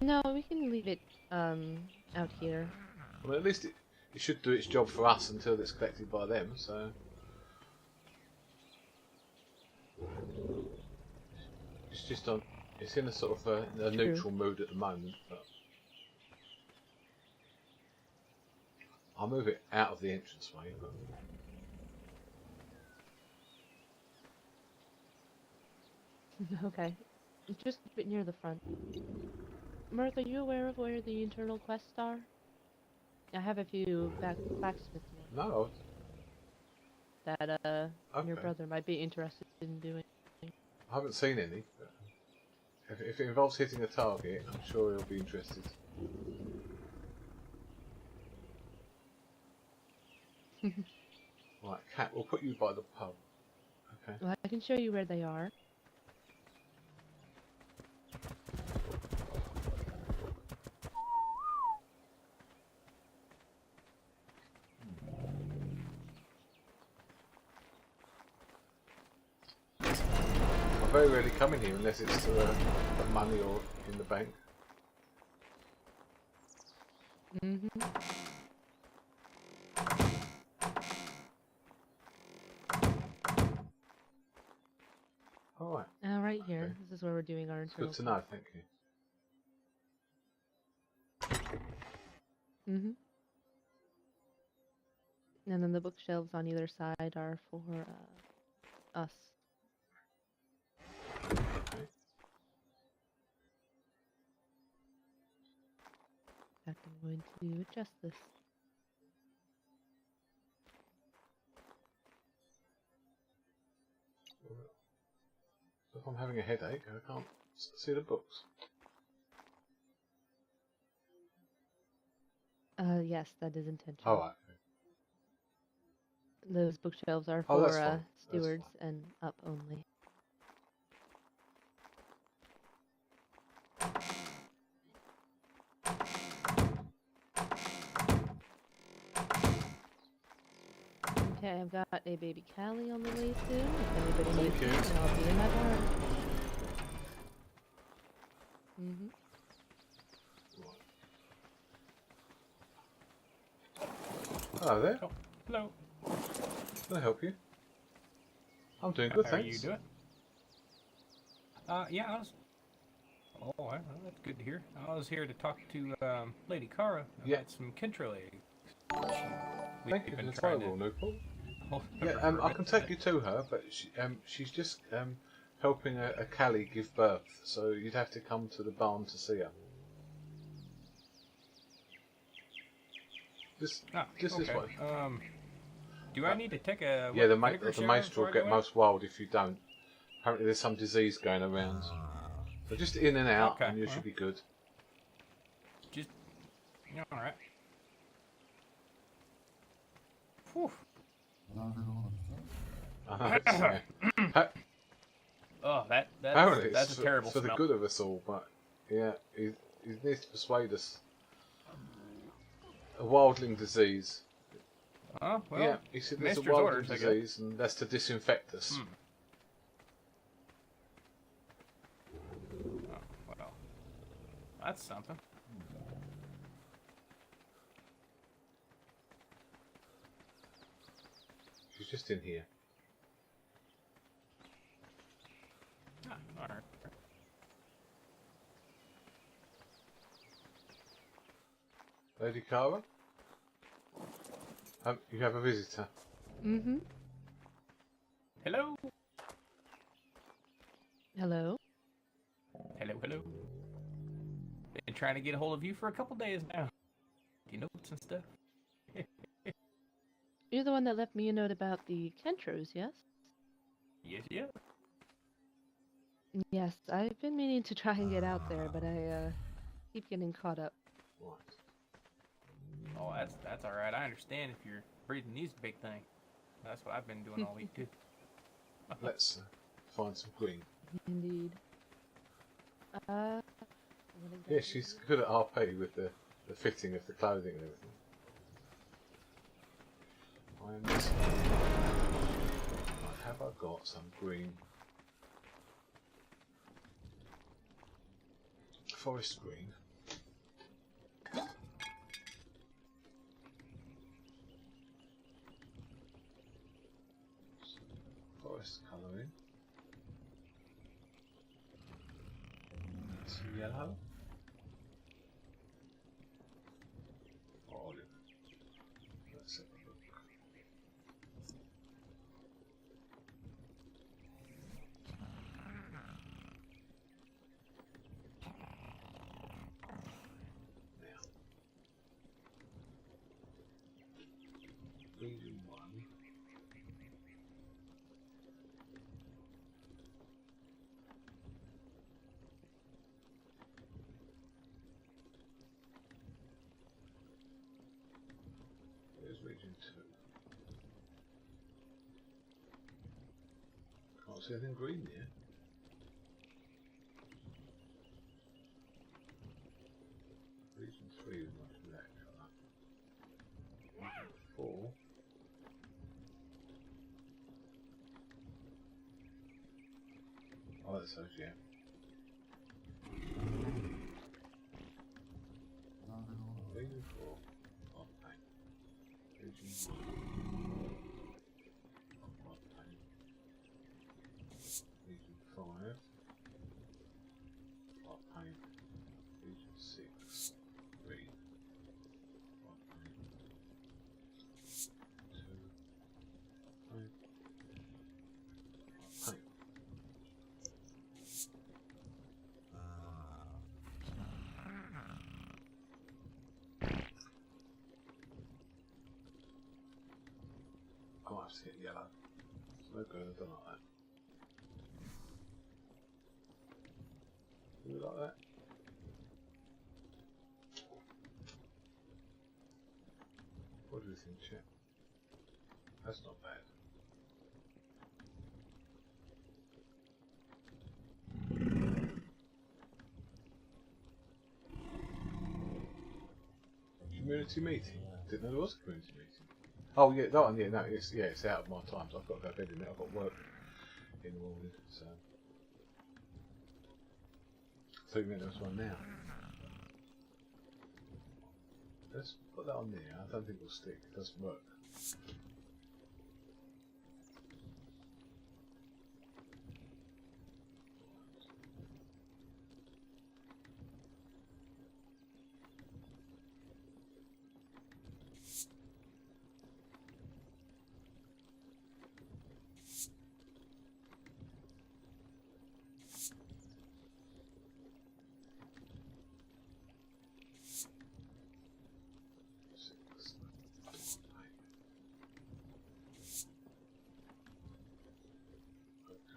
No, we can leave it out here. I mean, at least it should do its job for us until it's collected by them. So it's just on. It's in a sort of a neutral mood at the moment. But I'll move it out of the entranceway. But Okay. Just a bit near the front. Mirth, are you aware of where the internal quests are? I have a few blacksmith ones no, that your Okay. brother might be interested in doing. I haven't seen any. But if it involves hitting a target, I'm sure he'll be interested. Right, Cat, we'll put you by the pub. Okay. Well, I can show you where they are. I very rarely come in here unless it's the money or in the bank. Alright. Right here. Okay. This is where we're doing our It's internal. good to know, thank you. And then the bookshelves on either side are for us. Okay. In fact, I'm going to adjust this. So if I'm having a headache, I can't see the books. Yes, that is intentional. Alright. Those bookshelves are Oh, for that's fine. That's stewards and up only. Okay, I've got a baby Callie on the way soon. If anybody needs Thank me, you. then I'll be in my barn. Hello there. Oh, hello. Can I help you? I'm doing good, How are thanks. you doing? Yeah, I was. Oh, well, that's good to hear. I was here to talk to Lady Cara about some Kentril eggs. Thank you for the fireball, Newport. Yeah, I can take you to her, but she's just helping a Callie give birth, so you'd have to come to the barn to see her. Just this okay. way. Do I need to take a Yeah, the vinegar shower maester will before I get go in? most wild if you don't. Apparently there's some disease going around. So just in and out, Okay, and you well. should be good. All right. Whew. Oh, that's a terrible for the smell. good of us all, but yeah, he needs to persuade us. A wildling disease. Oh, well, yeah, he said there's a Maester's wildling orders, I guess. disease, and that's to disinfect us. Oh, well, that's something. She's just in here. Ah, all right. Lady Cara? You have a visitor. Mm-hmm. Hello? Hello? Hello, hello. Been trying to get a hold of you for a couple days now. Do you notes and stuff? You're the one that left me a note about the Kentros, yes? Yes, yeah. Yes, I've been meaning to try and get out there, but I keep getting caught up. Right. Oh, that's all right. I understand if you're breathing these big thing. That's what I've been doing all week too. Let's find some green. Indeed. What Yeah, exactly? she's good at RP with the fitting of the clothing and everything. Have I got some green? Forest green. Forest colouring. Some yellow. Olive. Let's have a look. Green one. There's region 2. Can't see anything green yet. Region 3 is much black colour. Region 4. Oh, that's those, yeah. Region 4. Oh, paint. Region 1. Oh, paint. Region 5. Oh, paint. Region 6. Green. Oh, paint. 2. Paint. Oh, paint. Oh, I have to hit yellow. It's no good, I don't like that. You like that? What do you think, chap? That's not bad. Community meeting? Didn't know there was a community meeting. Oh yeah, that one. Yeah, no, it's out of my times. I've got to go to bed in it. I've got work in the morning, so. So you meant there was one now. Let's put that on there. I don't think it'll stick. It doesn't work.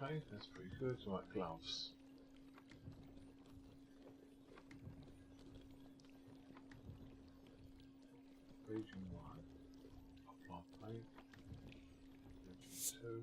Okay, that's pretty good. Right, gloves. 2.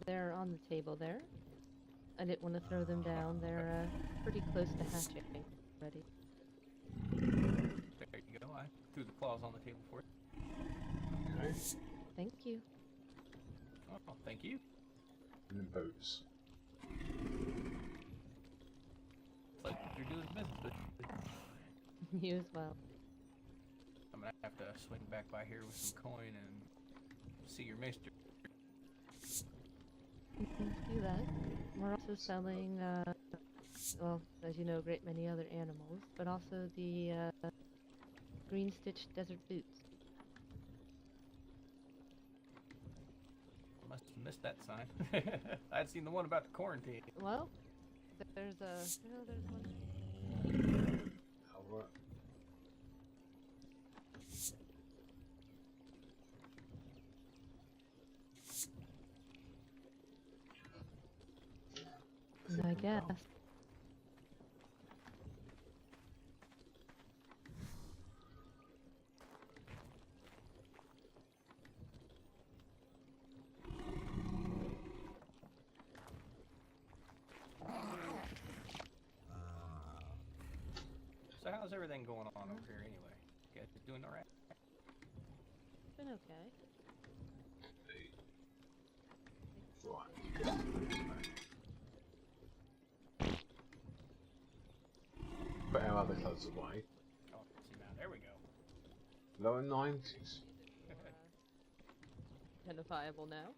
They're on the table there. I didn't want to throw them down. They're pretty close to hatching already. There you go. I threw the claws on the table for you. Okay. Thank you. Oh, thank you. And then boots. Like you're doing business, but You as well. I'm gonna have to swing back by here with some coin and see your maester. You can do that. We're also selling, well, as you know, a great many other animals, but also the green stitched desert boots. Must have missed that sign. I'd seen the one about the quarantine. Well, there's a, no, there's one. Alright. I guess. So how's everything going on over here anyway? You guys doing alright? It's been okay. Right. Put our other clothes away. Oh, see now, there we go. Lower 90s. Identifiable now.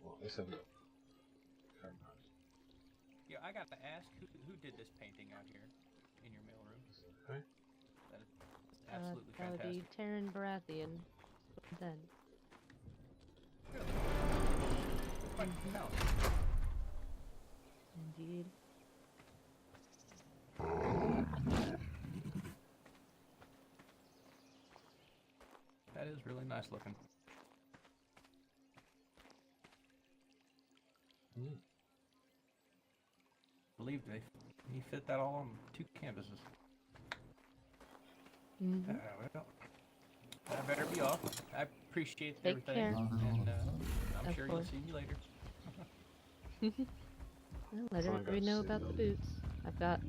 Right, let's have a look. Yeah, I got to ask, who did this painting out here in your mailroom? Okay. That is absolutely That would fantastic. be Taryn Baratheon. Then. Really? Quite talented. Indeed. That is really nice looking. Mm. Believe he fit that all on 2 canvases. Mm-hmm. Well, I better be off. I appreciate Take everything, care. and I'm Of sure course. you'll see me later. Well, let Try and everybody go know see about the them. boots. I've got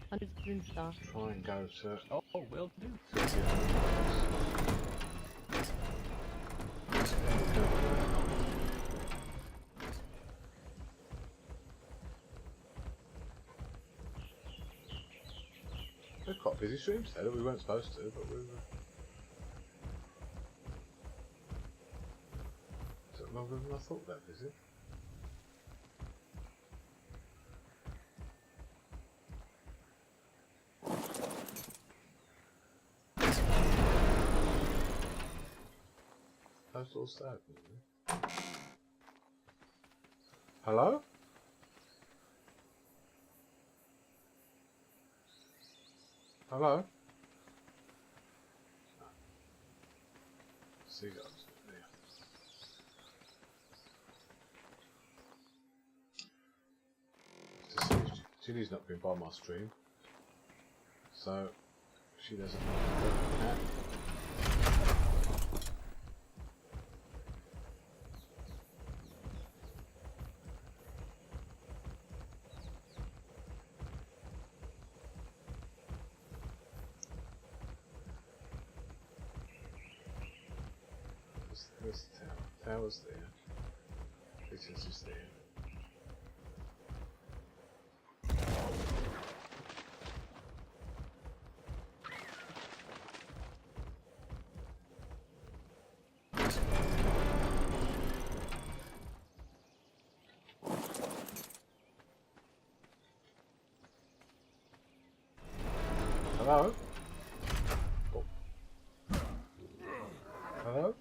hundreds in stock. Try and go to. Oh, will do. We're quite busy streams today. We weren't supposed to, but we were. Took longer than I thought that busy. How's all sad? Hello? Hello? Seagulls. Yeah. Ginny's not been by my stream, so she doesn't know. Where's the tower? Tower's there. Richard's just there. Hello? Oh. Hello?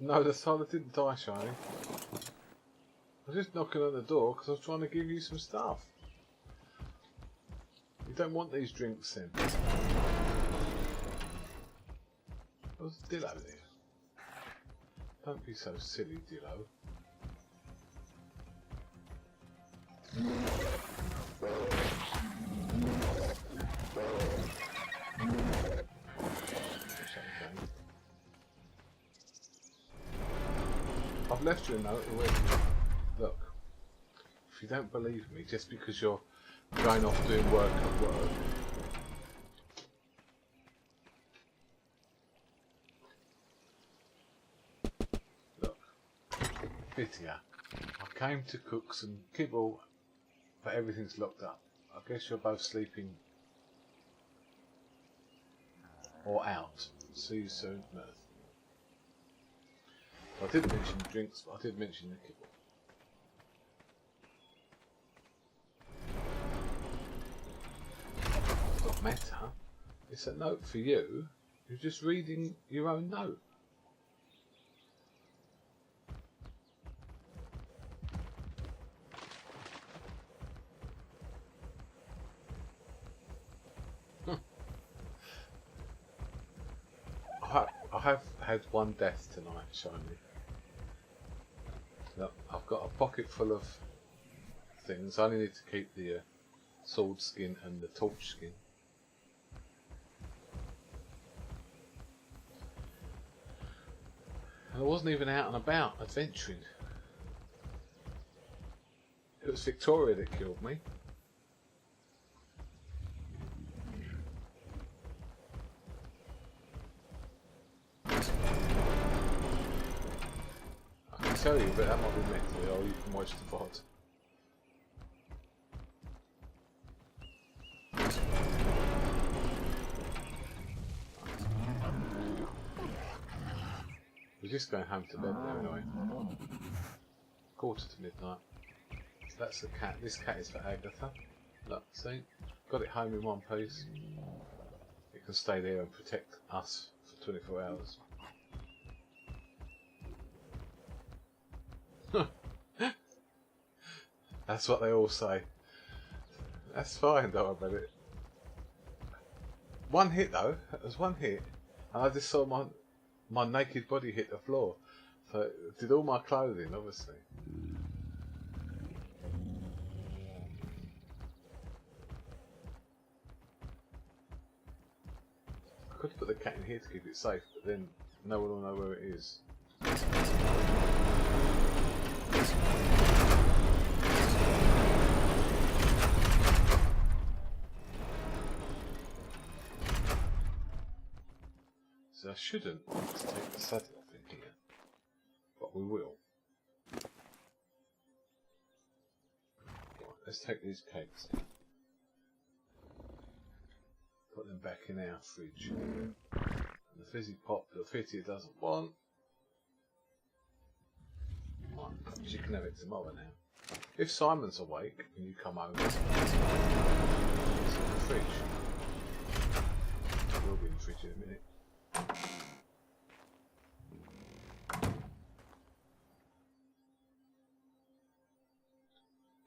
No, the Tyler didn't die, Shiny. I was just knocking on the door because I was trying to give you some stuff. You don't want these drinks then. What's Dillo there? Don't be so silly, Dillo. I've left you a note already. Look, if you don't believe me, just because you're going off doing work at work, look, Vitya, I came to cook some kibble, but everything's locked up. I guess you're both sleeping or out. See you soon, Mirth. I didn't mention drinks, but I did mention the kibble. It's not matter. It's a note for you. You're just reading your own note. I have had one death tonight, Shiny. Look, I've got a pocket full of things. I only need to keep the sword skin and the torch skin. And I wasn't even out and about adventuring. It was Victoria that killed me. I can tell you, but that might be mentally, or you can watch the VOD. We're just going home to bed now anyway. 1:45. That's the cat. This cat is for Agatha. Look, see? Got it home in one piece. It can stay there and protect us for 24 hours. That's what they all say. That's fine, don't worry about it. One hit though, it was one hit, and I just saw my naked body hit the floor. So it did all my clothing, obviously. I could put the cat in here to keep it safe, but then no one will know where it is. So I shouldn't take the saddle off in here, but we will. Right, let's take these cakes in. Put them back in our fridge. And the fizzy pop that Fitty doesn't want. Right, she can have it tomorrow now. If Simon's awake when you come over, it's in the fridge. It will be in the fridge in a minute.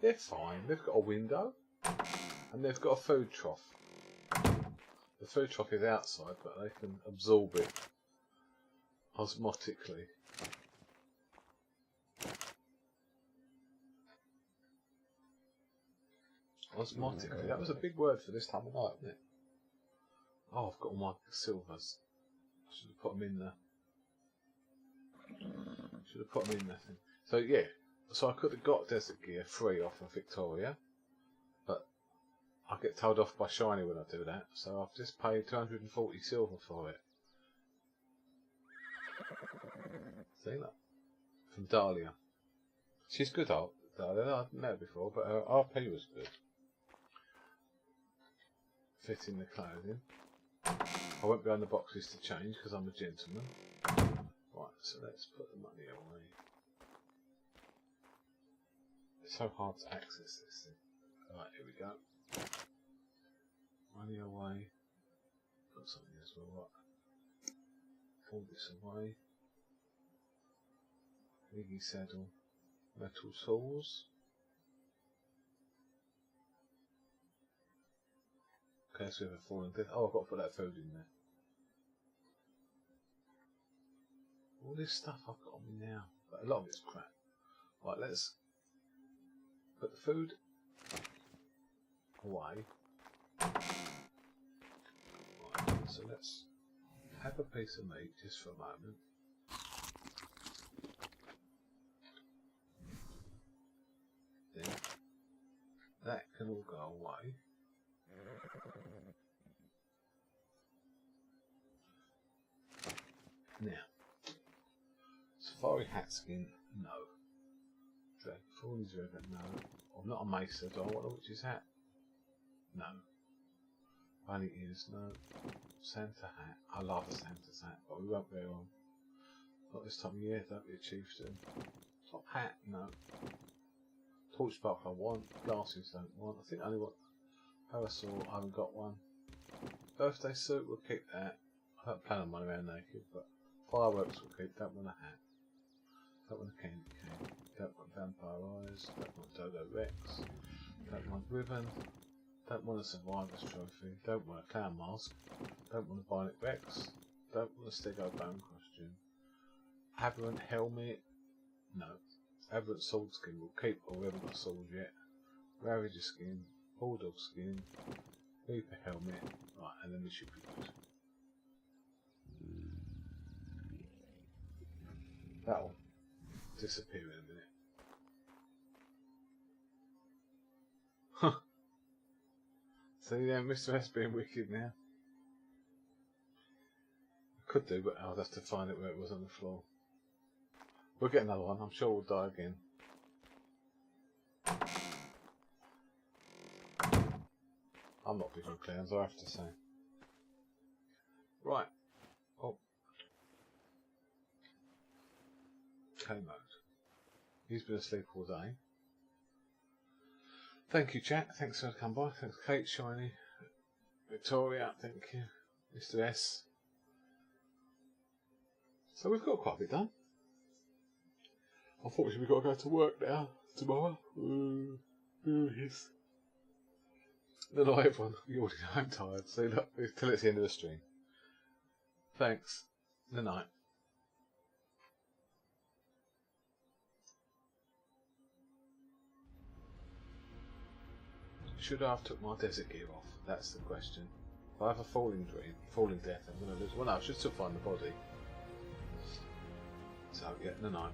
They're fine. They've got a window and they've got a food trough. The food trough is outside, but they can absorb it osmotically. Osmotically. That was a big word for this time of night, wasn't it? Oh, I've got all my silvers. I should have put them in there. Should have put them in there. So yeah. So I could have got desert gear free off of Victoria, but I get told off by Shiny when I do that, so I've just paid 240 silver for it. See that? From Dahlia. She's good, Dahlia. I've met her before, but her RP was good. Fitting the clothing. I won't be on the boxes to change because I'm a gentleman. Right, so let's put the money away. It's so hard to access this thing. Right, here we go. Money away. Put something as well. Right. Pull this away. Iggy saddle. Metal tools. Okay, so we have a falling death. Oh, I've got to put that food in there. All this stuff I've got on me now. But a lot of it's crap. Right, let's put the food away. Right, so let's have a piece of meat just for a moment. Then that can all go away. Now, safari hat skin, no. Drag Fawley's ribbon, no. I'm not a Mesa, do I want a witch's hat? No. Bunny ears, no. Santa hat, I love a Santa's hat, but we won't wear on. Not this time of year, don't be a chieftain. Top hat, no. Torch spark I want, glasses don't want. I think I only want parasol, I haven't got one. Birthday suit, we'll keep that. I don't plan on running around naked, but fireworks we'll keep. Don't want a hat. Don't want a candy cane. Don't want vampire eyes. Don't want Dodo Rex. Don't want ribbon. Don't want a survivor's trophy. Don't want a clown mask. Don't want a Bionic Rex. Don't want a Stego Bone costume. Aberrant helmet. No. Aberrant sword skin we'll keep, or we haven't got a sword yet. Ravager skin. Bulldog skin. Reaper helmet. Right, and then we should be good. That'll disappear in a minute. Huh. See there, Mr. S being wicked now. I could do, but I'll have to find it where it was on the floor. We'll get another one, I'm sure we'll die again. I'm not big on clowns, I have to say. Right. Oh. K-mode. He's been asleep all day. Thank you, chat. Thanks for coming by. Thanks, Kate, Shiny, Victoria. Thank you, Mr. S. So we've got quite a bit done. Unfortunately, we've got to go to work now tomorrow. Yes. Good night, everyone. You already know I'm tired. So look, till it's the end of the stream. Thanks. Good night. Should I have took my desert gear off? That's the question. If I have a falling death, I'm going to lose. Well, no, I should still find the body. So, yeah, no, no.